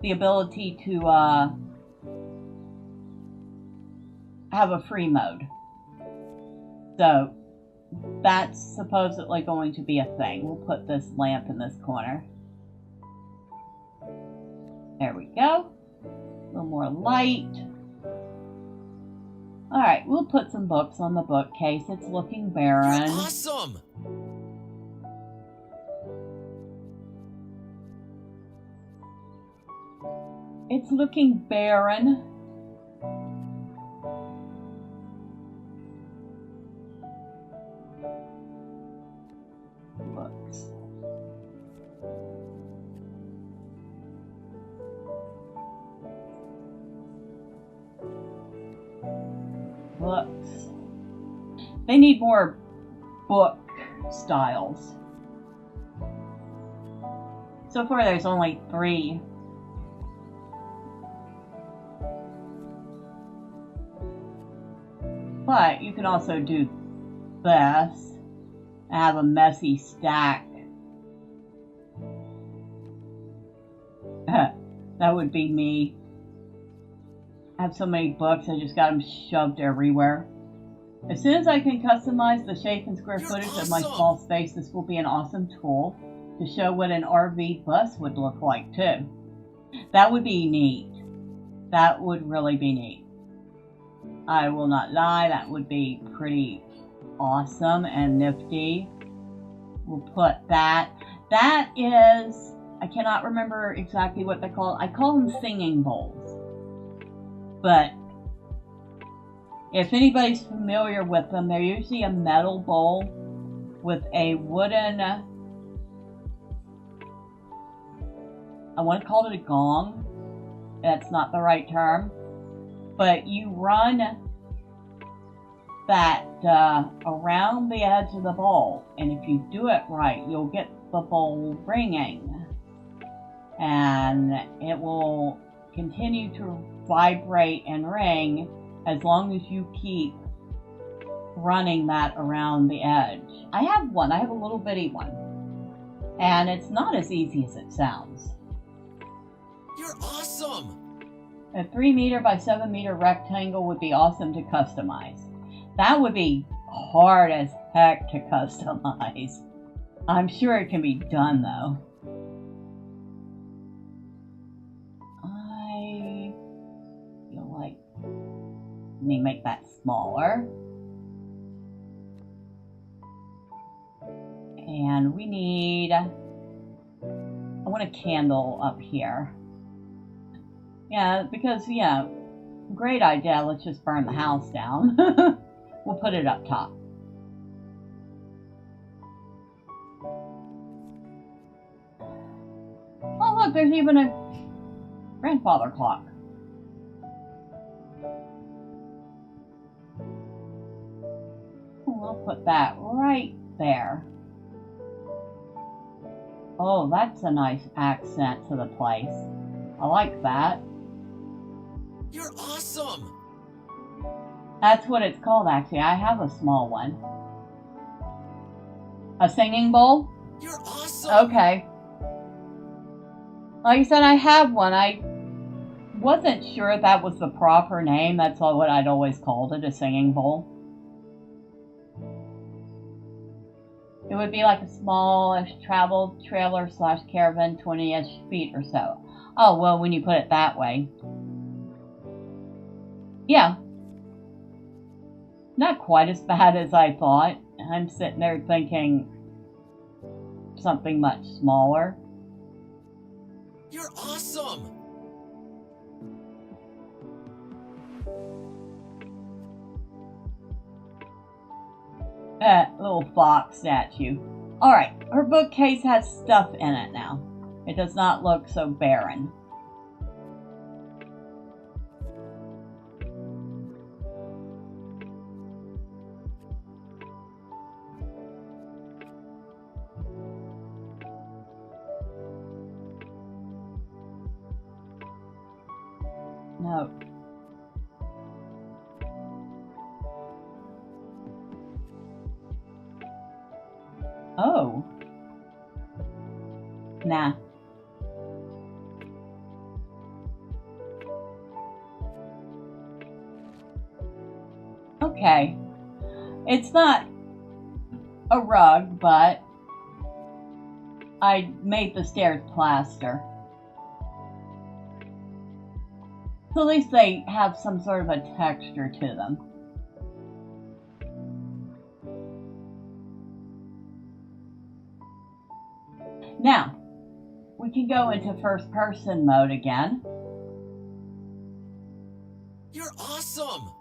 the ability to have a free mode. So, that's supposedly going to be a thing. We'll put this lamp in this corner. There we go. A little more light. Alright, we'll put some books on the bookcase. It's looking barren. You're awesome! It's looking barren. Books. Books. They need more book styles. So far there's only 3. But you can also do this and have a messy stack. That would be me. I have so many books, I just got them shoved everywhere. As soon as I can customize the shape and square footage of my small space, this will be an awesome tool to show what an RV bus would look like too. That would be neat. That would really be neat. I will not lie, that would be pretty awesome and nifty. We'll put that. That is, I cannot remember exactly what they're called. I call them singing bowls. But if anybody's familiar with them, they're usually a metal bowl with a wooden, I want to call it a gong. That's not the right term. But you run that around the edge of the bowl. And if you do it right, you'll get the bowl ringing. And it will continue to vibrate and ring as long as you keep running that around the edge. I have one. I have a little bitty one. And it's not as easy as it sounds. You're awesome! A 3 meter by 7 meter rectangle would be awesome to customize. That would be hard as heck to customize. I'm sure it can be done though. I feel like, let me make that smaller. And we need, I want a candle up here. Yeah, because, yeah, great idea. Let's just burn the house down. We'll put it up top. Oh, look, there's even a grandfather clock. We'll put that right there. Oh, that's a nice accent to the place. I like that. You're awesome! That's what it's called, actually. I have a small one. A singing bowl? You're awesome! Okay. Like I said, I have one. I wasn't sure if that was the proper name. That's what I'd always called it, a singing bowl. It would be like a smallish travel trailer / caravan, 20-ish feet or so. Oh, well, when you put it that way. Yeah. Not quite as bad as I thought. I'm sitting there thinking something much smaller. You're awesome! That little fox statue. Alright, her bookcase has stuff in it now. It does not look so barren. No. Oh. Nah. Okay. It's not a rug, but I made the stairs plaster. So at least they have some sort of a texture to them. Now, we can go into first person mode again. You're awesome!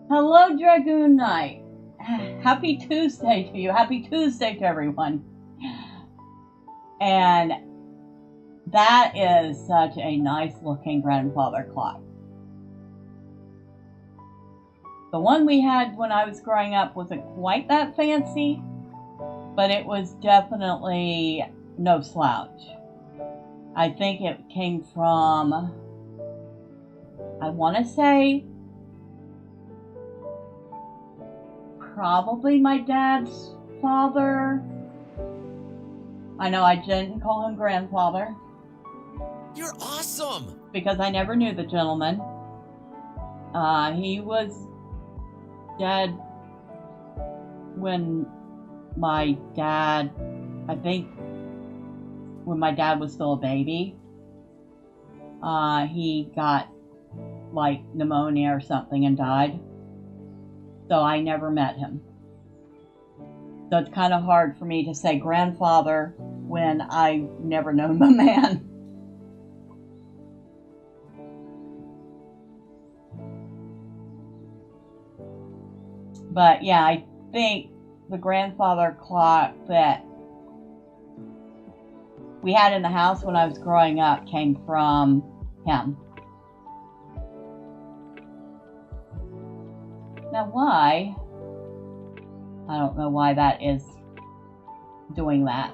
Hello, Dragoon Knight. Happy Tuesday to you. Happy Tuesday to everyone. And that is such a nice looking grandfather clock. The one we had when I was growing up wasn't quite that fancy, but it was definitely no slouch. I think it came from, I want to say, probably my dad's father. I know I didn't call him grandfather. You're awesome! Because I never knew the gentleman. He was dead when my dad, I think, when my dad was still a baby. He got, like, pneumonia or something and died. So I never met him. So it's kind of hard for me to say grandfather when I've never known the man. But yeah, I think the grandfather clock that we had in the house when I was growing up came from him. Now why? I don't know why that is doing that.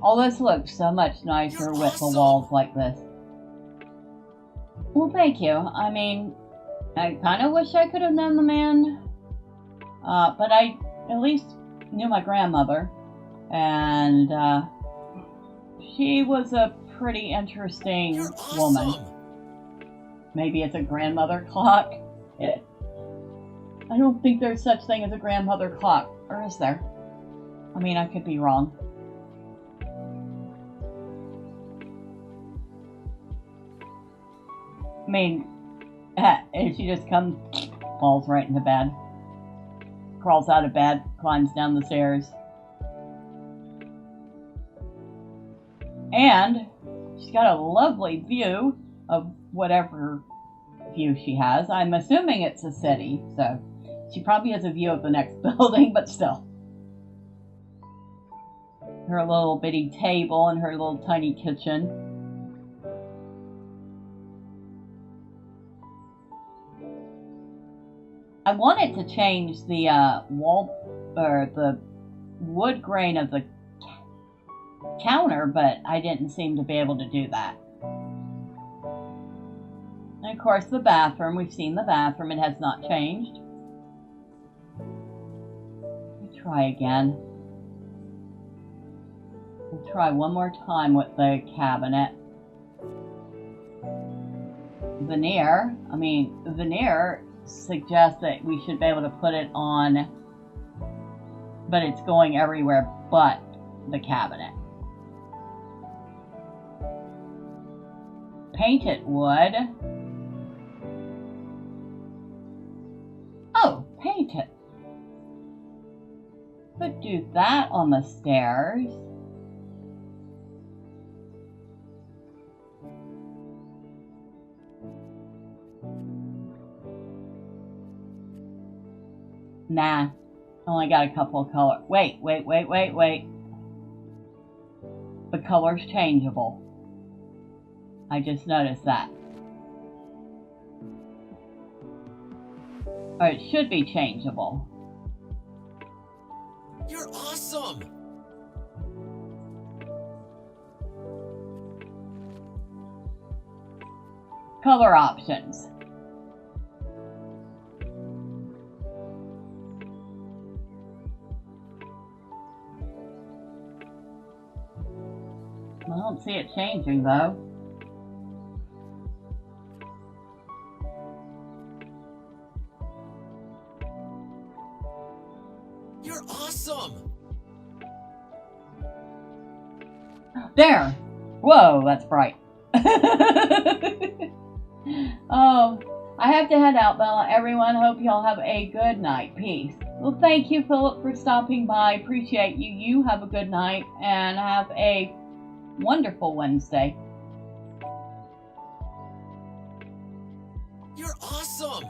All this looks so much nicer with the walls like this. Well, thank you. I mean, I kind of wish I could have known the man. But I at least knew my grandmother. And she was a pretty interesting woman. Maybe it's a grandmother clock. I don't think there's such thing as a grandmother clock. Or is there? I mean, I could be wrong. I mean, and she just comes, falls right into bed. Crawls out of bed, climbs down the stairs. And she's got a lovely view of whatever view she has. I'm assuming it's a city, so she probably has a view of the next building, but still. Her little bitty table and her little tiny kitchen. I wanted to change the wall or the wood grain of the counter, but I didn't seem to be able to do that. And of course the bathroom, we've seen the bathroom, it has not changed. Let me try again. We'll try one more time with the cabinet. Veneer, veneer suggests that we should be able to put it on, but it's going everywhere but the cabinet. Painted wood. Oh, paint it. Could do that on the stairs. Nah, only got a couple of colors. Wait. The color's changeable. I just noticed that. Or it should be changeable. You're awesome! Color options. I don't see it changing though. You're awesome! There! Whoa, that's bright. Oh, I have to head out, Bella. Everyone, hope y'all have a good night. Peace. Well, thank you, Philip, for stopping by. Appreciate you. You have a good night and have a wonderful Wednesday. You're awesome!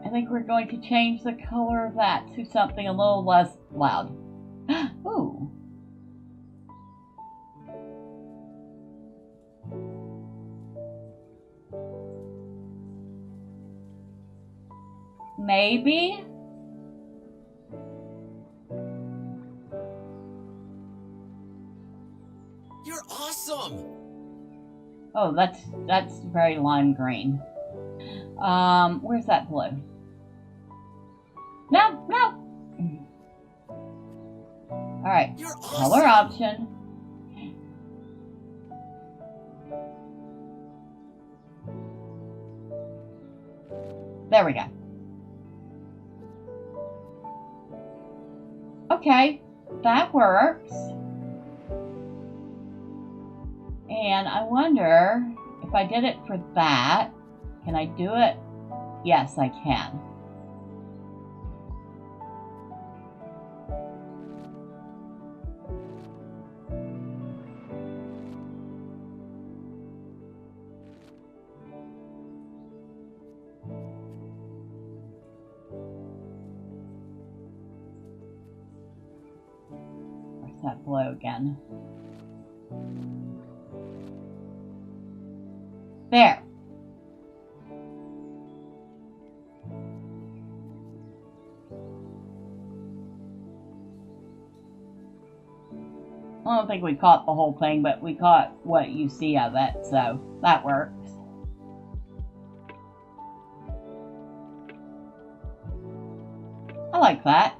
I think we're going to change the color of that to something a little less loud. Ooh. Maybe? You're awesome. Oh, that's very lime green. Where's that blue? No, no. All right, You're color awesome. option. There we go. Okay, that works. And I wonder if I did it for that, can I do it? Yes, I can. Where's that blue again? There. I don't think we caught the whole thing, but we caught what you see of it, so that works. I like that.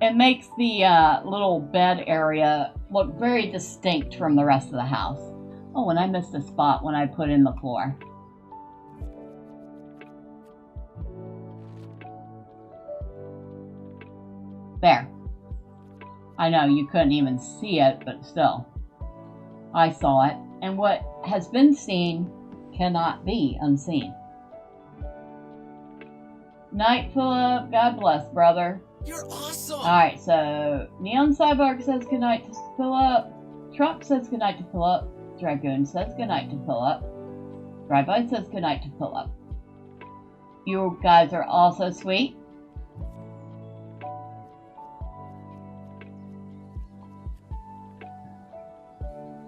It makes the little bed area look very distinct from the rest of the house. Oh, and I missed a spot when I put in the floor. There. I know you couldn't even see it, but still. I saw it, and what has been seen cannot be unseen. Night, Philip. God bless, brother. You're awesome. Alright, so Neon Cyborg says goodnight to Philip. Trump says goodnight to Philip. Dragoon says goodnight to Philip. Drive-By says goodnight to Philip. You guys are also sweet.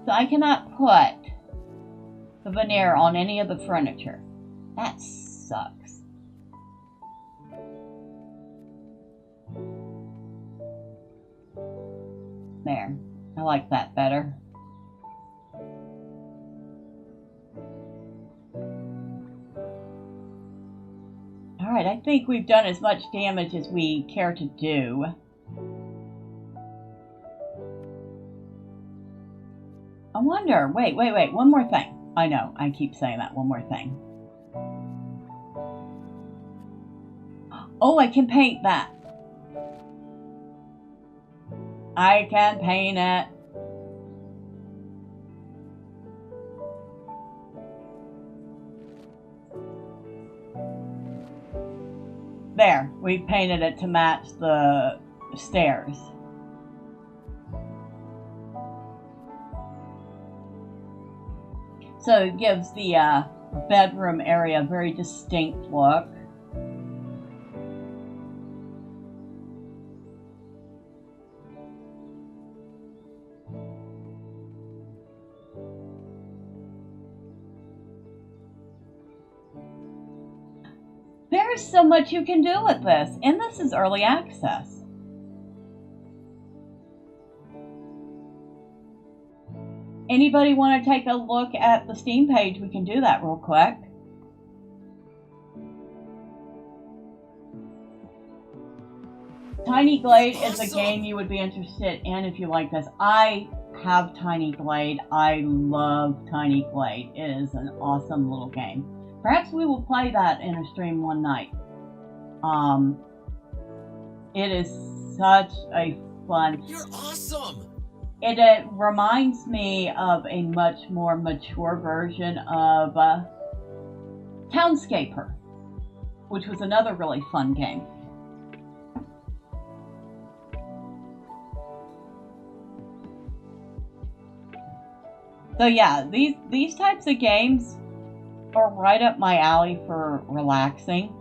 So I cannot put the veneer on any of the furniture. That sucks. There. I like that better. Alright, I think we've done as much damage as we care to do. I wonder, wait, one more thing. I know, I keep saying that, one more thing. Oh, I can paint that. I can paint it. There, we painted it to match the stairs. So it gives the bedroom area a very distinct look. There's so much you can do with this, and this is early access. Anybody want to take a look at the Steam page? We can do that real quick. Tiny Glade is a game you would be interested in if you like this. I have Tiny Glade. I love Tiny Glade. It is an awesome little game. Perhaps we will play that in a stream one night. It is such a fun. You're awesome. It reminds me of a much more mature version of Townscaper, which was another really fun game. So yeah, these types of games are right up my alley for relaxing.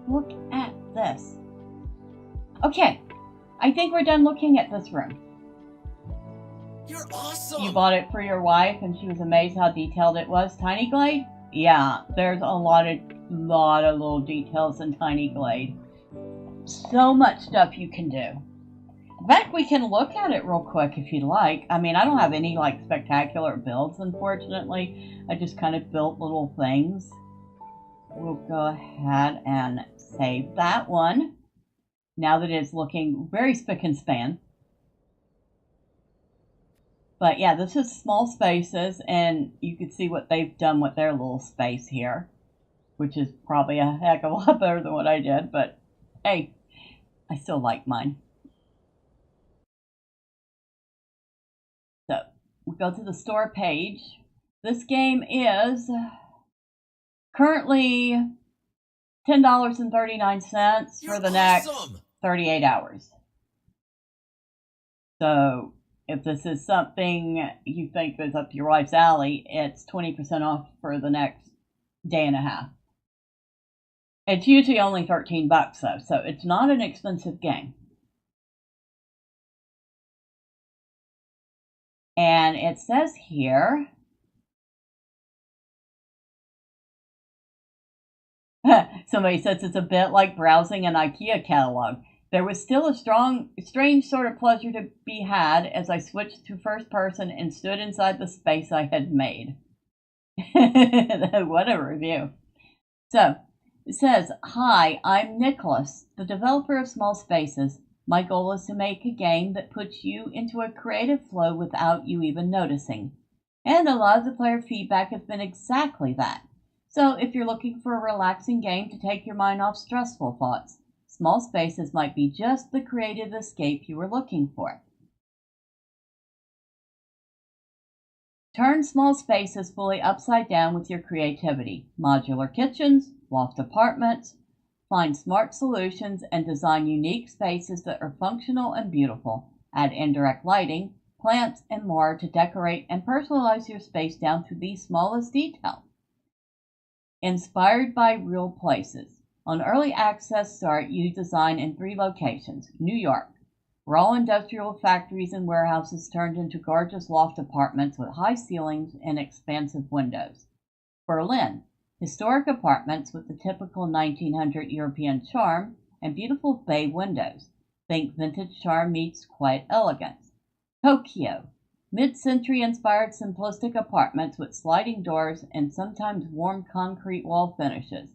Look at this. Okay, I think we're done looking at this room. You're awesome. You bought it for your wife and she was amazed how detailed it was. Tiny Glade? Yeah, there's a lot of lot of little details in Tiny Glade. So much stuff you can do. In fact, we can look at it real quick if you'd like. I mean, I don't have any like spectacular builds, unfortunately. I just kind of built little things. We'll go ahead and save that one. Now that it's looking very spick and span. But yeah, this is Small Spaces, and you can see what they've done with their little space here, which is probably a heck of a lot better than what I did, but hey, I still like mine. So we go to the store page. This game is currently $10.39 for the next 38 hours. So if this is something you think is up your wife's alley, it's 20% off for the next day and a half. It's usually only $13 though, so it's not an expensive game. And it says here, somebody says it's a bit like browsing an IKEA catalog. There was still a strange sort of pleasure to be had as I switched to first person and stood inside the space I had made. What a review. So, it says, "Hi, I'm Nicholas, the developer of Small Spaces. My goal is to make a game that puts you into a creative flow without you even noticing. And a lot of the player feedback has been exactly that. So, if you're looking for a relaxing game to take your mind off stressful thoughts, Small Spaces might be just the creative escape you were looking for. Turn Small Spaces fully upside down with your creativity. Modular kitchens, loft apartments, find smart solutions, and design unique spaces that are functional and beautiful. Add indirect lighting, plants, and more to decorate and personalize your space down to the smallest detail. Inspired by real places. On early access start, you design in 3 locations. New York, raw industrial factories and warehouses turned into gorgeous loft apartments with high ceilings and expansive windows. Berlin, historic apartments with the typical 1900 European charm and beautiful bay windows. Think vintage charm meets quiet elegance. Tokyo, mid-century inspired simplistic apartments with sliding doors and sometimes warm concrete wall finishes.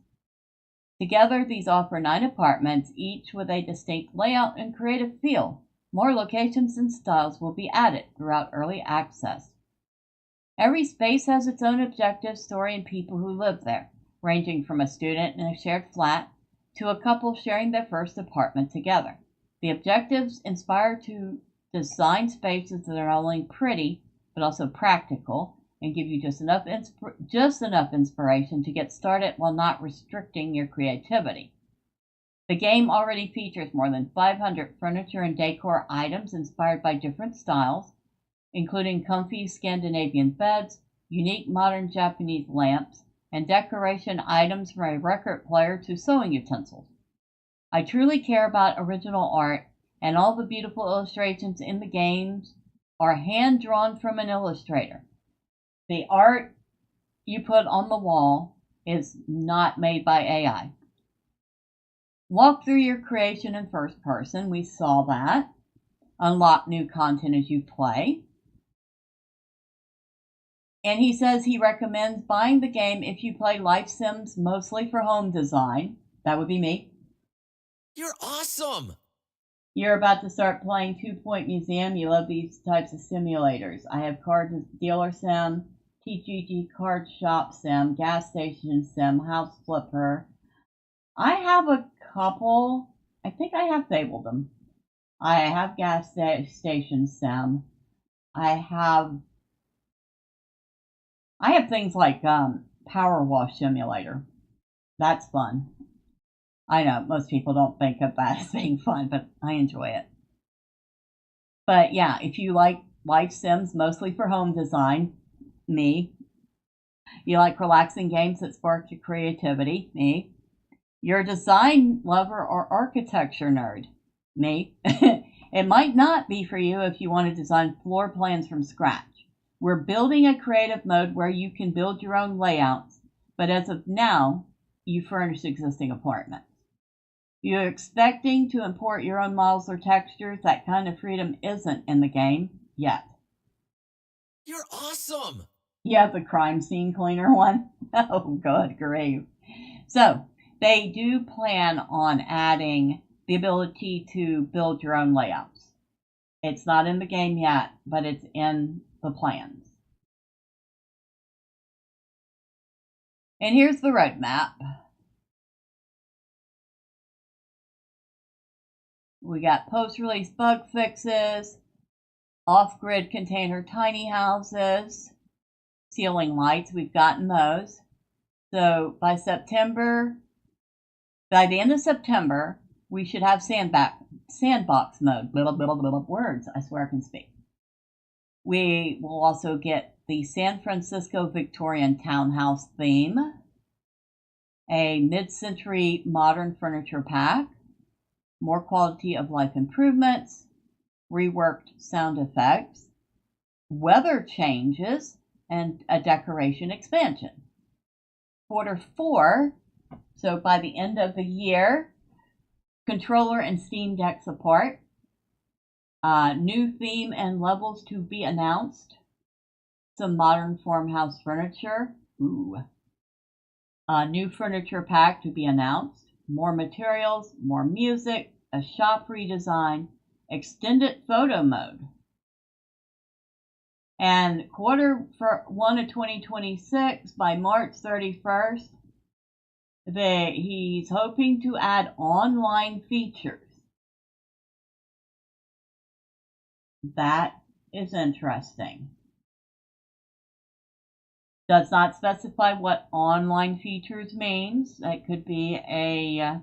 Together, these offer 9 apartments, each with a distinct layout and creative feel. More locations and styles will be added throughout early access. Every space has its own objective, story, and people who live there, ranging from a student in a shared flat to a couple sharing their first apartment together. The objectives inspire to design spaces that are not only pretty, but also practical, and give you just enough inspiration to get started while not restricting your creativity. The game already features more than 500 furniture and decor items inspired by different styles, including comfy Scandinavian beds, unique modern Japanese lamps, and decoration items from a record player to sewing utensils. I truly care about original art, and all the beautiful illustrations in the games are hand-drawn from an illustrator. The art you put on the wall is not made by AI. Walk through your creation in first person. We saw that. Unlock new content as you play. And he says he recommends buying the game if you play life sims mostly for home design. That would be me. You're awesome! You're about to start playing 2 Point Museum. You love these types of simulators. I have Card Dealer Sim, TGG Card Shop Sim, Gas Station Sim, House Flipper. I have a couple. I think I have fabled them. I have Gas Station Sim. I have things like Power Wash Simulator. That's fun. I know most people don't think of that as being fun, but I enjoy it. But yeah, if you like life sims mostly for home design, me. You like relaxing games that spark your creativity, me. You're a design lover or architecture nerd, me. It might not be for you if you want to design floor plans from scratch. We're building a creative mode where you can build your own layouts, but as of now, you furnish existing apartments. You're expecting to import your own models or textures. That kind of freedom isn't in the game yet. You're awesome! You have the crime scene cleaner one? Oh, good grief. So, they do plan on adding the ability to build your own layouts. It's not in the game yet, but it's in the plans. And here's the roadmap. We got post-release bug fixes, off-grid container tiny houses, ceiling lights, we've gotten those. So by the end of September, we should have sandbox mode. Little words, I swear I can speak. We will also get the San Francisco Victorian townhouse theme, a mid-century modern furniture pack, more quality of life improvements, reworked sound effects, weather changes, and a decoration expansion. Q4, so by the end of the year, controller and Steam Deck support, new theme and levels to be announced, some modern farmhouse furniture, new furniture pack to be announced, more materials, more music, a shop redesign, extended photo mode. And Q1 of 2026, by March 31st, he's hoping to add online features. That is interesting. Does not specify what online features means. That could be a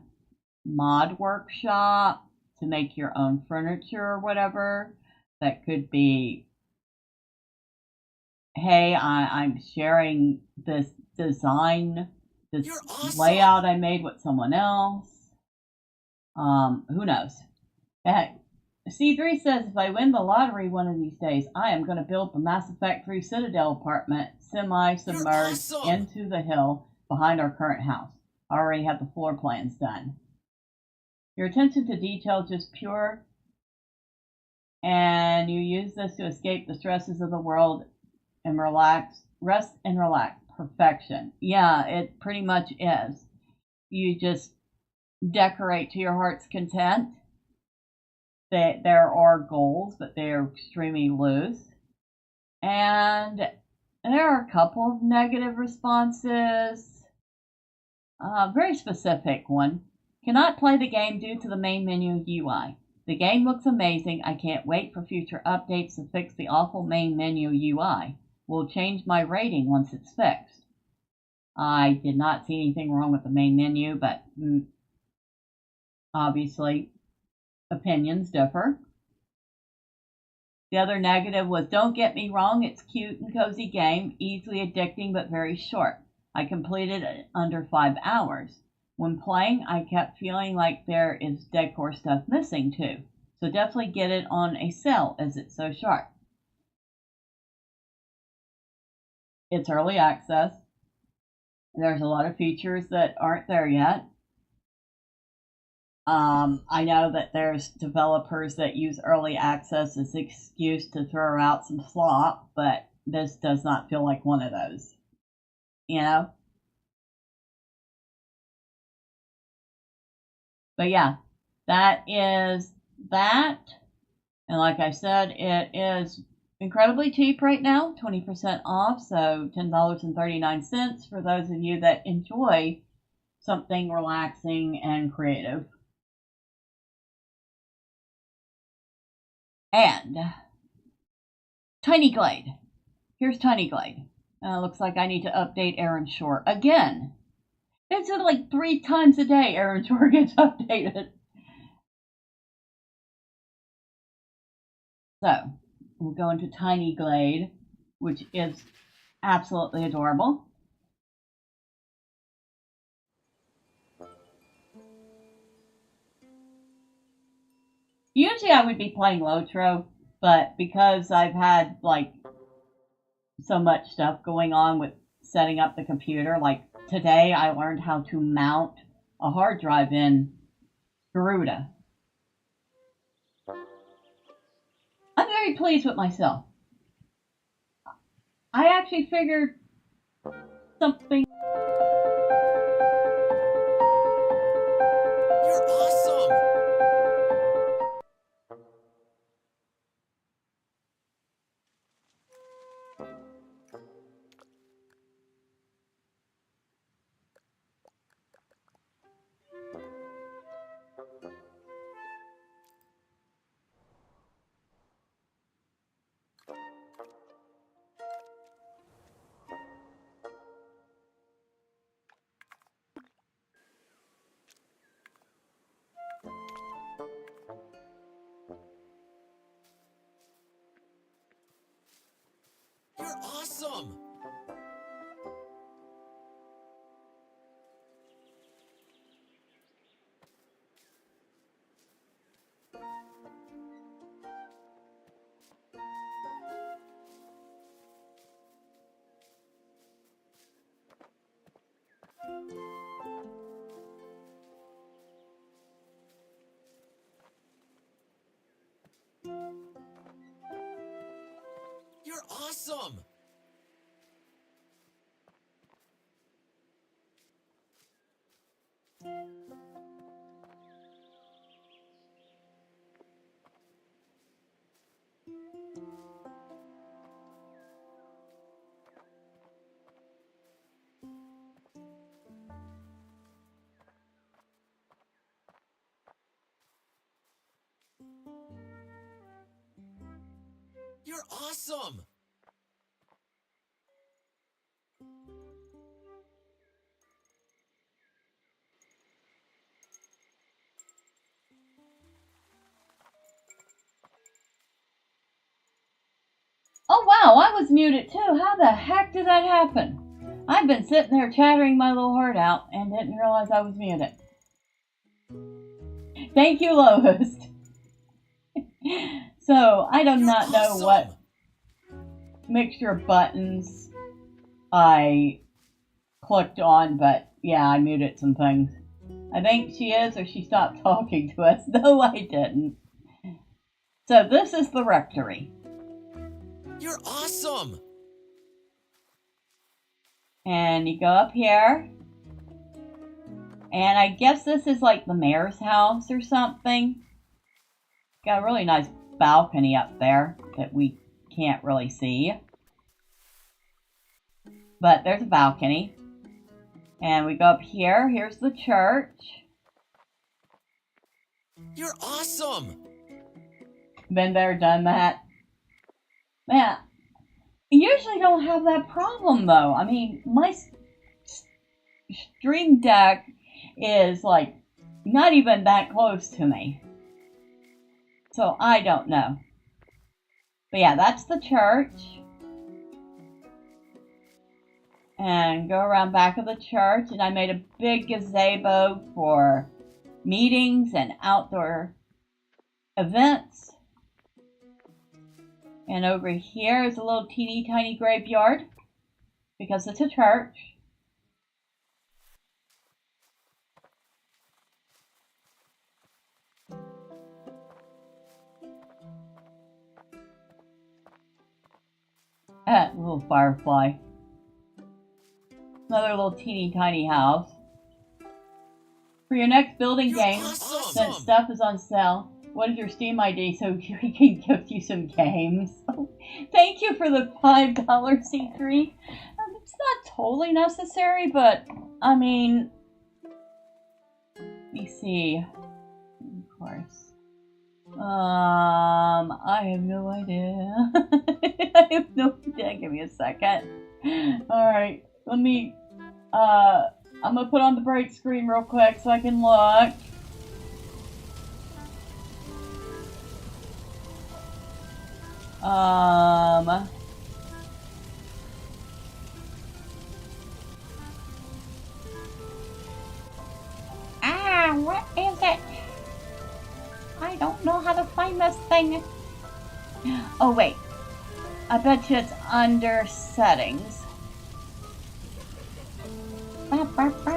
mod workshop to make your own furniture or whatever. That could be, hey, I'm sharing this design, this awesome. layout I made with someone else. Who knows? C3 says, if I win the lottery one of these days, I am going to build the Mass Effect 3 Citadel apartment semi-submerged awesome. into the hill behind our current house. I already have the floor plans done. Your attention to detail just pure, and you use this to escape the stresses of the world and rest and relax. Perfection. Yeah, it pretty much is. You just decorate to your heart's content. There are goals, but they are extremely loose. And there are a couple of negative responses. Very specific one. Cannot play the game due to the main menu UI. The game looks amazing. I can't wait for future updates to fix the awful main menu UI. Will change my rating once it's fixed. I did not see anything wrong with the main menu, but obviously opinions differ. The other negative was, don't get me wrong, it's cute and cozy game, easily addicting but very short. I completed it under 5 hours. When playing, I kept feeling like there is decor stuff missing too. So definitely get it on a sale as it's so short. It's early access. There's a lot of features that aren't there yet. I know that there's developers that use early access as an excuse to throw out some slop, but this does not feel like one of those. You know? But yeah, that is that. And like I said, it is incredibly cheap right now, 20% off, so $10.39 for those of you that enjoy something relaxing and creative. And Tiny Glade. Here's Tiny Glade. Looks like I need to update Aaron Shore again. It's like 3 times a day Aaron Shore gets updated. So, we'll go into Tiny Glade, which is absolutely adorable. Usually I would be playing Lotro, but because I've had like so much stuff going on with setting up the computer, like today I learned how to mount a hard drive in Garuda. I'm very pleased with myself. I actually figured something. You're awesome! You're awesome! You're awesome! You're awesome! Oh wow, I was muted too. How the heck did that happen? I've been sitting there chattering my little heart out and didn't realize I was muted. Thank you, Lowest. So, I do not know what mixture of buttons I clicked on, but yeah, I muted some things. I think she is, or she stopped talking to us. No, I didn't. So, this is the rectory. You're awesome! And you go up here. And I guess this is like the mayor's house or something. Got a really nice balcony up there that we can't really see. But there's a balcony. And we go up here. Here's the church. You're awesome! Been there, done that. Man, usually don't have that problem though. I mean, my Stream Deck is like not even that close to me. So I don't know. But yeah, that's the church. And go around back of the church, and I made a big gazebo for meetings and outdoor events. And over here is a little teeny tiny graveyard because it's a church. Little firefly. Another little teeny tiny house. For your next building game, awesome. since stuff is on sale, what is your Steam ID so we can gift you some games? Thank you for the $5 C3. It's not totally necessary, but I mean, let me see. Of course. I have no idea. I have no idea. Give me a second. Alright, let me, I'm gonna put on the bright screen real quick so I can look. What is it? I don't know how to find this thing. Oh, wait. I bet you it's under settings. Ba, ba, ba.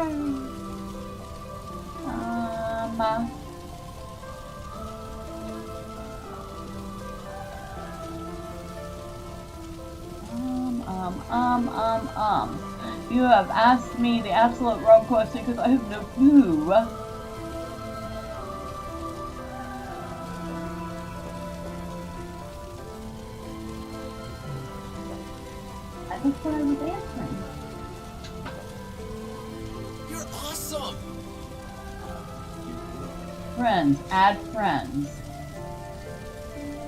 You have asked me the absolute wrong question because I have no clue. That's what I was answering. You're awesome! Friends, add friends.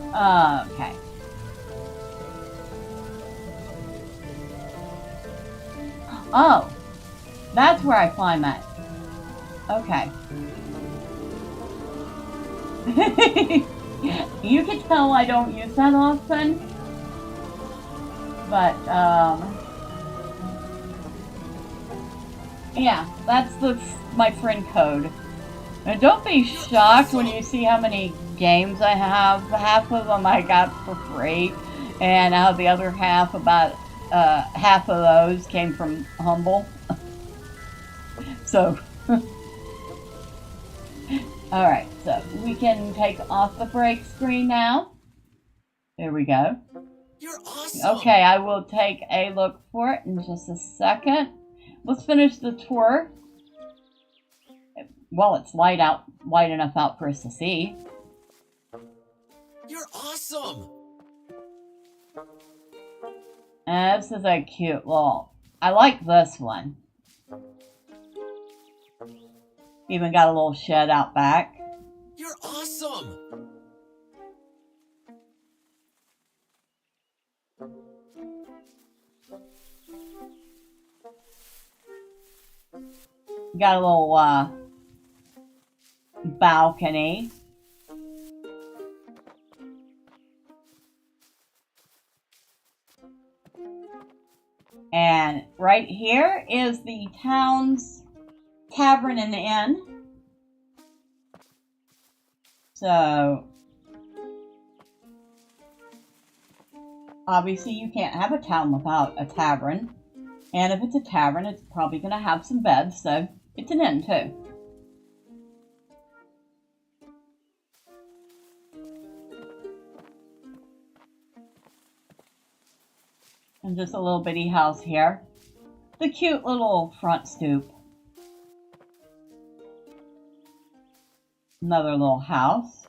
Okay. Oh, that's where I find that. Okay. You can tell I don't use that often. But, yeah, that's my friend code. And don't be shocked when you see how many games I have. Half of them I got for free, and out of the other half, about half of those came from Humble. So, alright, so we can take off the break screen now. There we go. You're awesome! Okay, I will take a look for it in just a second. Let's finish the tour. Well, it's light enough out for us to see. You're awesome! This is a cute little... I like this one. Even got a little shed out back. You're awesome! Got a little balcony. And right here is the town's tavern and inn. So, obviously you can't have a town without a tavern. And if it's a tavern, it's probably going to have some beds, so it's an inn too. And just a little bitty house here. The cute little front stoop. Another little house.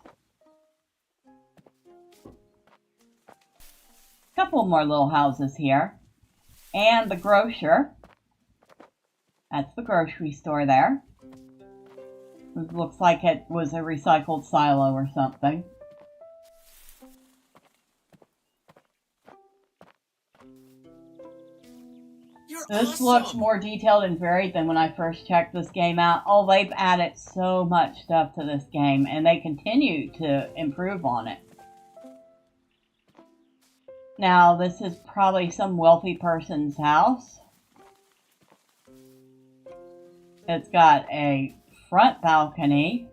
Couple more little houses here. And the grocer. That's the grocery store there. It looks like it was a recycled silo or something. This looks more detailed and varied than when I first checked this game out. Oh, they've added so much stuff to this game, and they continue to improve on it. Now, this is probably some wealthy person's house. It's got a front balcony.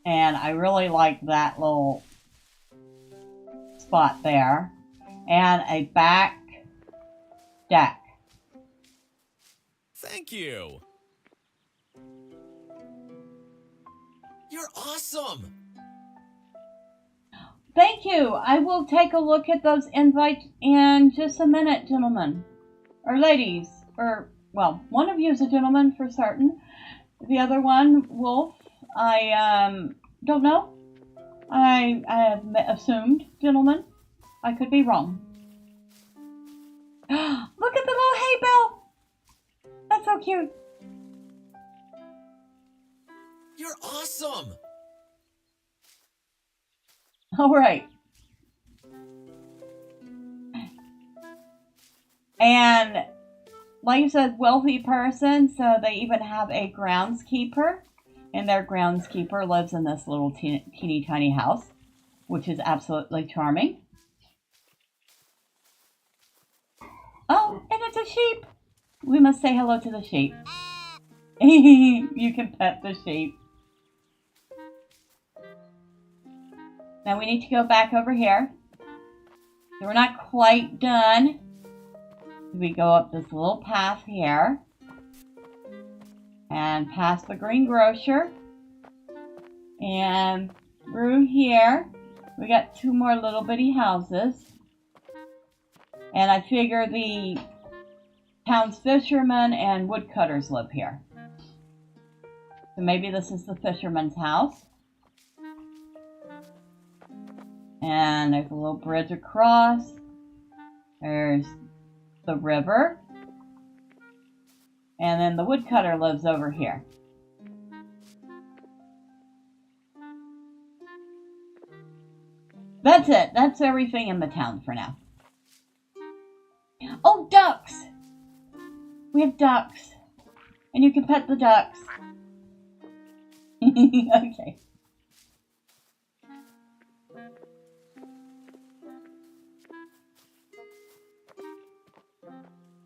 And I really like that little spot there. And a back deck. Thank you! You're awesome! Thank you! I will take a look at those invites in just a minute, gentlemen. Or ladies. Or, well, one of you is a gentleman for certain. The other one, Wolf, I don't know. I have assumed gentleman. I could be wrong. Look at the little hay bale! That's so cute. You're awesome! Alright. And, like I said, wealthy person, so they even have a groundskeeper. And their groundskeeper lives in this little teeny tiny house, which is absolutely charming. Oh, and it's a sheep. We must say hello to the sheep. You can pet the sheep. Now we need to go back over here. So we're not quite done. We go up this little path here and past the green grocer and through here. We got 2 more little bitty houses, and I figure the town's fishermen and woodcutters live here. So maybe this is the fisherman's house. And there's a little bridge across. There's the river. And then the woodcutter lives over here. That's it. That's everything in the town for now. Oh, ducks! We have ducks. And you can pet the ducks. Okay.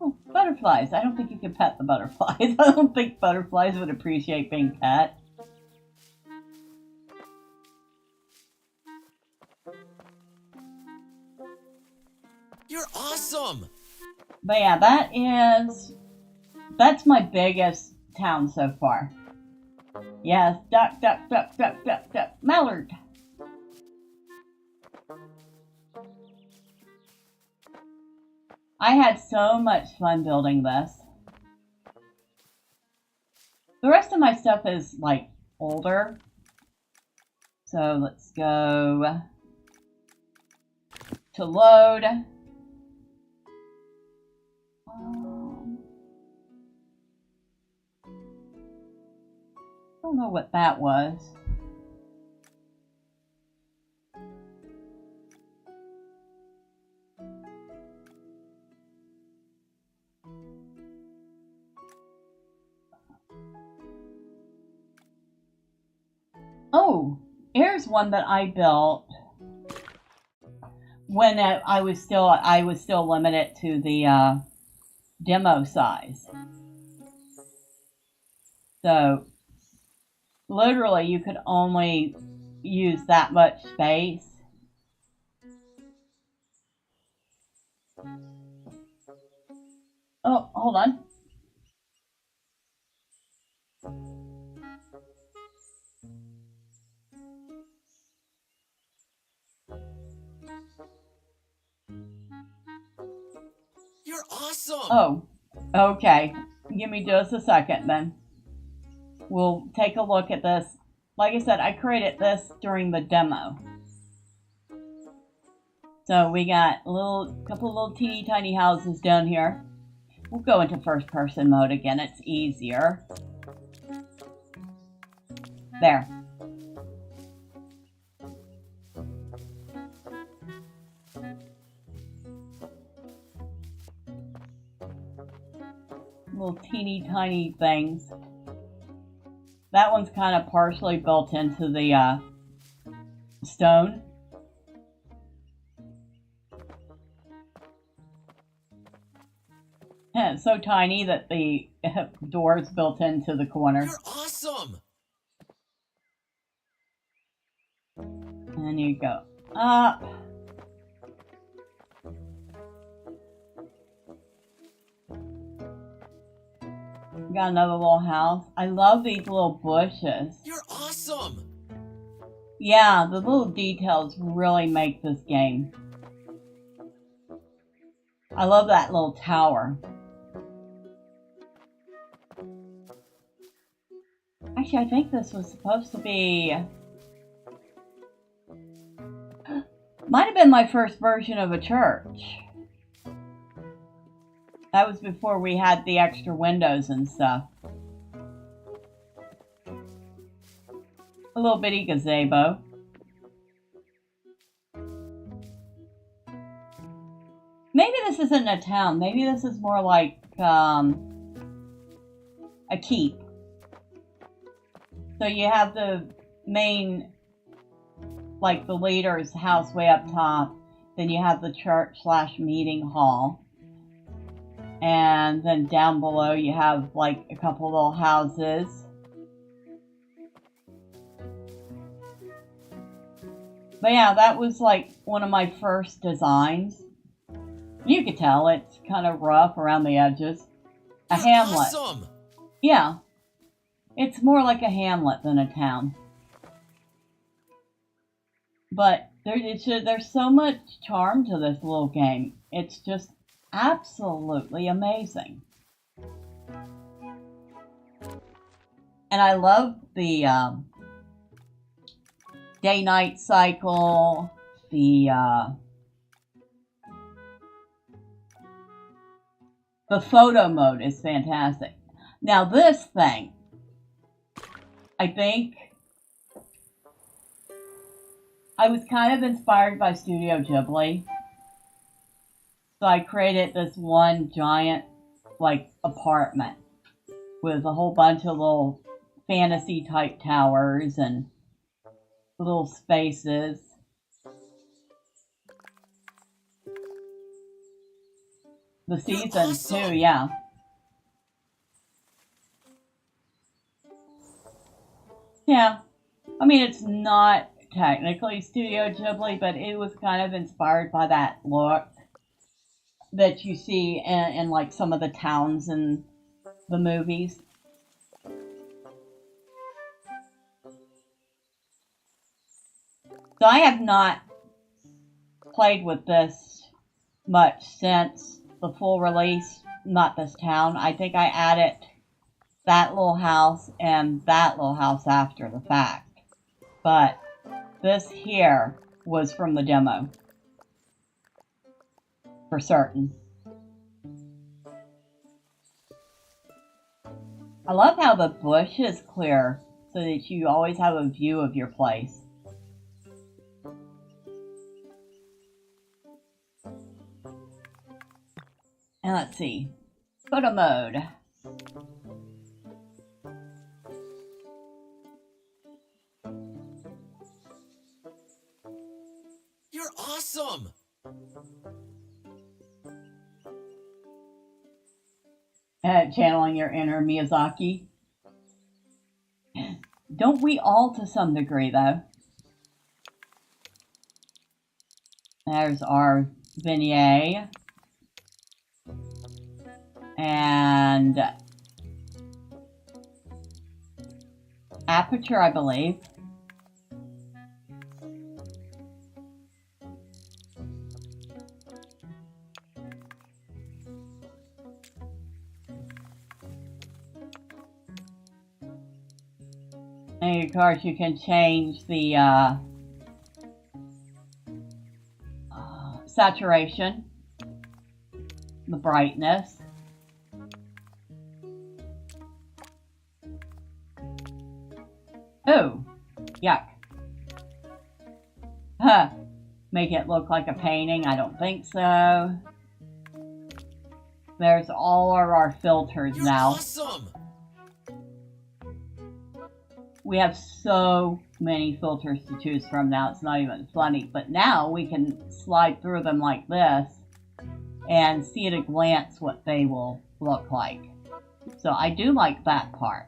Oh, butterflies. I don't think you can pet the butterflies. I don't think butterflies would appreciate being pet. You're awesome! But yeah, that's my biggest town so far. Yes, duck, duck, duck, duck, duck, duck, mallard. I had so much fun building this. The rest of my stuff is like older. So let's go to load. I don't know what that was. Oh, here's one that I built when I was still limited to the demo size. So literally you could only use that much space. Oh, hold on. You're awesome! Oh, okay. Give me just a second then. We'll take a look at this. Like I said, I created this during the demo. So we got a couple of little teeny tiny houses down here. We'll go into first person mode again. It's easier. There. Little teeny tiny things. That one's kind of partially built into the stone. And it's so tiny that the door is built into the corner. You're awesome! And you go up. Got another little house. I love these little bushes. You're awesome! Yeah, the little details really make this game. I love that little tower. Actually, I think this was supposed to be... Might have been my first version of a church. That was before we had the extra windows and stuff. A little bitty gazebo. Maybe this isn't a town. Maybe this is more like a keep. So you have the main, like the leader's house way up top. Then you have the church/meeting hall. And then down below you have like a couple little houses. But yeah, that was like one of my first designs. You could tell it's kind of rough around the edges. A You're hamlet. awesome! Yeah, it's more like a hamlet than a town. But there's so much charm to this little game. It's just absolutely amazing. And I love the day-night cycle, the photo mode is fantastic. Now this thing, I think I was kind of inspired by Studio Ghibli. So I created this one giant, like, apartment with a whole bunch of little fantasy type towers and little spaces. The seasons too, awesome! yeah. Yeah. I mean, it's not technically Studio Ghibli, but it was kind of inspired by that look that you see in like some of the towns in the movies. So I have not played with this much since the full release, not this town. I think I added that little house and that little house after the fact. But this here was from the demo. For certain. I love how the bush is clear so that you always have a view of your place. And let's see. Photo mode. You're awesome! Channeling your inner Miyazaki. Don't we all to some degree, though? There's our vignette. And aperture, I believe. And of course, you can change the saturation, the brightness. Oh, yuck. Huh. Make it look like a painting? I don't think so. There's all of our filters You're now. awesome! We have so many filters to choose from now, it's not even funny. But now we can slide through them like this and see at a glance what they will look like. So I do like that part.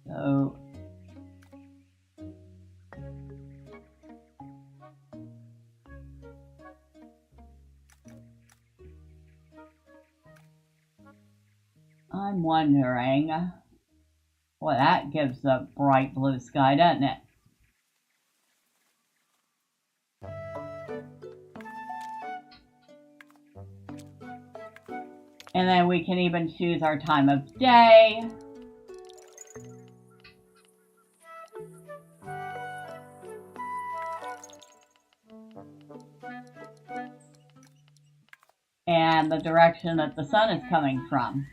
So I'm wondering, well, that gives a bright blue sky, doesn't it? And then we can even choose our time of day. And the direction that the sun is coming from.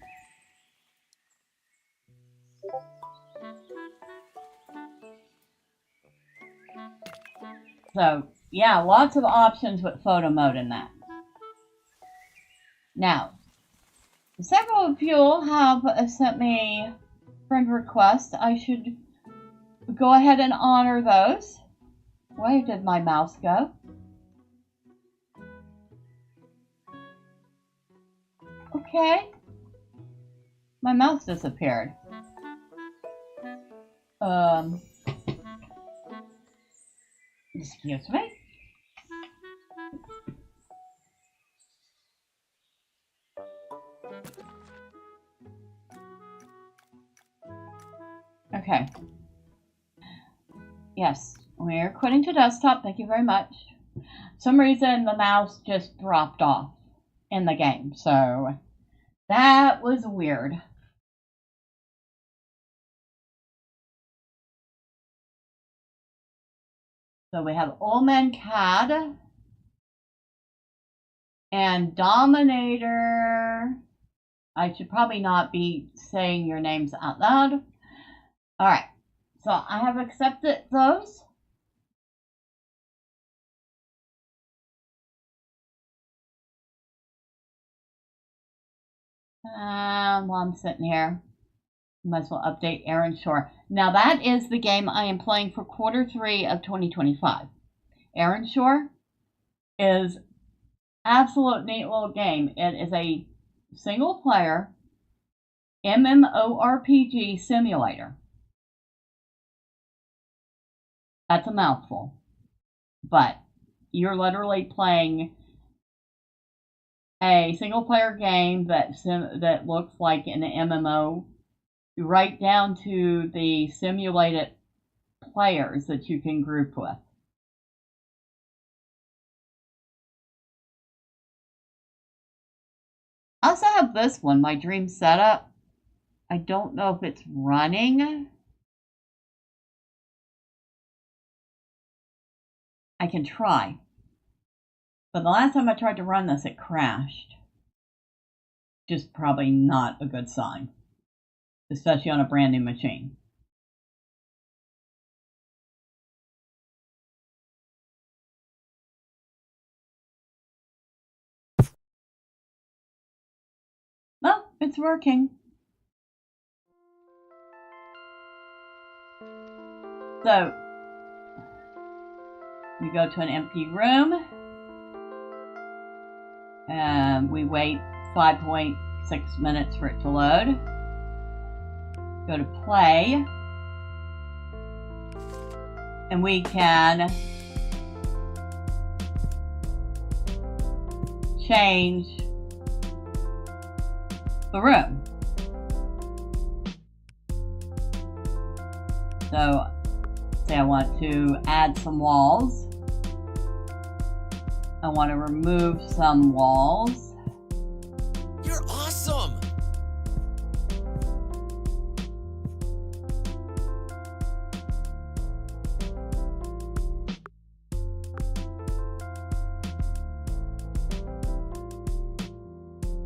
So, yeah, lots of options with photo mode in that. Now, several of you have sent me friend requests. I should go ahead and honor those. Where did my mouse go? Okay. My mouse disappeared. Excuse me. Okay. Yes, we're quitting to desktop. Thank you very much. For some reason, the mouse just dropped off in the game, so that was weird. So we have Old Man Cad and Dominator. I should probably not be saying your names out loud. All right, so I have accepted those. While I'm sitting here, might as well update Aaron Shore. Now that is the game I am playing for Q3 of 2025. Aaron Shore is absolute neat little game. It is a single player MMORPG simulator. That's a mouthful, but you're literally playing a single player game that looks like an MMO, right down to the simulated players that you can group with. I also have this one, my dream setup. I don't know if it's running. I can try. But the last time I tried to run this, it crashed. Just probably not a good sign, especially on a brand new machine. Well, it's working. So, we go to an empty room, and we wait 5.6 minutes for it to load. Go to play, and we can change the room. So, say I want to add some walls. I want to remove some walls. You're awesome!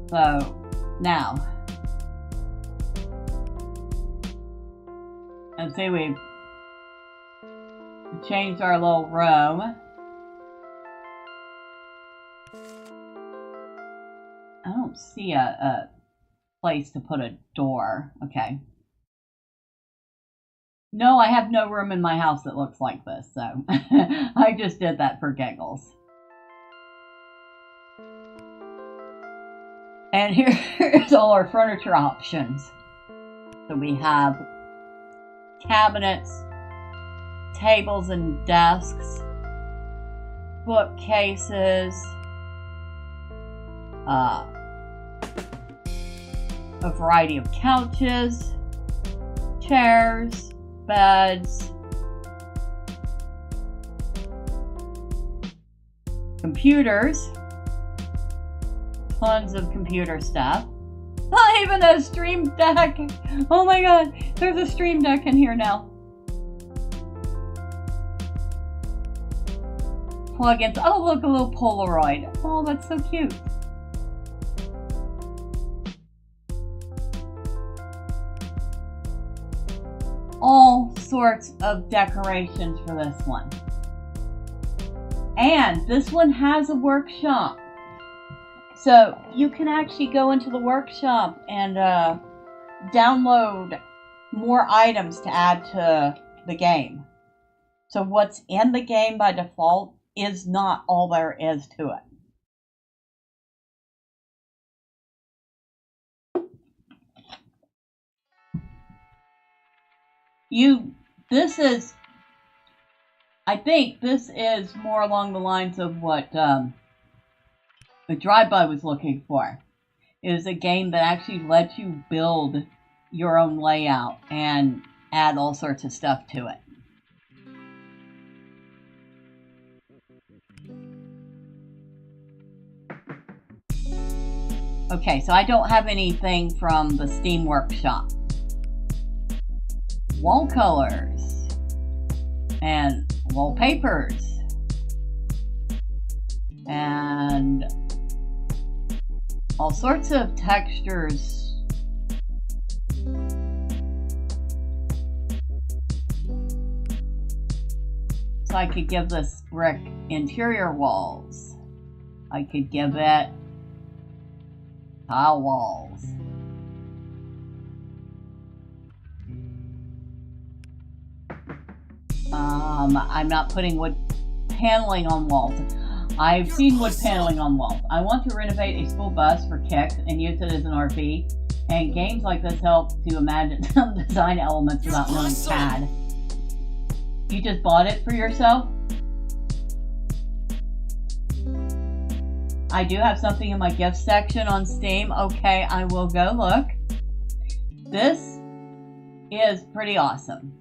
So, now, and see, we've changed our little room. I don't see a place to put a door. Okay. No, I have no room in my house that looks like this, so I just did that for giggles. And here's all our furniture options. So we have cabinets, tables and desks, bookcases, a variety of couches, chairs, beds, computers, tons of computer stuff. Even a stream deck. Oh my god, there's a stream deck in here now. Plugins. Oh, look, a little Polaroid. Oh, that's so cute. All sorts of decorations for this one. And this one has a workshop. So you can actually go into the workshop and download more items to add to the game. So what's in the game by default is not all there is to it. I think this is more along the lines of what the Drive-By was looking for. It is a game that actually lets you build your own layout and add all sorts of stuff to it. Okay, so I don't have anything from the Steam Workshop. Wall colors and wallpapers and all sorts of textures. So I could give this brick interior walls. I could give it tile walls. I'm not putting wood paneling on walls. I've seen wood paneling on walls. I want to renovate a school bus for kicks and use it as an RV. And games like this help to imagine some design elements without knowing CAD. You just bought it for yourself? I do have something in my gift section on Steam. Okay, I will go look. This is pretty awesome.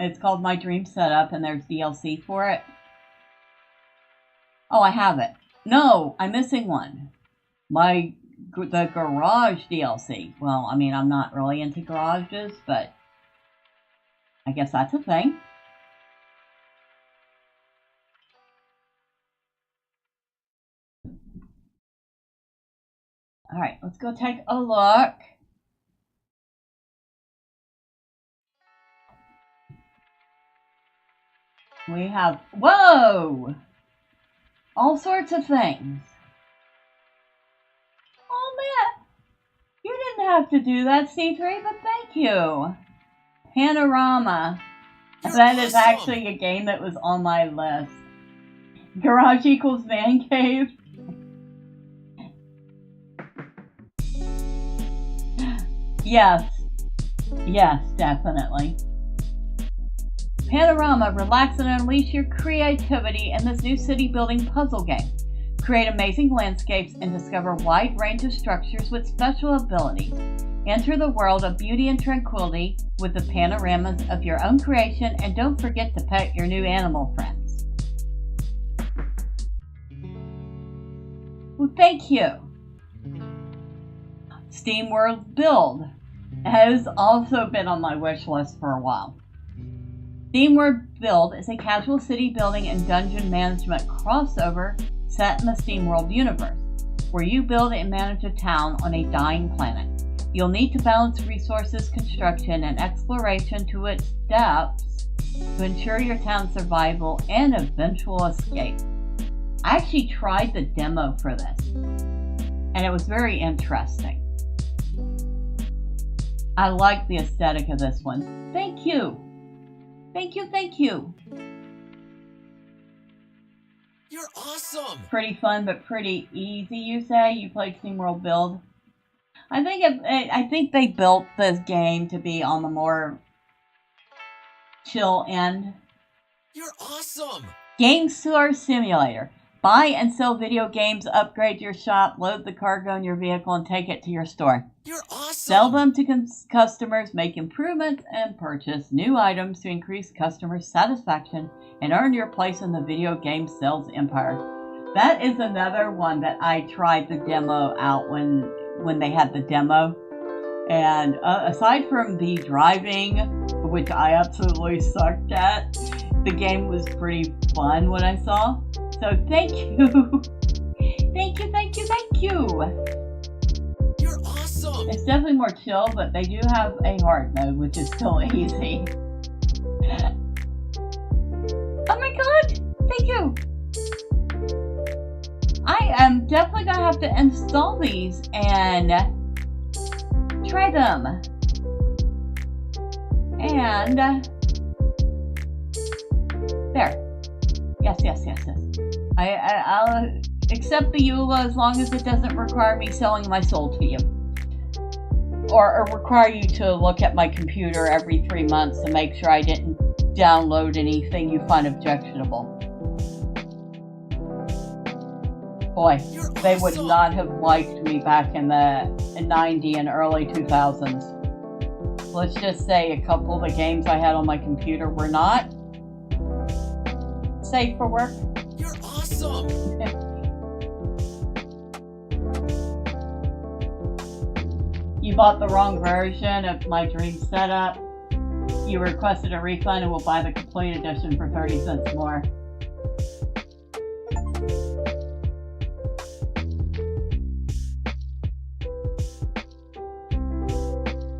It's called My Dream Setup, and there's DLC for it. Oh, I have it. No, I'm missing one. The garage DLC. Well, I mean, I'm not really into garages, but I guess that's a thing. Alright, let's go take a look. We have, whoa! All sorts of things. Oh man, you didn't have to do that, C3, but thank you. Panorama. That is actually a game that was on my list. Garage equals man cave. Yes, definitely. Panorama, relax and unleash your creativity in this new city building puzzle game. Create amazing landscapes and discover a wide range of structures with special abilities. Enter the world of beauty and tranquility with the panoramas of your own creation, and don't forget to pet your new animal friends. Well, thank you. Steam World Build has also been on my wish list for a while. Steam World Build is a casual city building and dungeon management crossover set in the Steam World universe, where you build and manage a town on a dying planet. You'll need to balance resources, construction, and exploration to its depths to ensure your town's survival and eventual escape. I actually tried the demo for this, and it was very interesting. I like the aesthetic of this one. Thank you. Thank you. You're awesome. Pretty fun, but pretty easy, you say? You played Steam World Build? I think they built this game to be on the more chill end. You're awesome. Game Store Simulator. Buy and sell video games, upgrade your shop, load the cargo in your vehicle, and take it to your store. You're awesome. Sell them to customers, make improvements, and purchase new items to increase customer satisfaction and earn your place in the video game sales empire. That is another one that I tried the demo out when they had the demo. And aside from the driving, which I absolutely sucked at, the game was pretty fun when I saw. So thank you. Thank you. You're awesome. It's definitely more chill, but they do have a hard mode, which is still easy. Oh my god, thank you. I am definitely gonna have to install these and try them. And there. Yes. I'll accept the EULA as long as it doesn't require me selling my soul to you. Or require you to look at my computer every 3 months to make sure I didn't download anything you find objectionable. Boy, they would not have liked me back in the 90 and early 2000s. let's just say a couple of the games I had on my computer were not safe for work. You're awesome! You bought the wrong version of my dream setup. You requested a refund and will buy the complete edition for 30 cents more.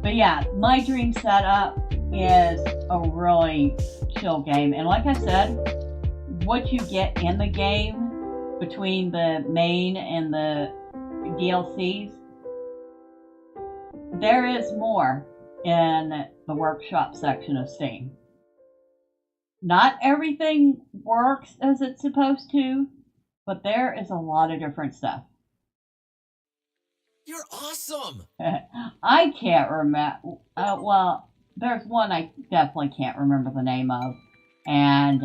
But yeah, my dream setup is a really chill game. And like I said, what you get in the game between the main and the DLCs, there is more in the workshop section of Steam. Not everything works as it's supposed to, but there is a lot of different stuff. You're awesome! I can't remember. Well, there's one I definitely can't remember the name of. And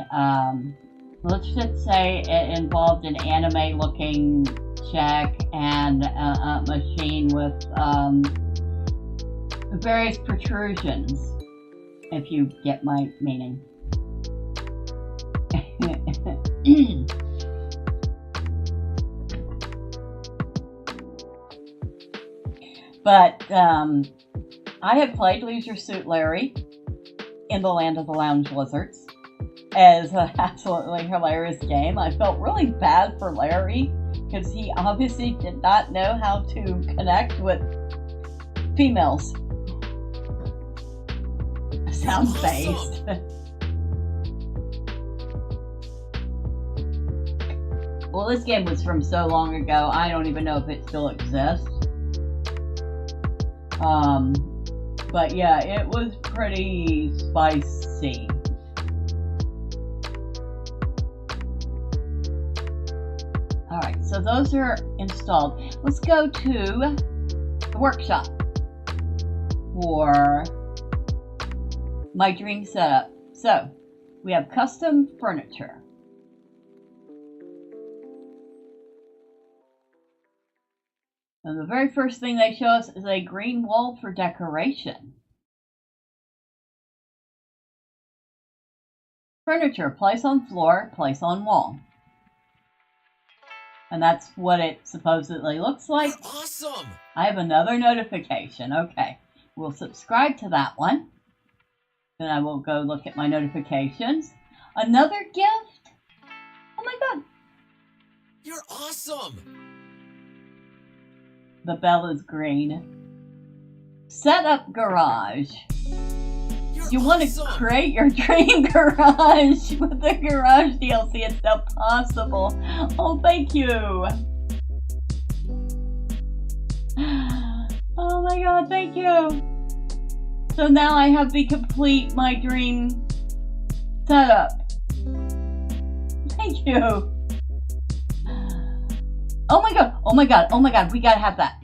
let's just say it involved an anime-looking chick and a machine with various protrusions, if you get my meaning. But I have played Leisure Suit Larry in the Land of the Lounge Lizards as an absolutely hilarious game. I felt really bad for Larry because he obviously did not know how to connect with females. Sounds based. Well, this game was from so long ago, I don't even know if it still exists. But yeah, it was pretty spicy. Alright, so those are installed. Let's go to the workshop for my dream setup. So, we have custom furniture. And the very first thing they show us is a green wall for decoration. Furniture, place on floor, place on wall. And that's what it supposedly looks like. You're awesome! I have another notification. Okay, we'll subscribe to that one. Then I will go look at my notifications. Another gift? Oh my god. You're awesome! The bell is green. Set up garage. You want to create your dream garage with the garage DLC. It's now possible. Oh, thank you. Oh my god, thank you. So now I have the complete my dream setup. Thank you. Oh my god, oh my god, oh my god, we gotta have that.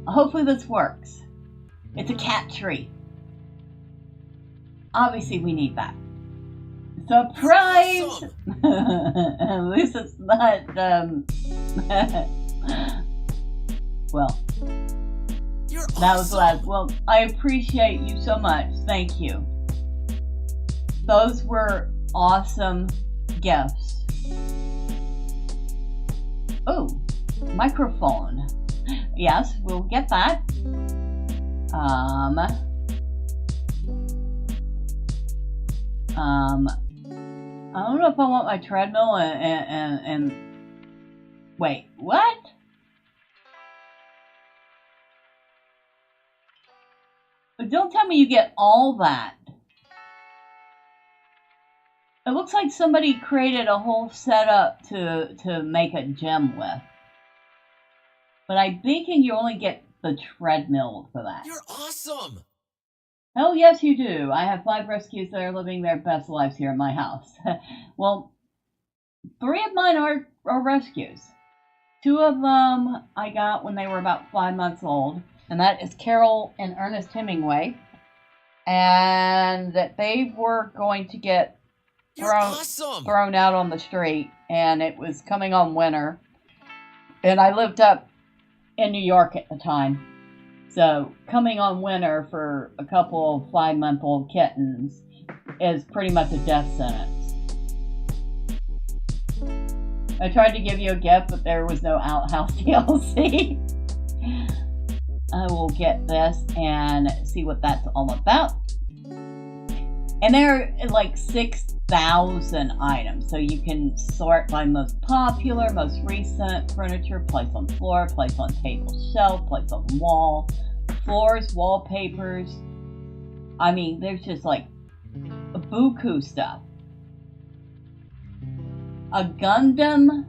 Hopefully this works. It's a cat tree. Obviously we need that. Surprise! Awesome. At least it's not, well, You're that was awesome. last. Well, I appreciate you so much. Thank you. Those were awesome gifts. Oh, microphone. Yes, we'll get that. I don't know if I want my treadmill and wait, what? But don't tell me you get all that. It looks like somebody created a whole setup to make a gym with. But I'm thinking you only get the treadmill for that. You're awesome! Oh, yes, you do. I have 5 rescues that are living their best lives here in my house. Well, 3 of mine are rescues. 2 of them I got when they were about 5 months old. And that is Carol and Ernest Hemingway. And that they were going to get thrown out on the street, and it was coming on winter, and I lived up in New York at the time, So coming on winter for a couple of 5-month-old kittens is pretty much a death sentence. I tried to give you a gift, but there was no Outhouse DLC. I will get this and see what that's all about. And there are like 6,000 items, so you can sort by most popular, most recent, furniture, place on floor, place on table, shelf, place on wall, floors, wallpapers. I mean, there's just like a buku stuff. A Gundam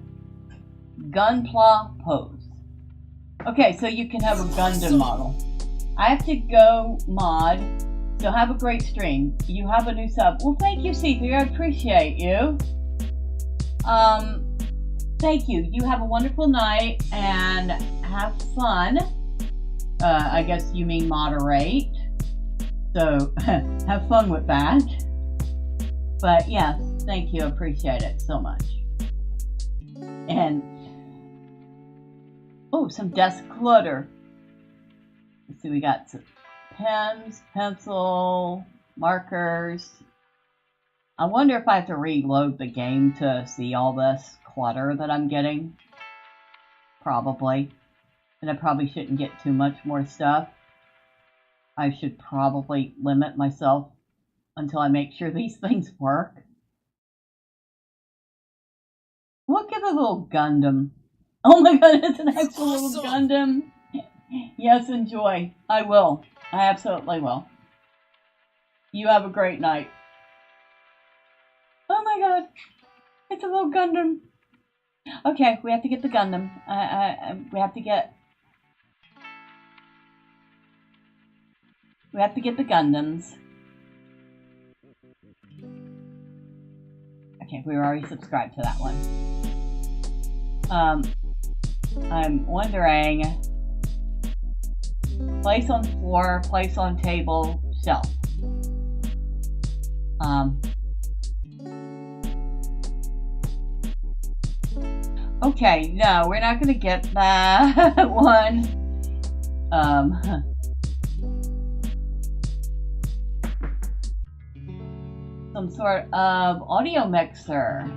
Gunpla pose. Okay, so you can have a Gundam model. I have to go mod. So have a great stream. You have a new sub. Well, thank you, C3. I appreciate you. Thank you. You have a wonderful night and have fun. I guess you mean moderate. So have fun with that. But yes, thank you. Appreciate it so much. And oh, some desk clutter. Let's see, we got some pens, pencil, markers. I wonder if I have to reload the game to see all this clutter that I'm getting. Probably. And I probably shouldn't get too much more stuff. I should probably limit myself until I make sure these things work. Look at the little Gundam. Oh my god, it's an actual little Gundam. Yes, enjoy. I will. I absolutely will. You have a great night. Oh my god. It's a little Gundam. Okay, we have to get the Gundam. We have to get the Gundams. Okay, we were already subscribed to that one. I'm wondering, place on floor, place on table, shelf. Okay, no, we're not gonna get that one. Some sort of audio mixer.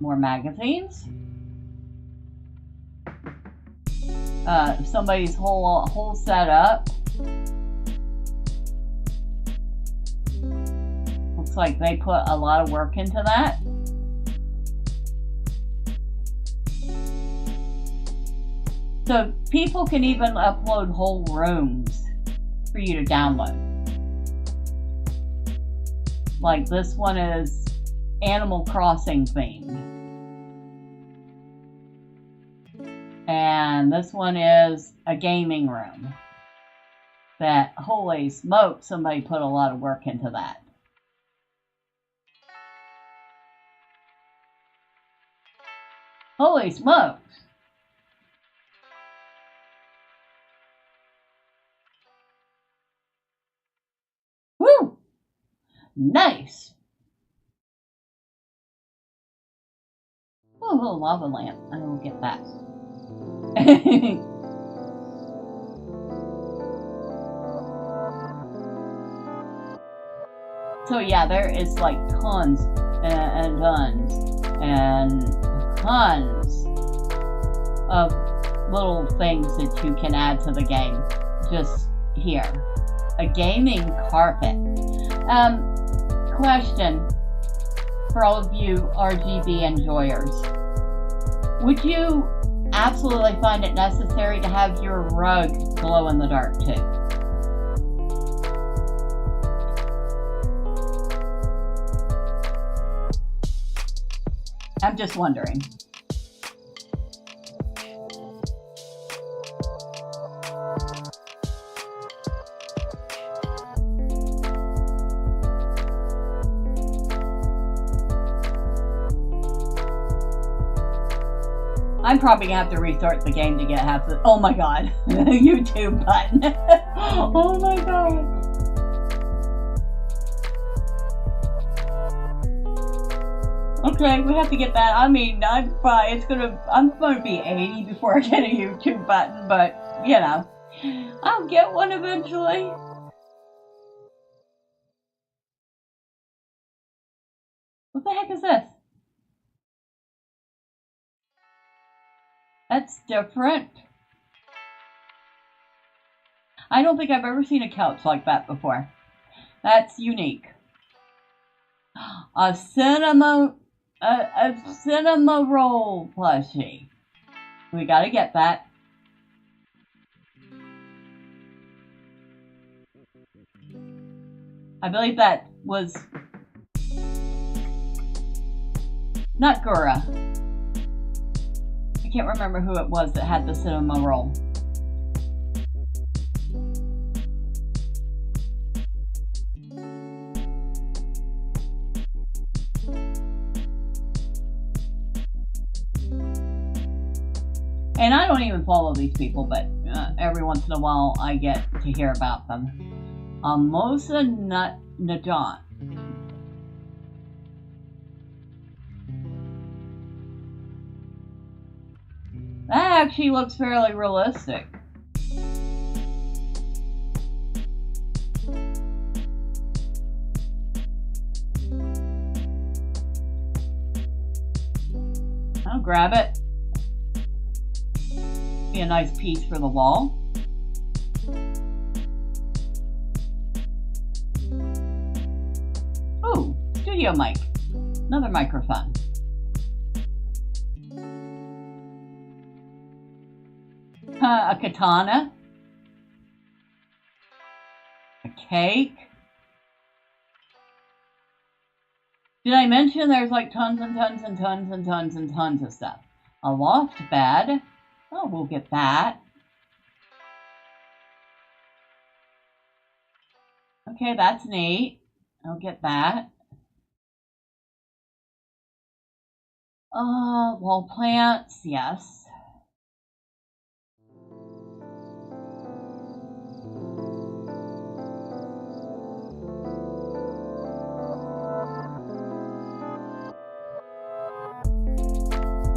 More magazines. Somebody's whole setup. Looks like they put a lot of work into that. So people can even upload whole rooms for you to download. Like this one is Animal Crossing themed. And this one is a gaming room. That, holy smoke, somebody put a lot of work into that. Holy smokes. Woo! Nice. Oh, a little lava lamp. I will get that. So yeah, there is like tons and tons and tons of little things that you can add to the game. Just here. A gaming carpet. Question for all of you RGB enjoyers. Would you absolutely find it necessary to have your rug glow in the dark too? I'm just wondering. I'm probably gonna have to restart the game to get half the. Oh my god, YouTube button. Oh my god. Okay, we have to get that. I mean, I'm gonna be 80 before I get a YouTube button, but you know, I'll get one eventually. What the heck is this? That's different. I don't think I've ever seen a couch like that before. That's unique. A cinema roll plushie. We gotta get that. I believe that was not Gura. I can't remember who it was that had the cinema roll. And I don't even follow these people, but every once in a while I get to hear about them. Mosa Najan. That actually looks fairly realistic. I'll grab it. Be a nice piece for the wall. Ooh, studio mic. Another microphone. A katana. A cake. Did I mention there's like tons and tons and tons and tons and tons of stuff? A loft bed. Oh, we'll get that. Okay, that's neat. I'll get that. Wall plants, yes.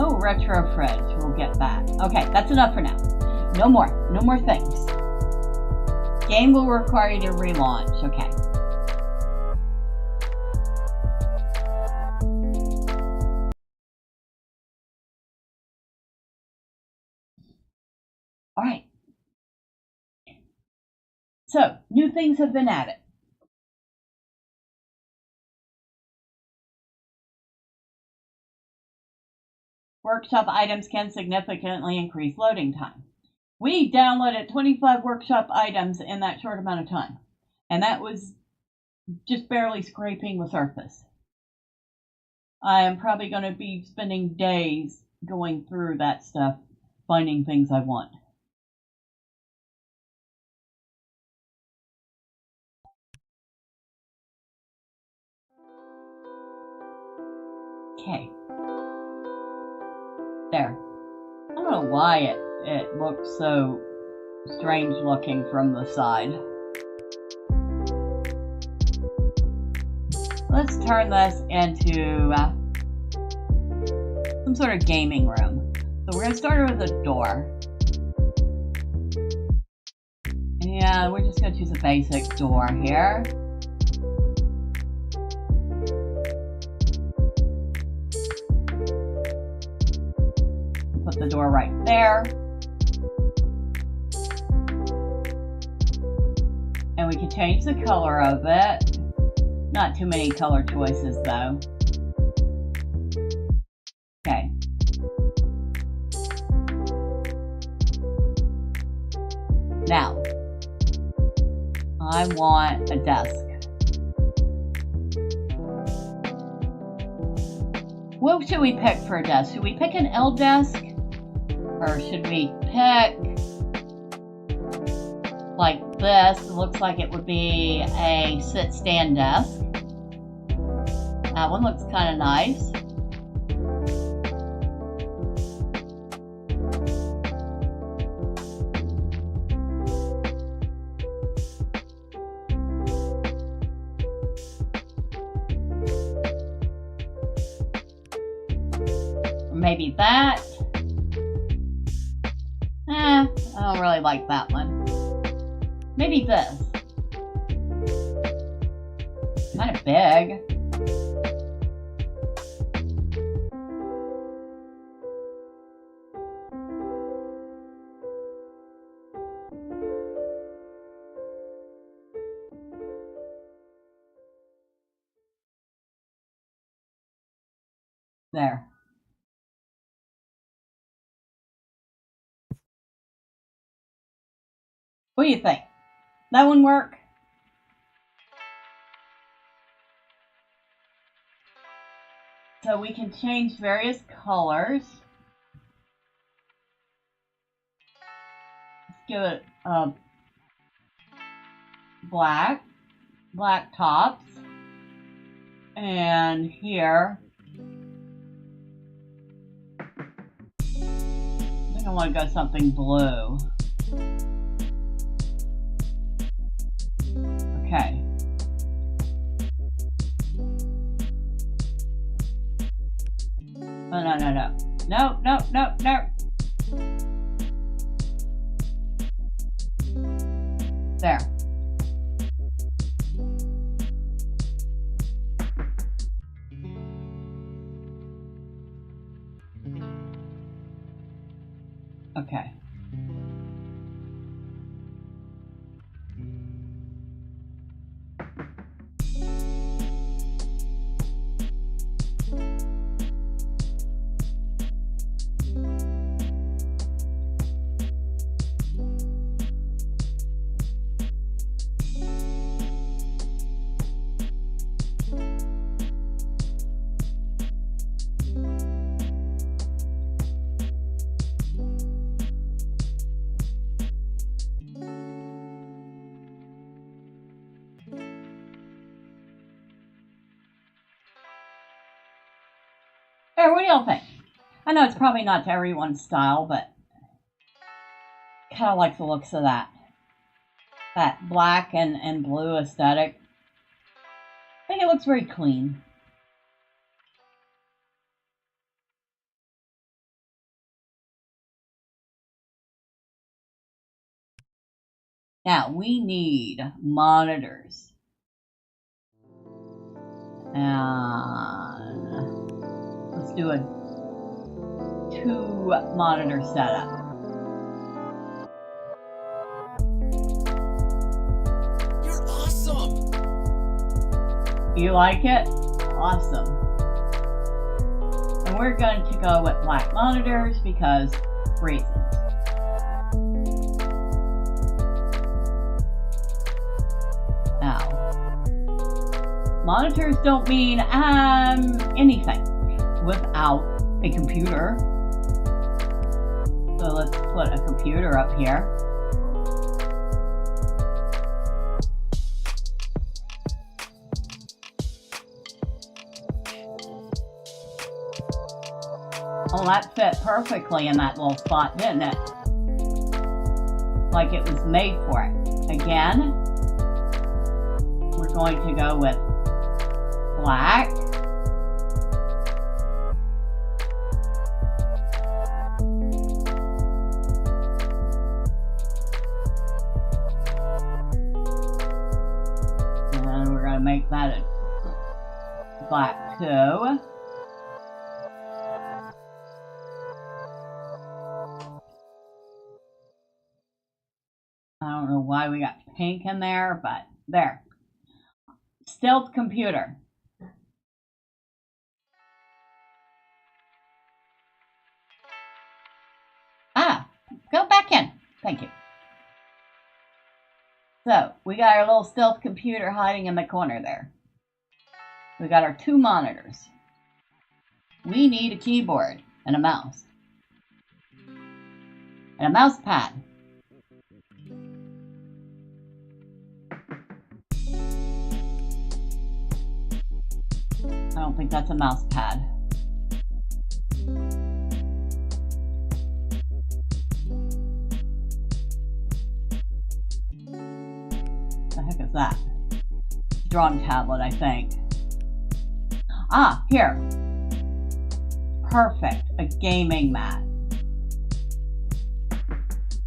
Oh, retro fridge. We'll get that. Okay, that's enough for now. No more things. Game will require you to relaunch. Okay. All right. So, new things have been added. Workshop items can significantly increase loading time. We downloaded 25 workshop items in that short amount of time. And that was just barely scraping the surface. I am probably going to be spending days going through that stuff, finding things I want. Okay. There. I don't know why it looks so strange looking from the side. Let's turn this into some sort of gaming room. So we're going to start with a door. And we're just going to choose a basic door here. Put the door right there. And we can change the color of it. Not too many color choices though. Okay. Now, I want a desk. What should we pick for a desk? Should we pick an L desk? Or should we pick like this? It looks like it would be a sit-stand desk. That one looks kind of nice. maybe that. I don't really like that one. Maybe this. Kind of big. There. What do you think? That one work? So we can change various colors. Let's give it black tops. And here, I think I want to go something blue. Okay. Oh, no. No. There. Okay. What do y'all think? I know it's probably not to everyone's style, but kind of like the looks of that. That black and blue aesthetic. I think it looks very clean. Now, we need monitors. And let's do a 2-monitor setup. You're awesome! You like it? Awesome. And we're going to go with black monitors because reasons. Now, monitors don't mean anything without a computer. So let's put a computer up here. Oh, that fit perfectly in that little spot, didn't it? Like it was made for it. Again, we're going to go with black. And then we're going to make that a black too. I don't know why we got pink in there, but there. Stealth computer. Go back in. Thank you. So, we got our little stealth computer hiding in the corner there. We got our 2 monitors. We need a keyboard and a mouse. And a mouse pad. I don't think that's a mouse pad. The heck is that? Drawing tablet, I think. Here. perfect, a gaming mat.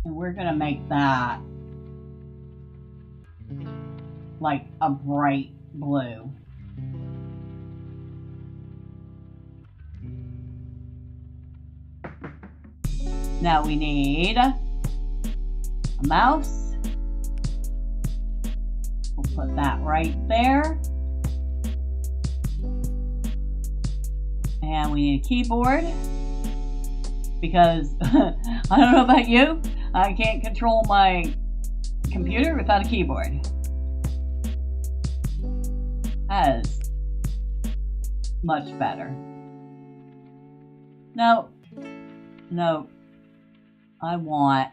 And we're gonna make that like a bright blue. Now we need a mouse. We'll put that right there. And we need a keyboard because I don't know about you, I can't control my computer without a keyboard. That is much better. No, I want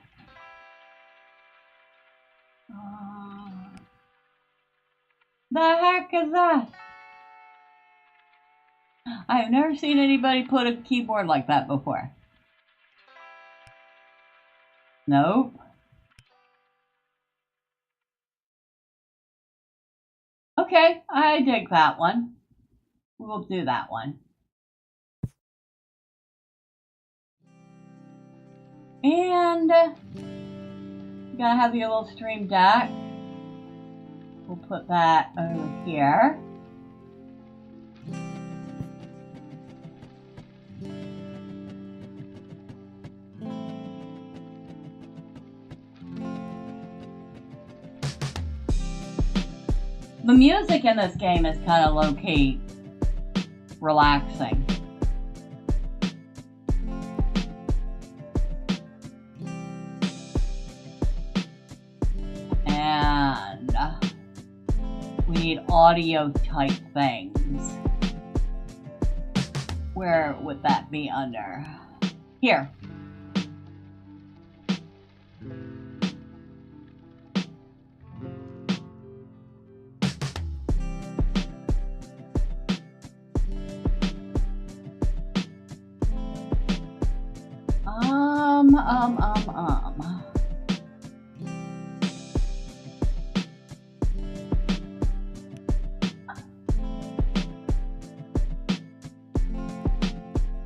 the heck is that? I've never seen anybody put a keyboard like that before. Nope. Okay, I dig that one. We'll do that one. And gotta have your little stream deck. We'll put that over here. The music in this game is kind of low-key relaxing. And we need audio type things. Where would that be under? Here.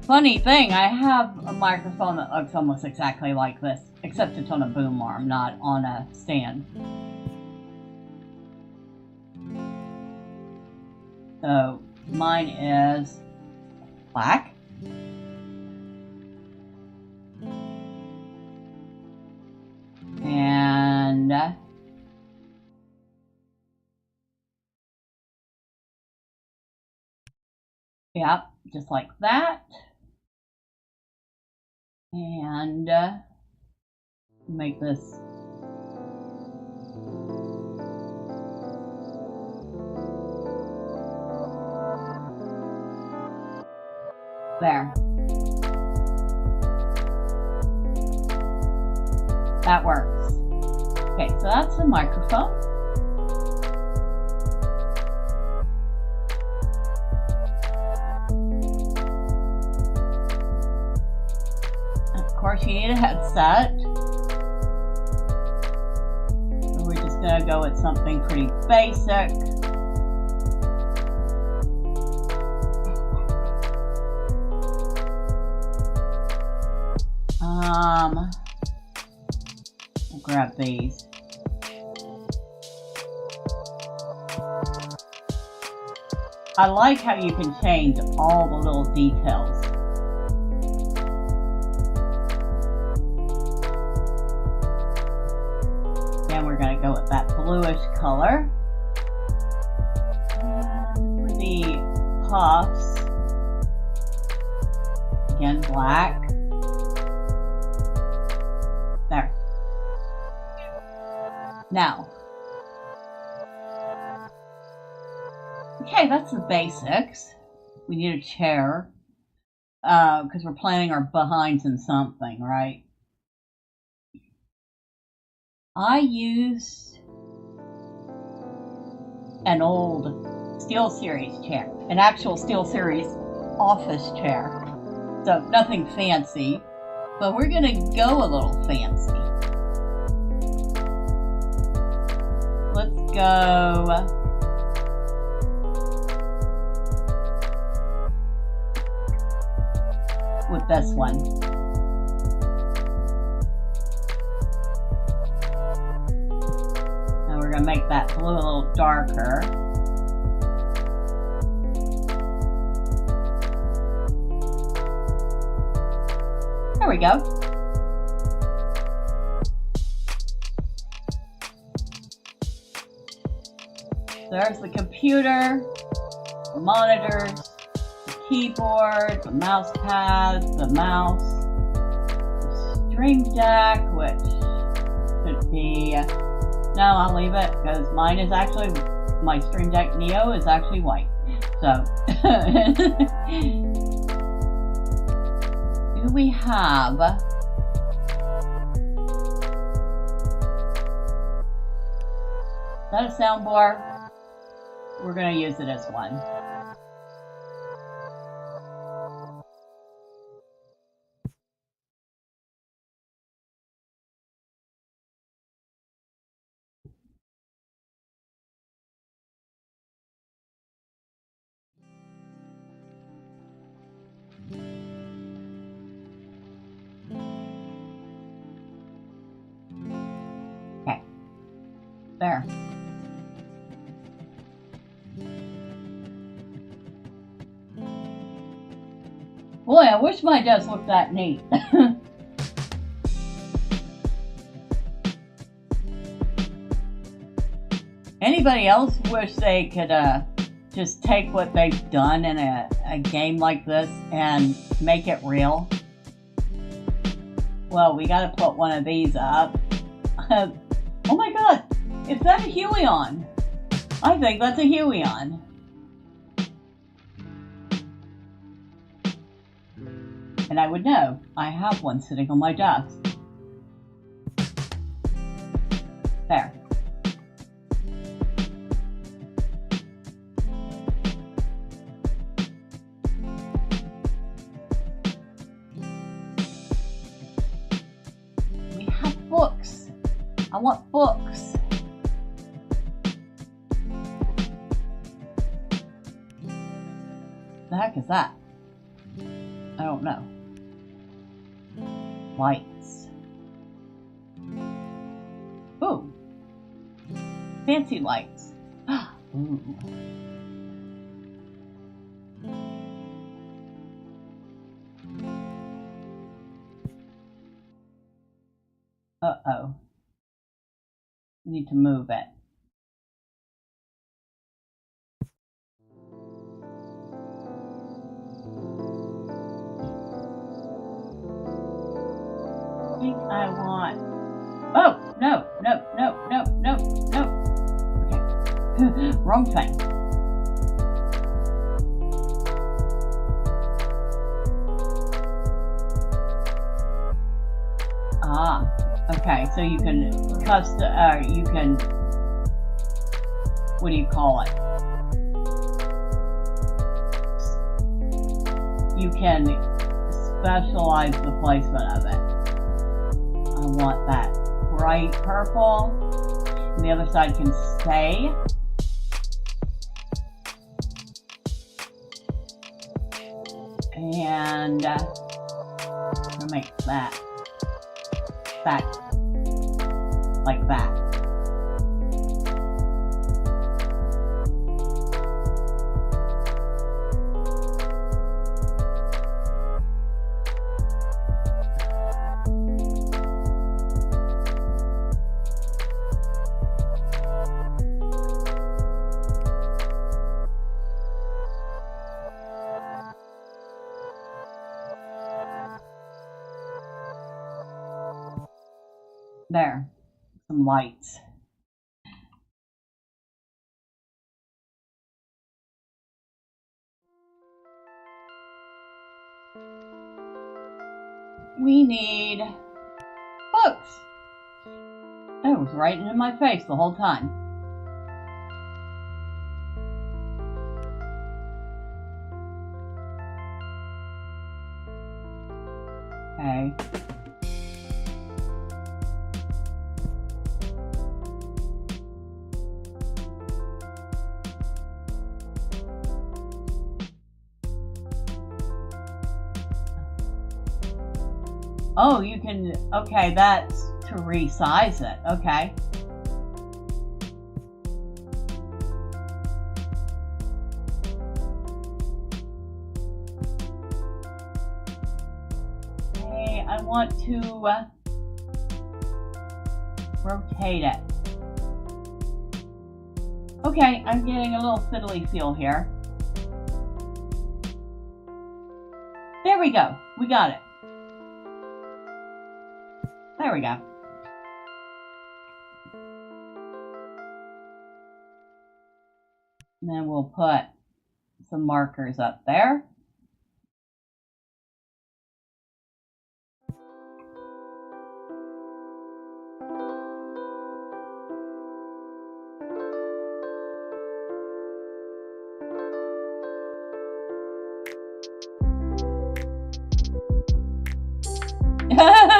Funny thing, I have a microphone that looks almost exactly like this, except it's on a boom arm, not on a stand. So mine is black. And yeah, just like that. And make this there. That works. Okay, so that's the microphone. Of course, you need a headset. So we're just gonna go with something pretty basic. We'll grab these. I like how you can change all the little details. And we're going to go with that bluish color. And for the puffs, again, black. There. Now, okay, that's the basics. We need a chair because we're planting our behinds in something, right? I used an old SteelSeries chair, an actual SteelSeries office chair. So nothing fancy, but we're gonna go a little fancy. Let's go. with this one. Now we're going to make that blue a little darker. There we go. There's the computer, the monitors, the keyboard, the mouse pad, the mouse, the Stream Deck, which could be, no, I'll leave it because mine is actually, my Stream Deck Neo is actually white. So, do we have is that a soundbar? We're going to use it as one. Okay. There. Boy, I wish my desk looked that neat. Anybody else wish they could just take what they've done in a game like this and make it real? Well, we gotta put one of these up. Oh my god, is that a Huion? I think that's a Huion. And I would know. I have one sitting on my desk. There. We have books. I want books. The heck is that? I don't know. Lights. Ooh. Fancy lights. Ooh. Uh-oh. Need to move it. I want. Oh, no. Okay. Wrong thing. Ah, okay. So you can you can, what do you call it? You can specialize the placement of it. I want that bright purple, and the other side can stay. And I'll make that like that. There, some lights. We need books. It was right in my face the whole time. Okay. Oh, you can, okay, that's to resize it, okay. Okay, I want to rotate it. Okay, I'm getting a little fiddly feel here. There we go, we got it. There we go. And then we'll put some markers up there.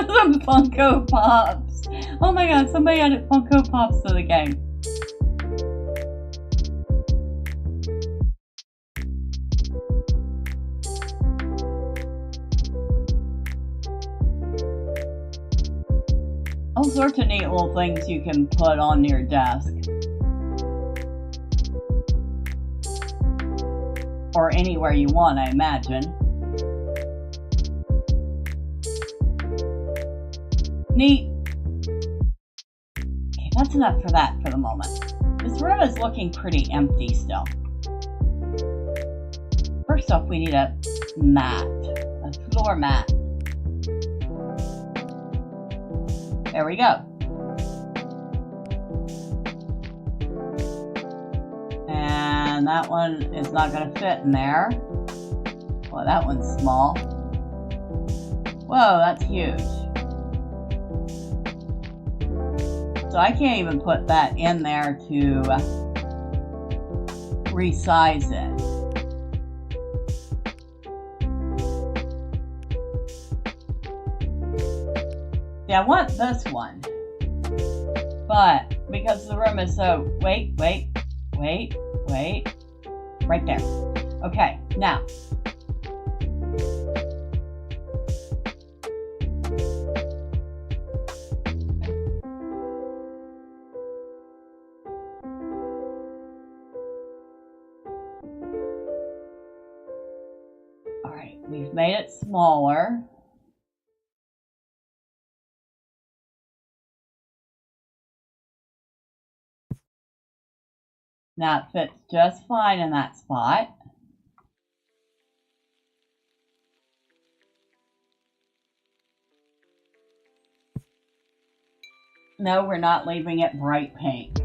Some Funko Pops. Oh my god, somebody added Funko Pops to the game. All sorts of neat little things you can put on your desk. Or anywhere you want, I imagine. Neat. Okay, that's enough for that for the moment. This room is looking pretty empty still. First off, we need a mat. A floor mat. There we go. And that one is not going to fit in there. Well, that one's small. Whoa, that's huge. So I can't even put that in there to resize it. Yeah, I want this one. But because the room is so... Wait. Right there. Okay, now. Alright, we've made it smaller. Now it fits just fine in that spot. No, we're not leaving it bright pink.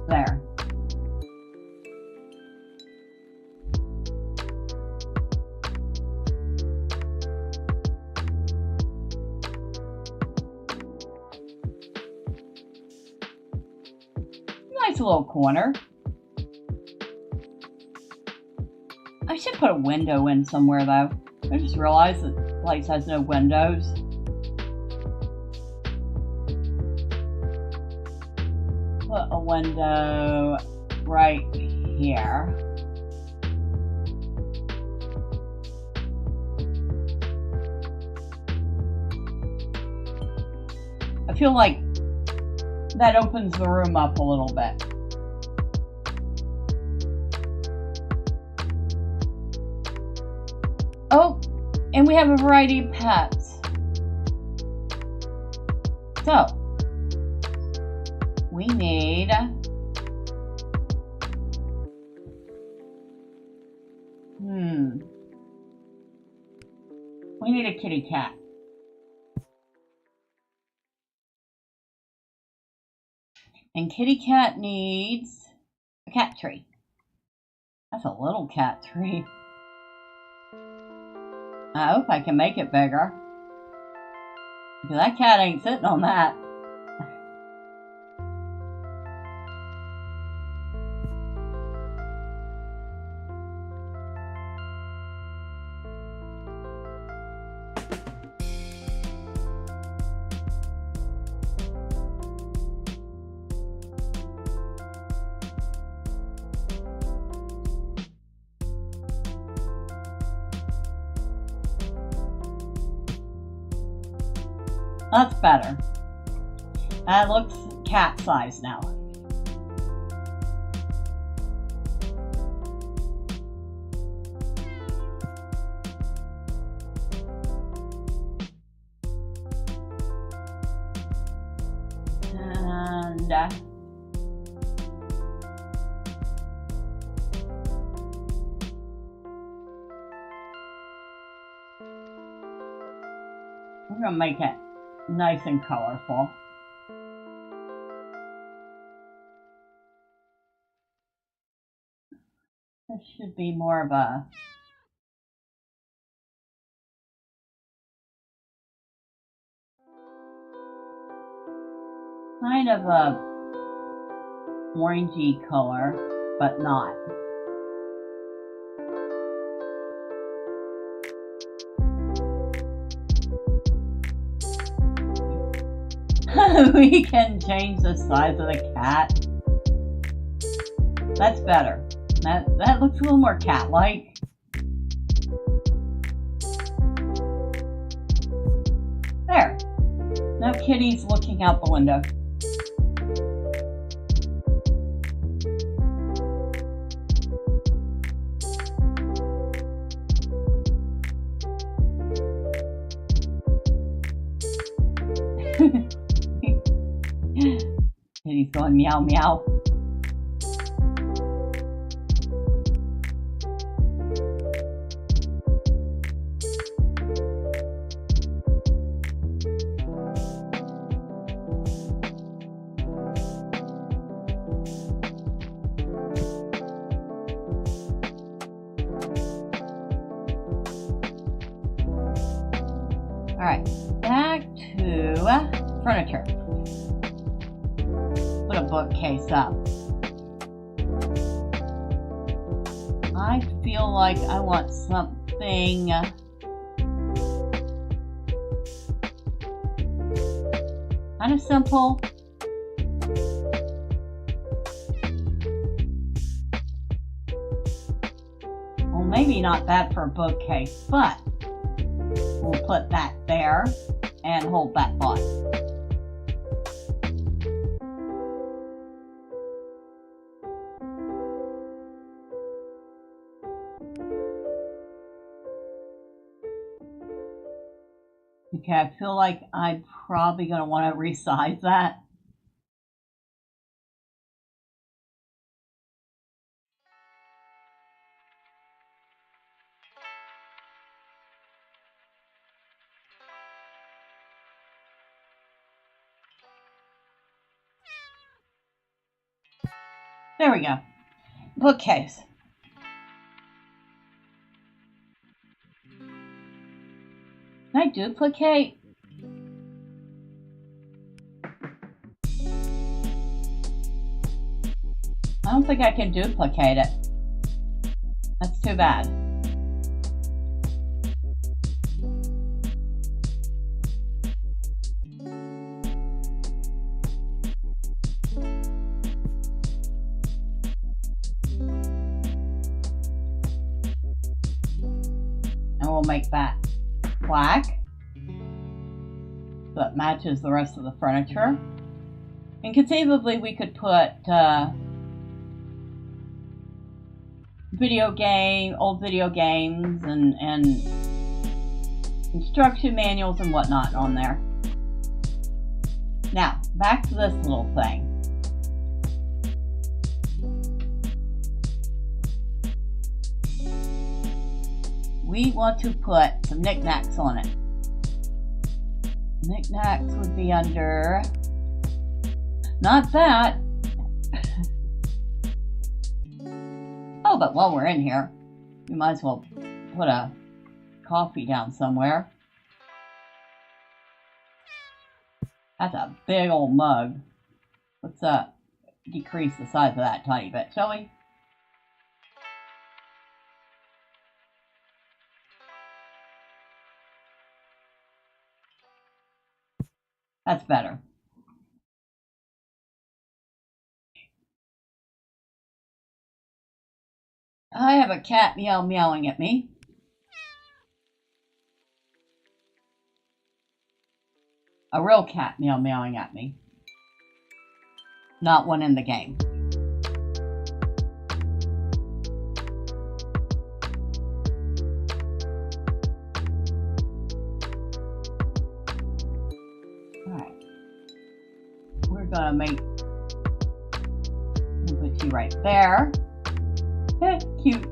There. Nice little corner. I should put a window in somewhere though. I just realized that the place has no windows. Put a window right here. I feel like that opens the room up a little bit. Oh, and we have a variety of pets. So, we need we need a kitty cat. And kitty cat needs a cat tree. That's a little cat tree. I hope I can make it bigger. Because that cat ain't sitting on that. That's better. That looks cat size now. And we're going to make it nice and colorful. This should be more of a kind of a orangey color, but not. We can change the size of the cat. That's better. That looks a little more cat-like. There. Now Kitty's looking out the window. Kitty's going meow meow. Alright, back to furniture. Put a bookcase up. I feel like I want something kind of simple. Well, maybe not that for a bookcase, but we'll put that there and hold that thought. Okay, I feel like I'm probably going to want to resize that. There we go. Bookcase. Can I duplicate? I don't think I can duplicate it. That's too bad. And we'll make that black so it matches the rest of the furniture. And conceivably we could put old video games and instruction manuals and whatnot on there. Now, back to this little thing. We want to put some knickknacks on it. Knickknacks would be under, not that. Oh, but while we're in here, we might as well put a coffee down somewhere. That's a big old mug. Let's decrease the size of that a tiny bit, shall we? That's better. I have a cat meowing at me. A real cat meowing at me. Not one in the game. Alright. We're gonna put you right there. Cute.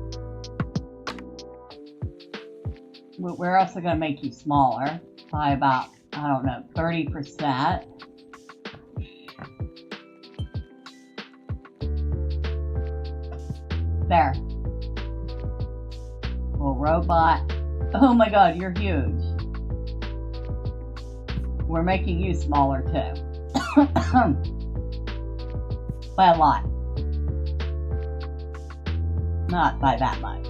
We're also going to make you smaller by about, I don't know, 30%. There. Little robot. Oh my god, you're huge. We're making you smaller too. By a lot. Not by that much.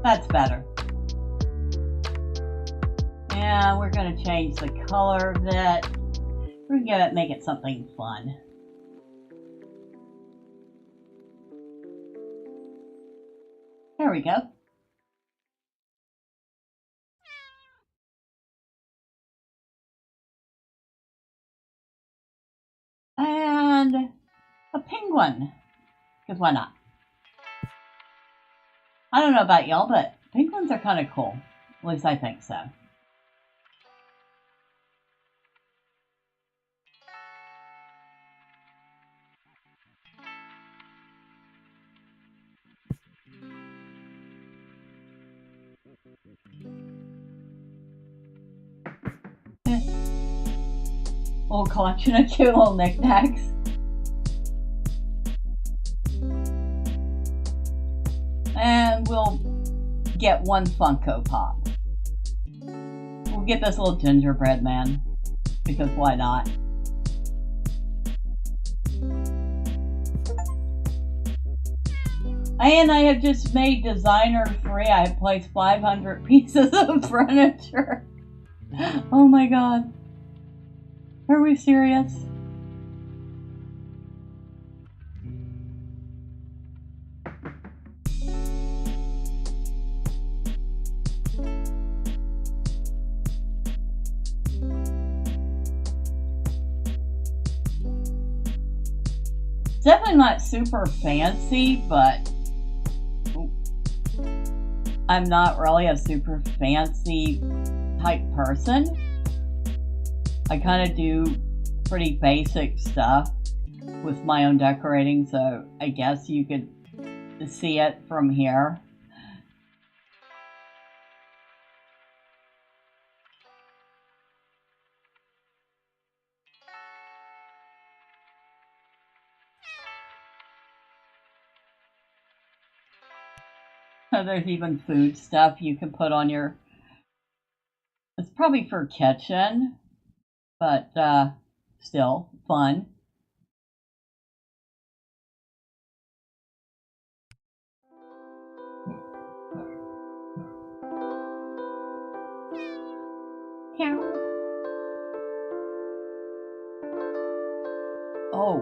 That's better. And we're going to change the color of it. We're going to make it something fun. There we go. And a penguin, because why not? I don't know about y'all, but penguins are kind of cool. At least I think so. Little collection of cute little knickknacks. And we'll get one Funko Pop. We'll get this little gingerbread man, because why not? And I have just made designer free. I have placed 500 pieces of furniture. Oh my god. Are we serious? Definitely not super fancy, but I'm not really a super fancy type person. I kind of do pretty basic stuff with my own decorating, so I guess you could see it from here. There's even food stuff you can put on your... It's probably for kitchen, but still fun. Oh.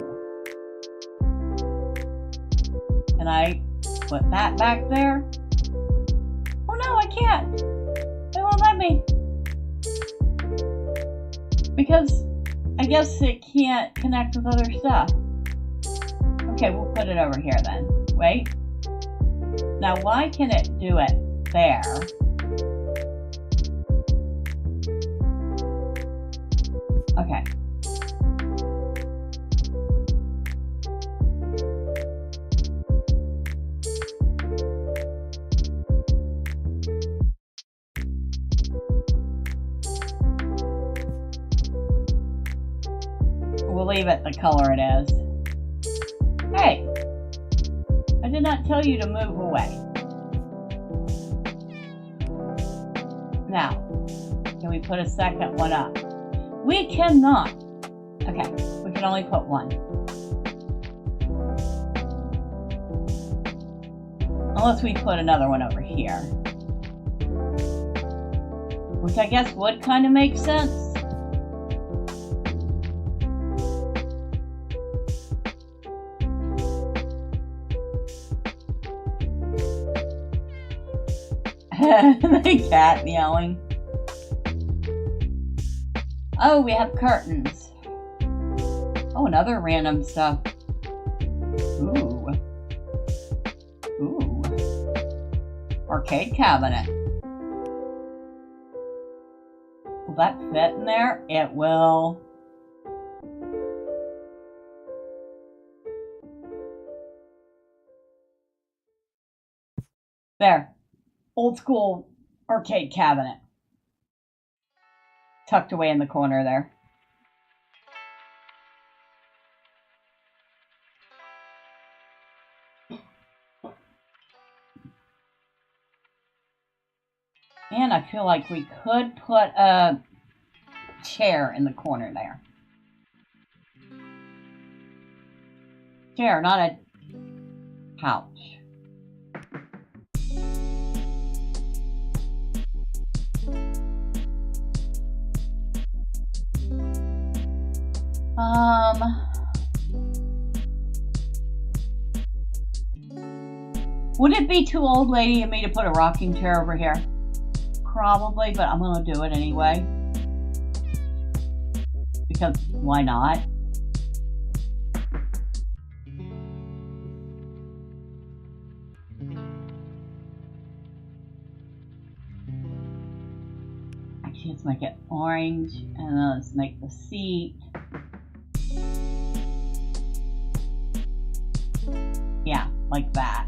Can I put that back there? Oh no, I can't. It won't let me. Because I guess it can't connect with other stuff. Okay, we'll put it over here then. Wait. Now why can it do it there? Okay. We'll leave it the color it is. Hey! I did not tell you to move away. Now, can we put a second one up? We cannot. Okay, we can only put one. Unless we put another one over here. Which I guess would kind of make sense. The cat yelling. Oh, we have curtains. Oh, and other random stuff. Ooh. Ooh. Arcade cabinet. Will that fit in there? It will. There. Old school arcade cabinet. Tucked away in the corner there. And I feel like we could put a chair in the corner there. Chair, not a couch. Would it be too old lady of me to put a rocking chair over here? Probably, but I'm gonna do it anyway. Because why not? Actually, let's make it orange, and then let's make the seat. Yeah, like that.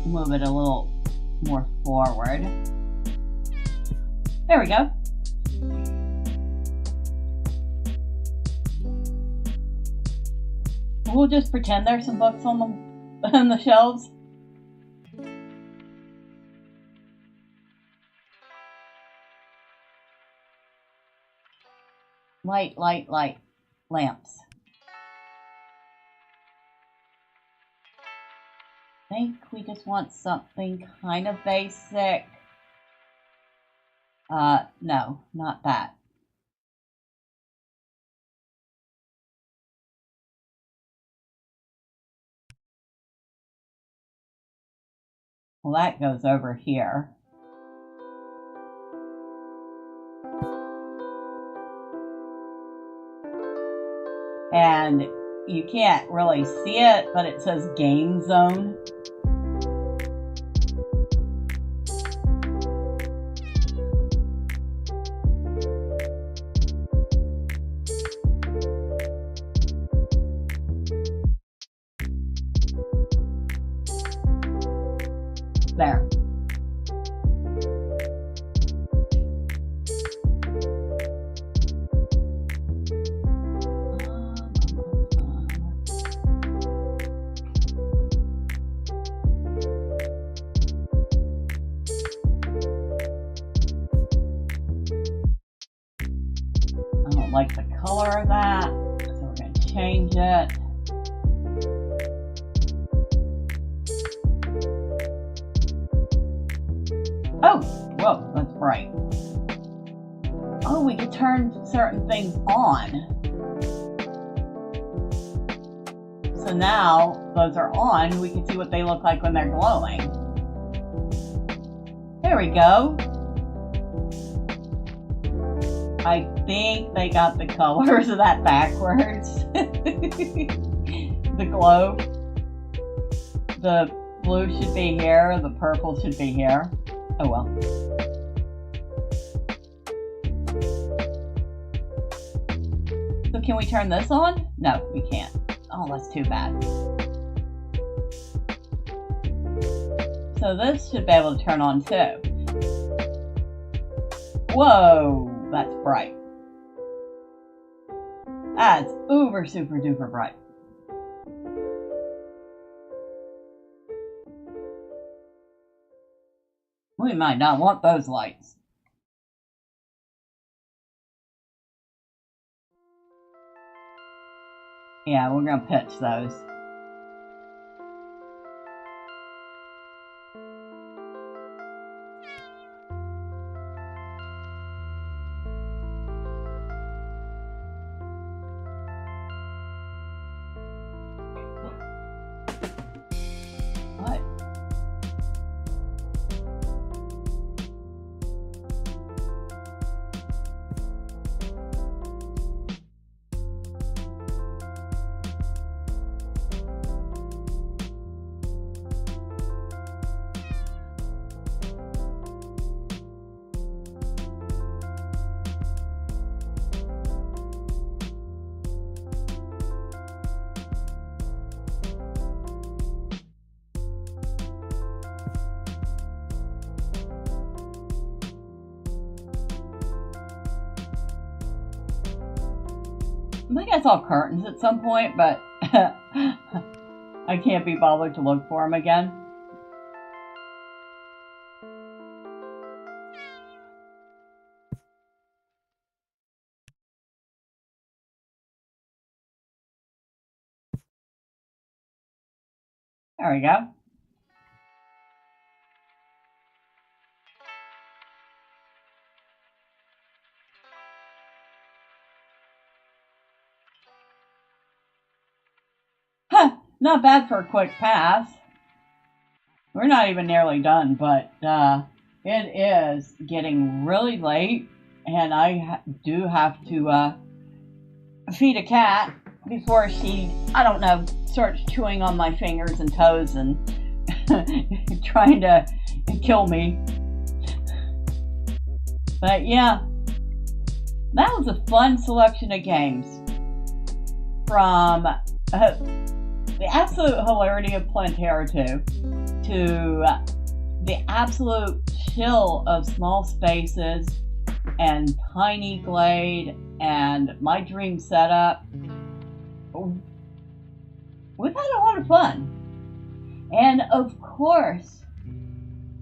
Move it a little more forward. There we go. We'll just pretend there's some books on the shelves. Light, light, light. Lamps. I think we just want something kind of basic. No, not that. Well, that goes over here. And you can't really see it, but it says Game Zone. There. I don't like the color of that, so we're going to change it. Oh, whoa, that's bright. Oh, we can turn certain things on. So now those are on. We can see what they look like when they're glowing. There we go. I think they got the colors of that backwards. The glow. The blue should be here. The purple should be here. Oh well. So can we turn this on? No, we can't. Oh, that's too bad. So this should be able to turn on too. Whoa, that's bright. That's uber super duper bright. We might not want those lights. Yeah, we're gonna pitch those. think I saw curtains at some point, but I can't be bothered to look for them again. There we go. Huh, not bad for a quick pass. We're not even nearly done, but it is getting really late, and I do have to feed a cat before she, I don't know, starts chewing on my fingers and toes and trying to kill me. But yeah, that was a fun selection of games. From the absolute hilarity of Plantera 2 to the absolute chill of Small Spaces and Tiny Glade and My Dream Setup. We've had a lot of fun. And of course,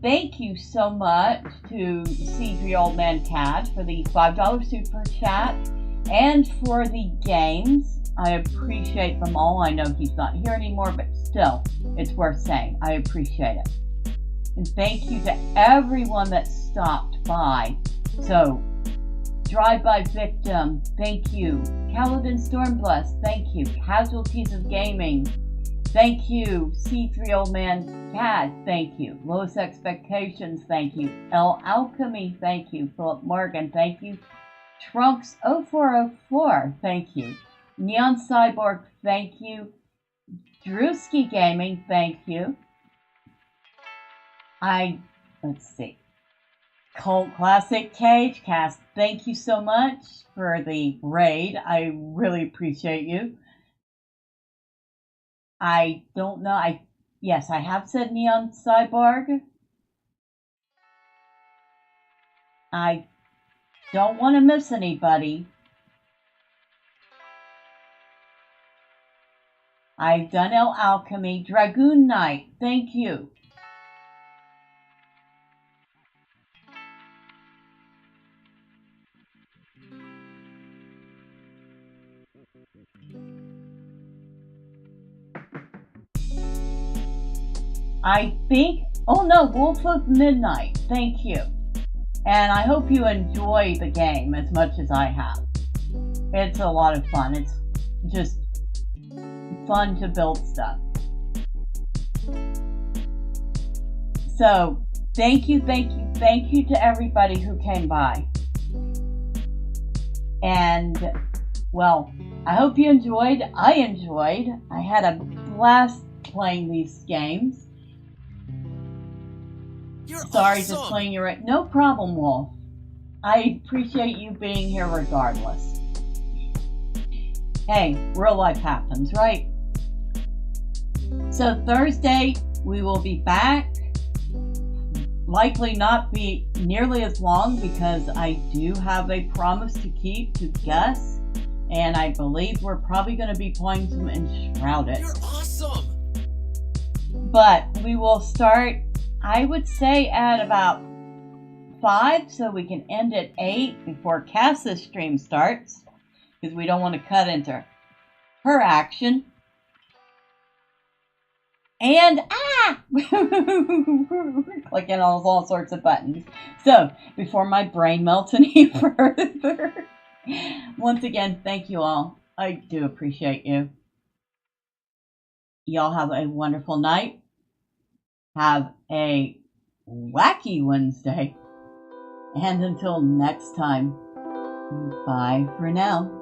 thank you so much to C3 Old Man Cat for the $5 super chat and for the games. I appreciate them all. I know he's not here anymore, but still, it's worth saying. I appreciate it. And thank you to everyone that stopped by. So, Drive-By Victim, thank you. Paladin Stormblast, thank you. Casualties of Gaming, thank you. C3 Old Man Cat, thank you. Lowest Expectations, thank you. L Alchemy, thank you. Philip Morgan, thank you. Trunks 0404, thank you. Neon Cyborg, thank you. Drewski Gaming, thank you. Let's see. Cult Classic Cage Cast, thank you so much for the raid. I really appreciate you. I don't know. Yes, I have said Neon Cyborg. I don't want to miss anybody. I've done El Alchemy. Dragoon Knight, thank you. Wolf of Midnight, thank you. And I hope you enjoy the game as much as I have. It's a lot of fun. It's just fun to build stuff. So, thank you to everybody who came by. And, well, I hope you enjoyed. I enjoyed. I had a blast playing these games. You're Sorry, awesome. just playing your... No problem, Wolf. I appreciate you being here regardless. Hey, real life happens, right? So Thursday, we will be back. Likely not be nearly as long because I do have a promise to keep to Gus. And I believe we're probably going to be playing some Enshrouded. You're awesome. But we will start, I would say, at about 5 so we can end at 8 before Cass's stream starts. Because we don't want to cut into her action. And, clicking on all sorts of buttons. So, before my brain melts any further, once again, thank you all. I do appreciate you. Y'all have a wonderful night. Have a wacky Wednesday. And until next time, bye for now.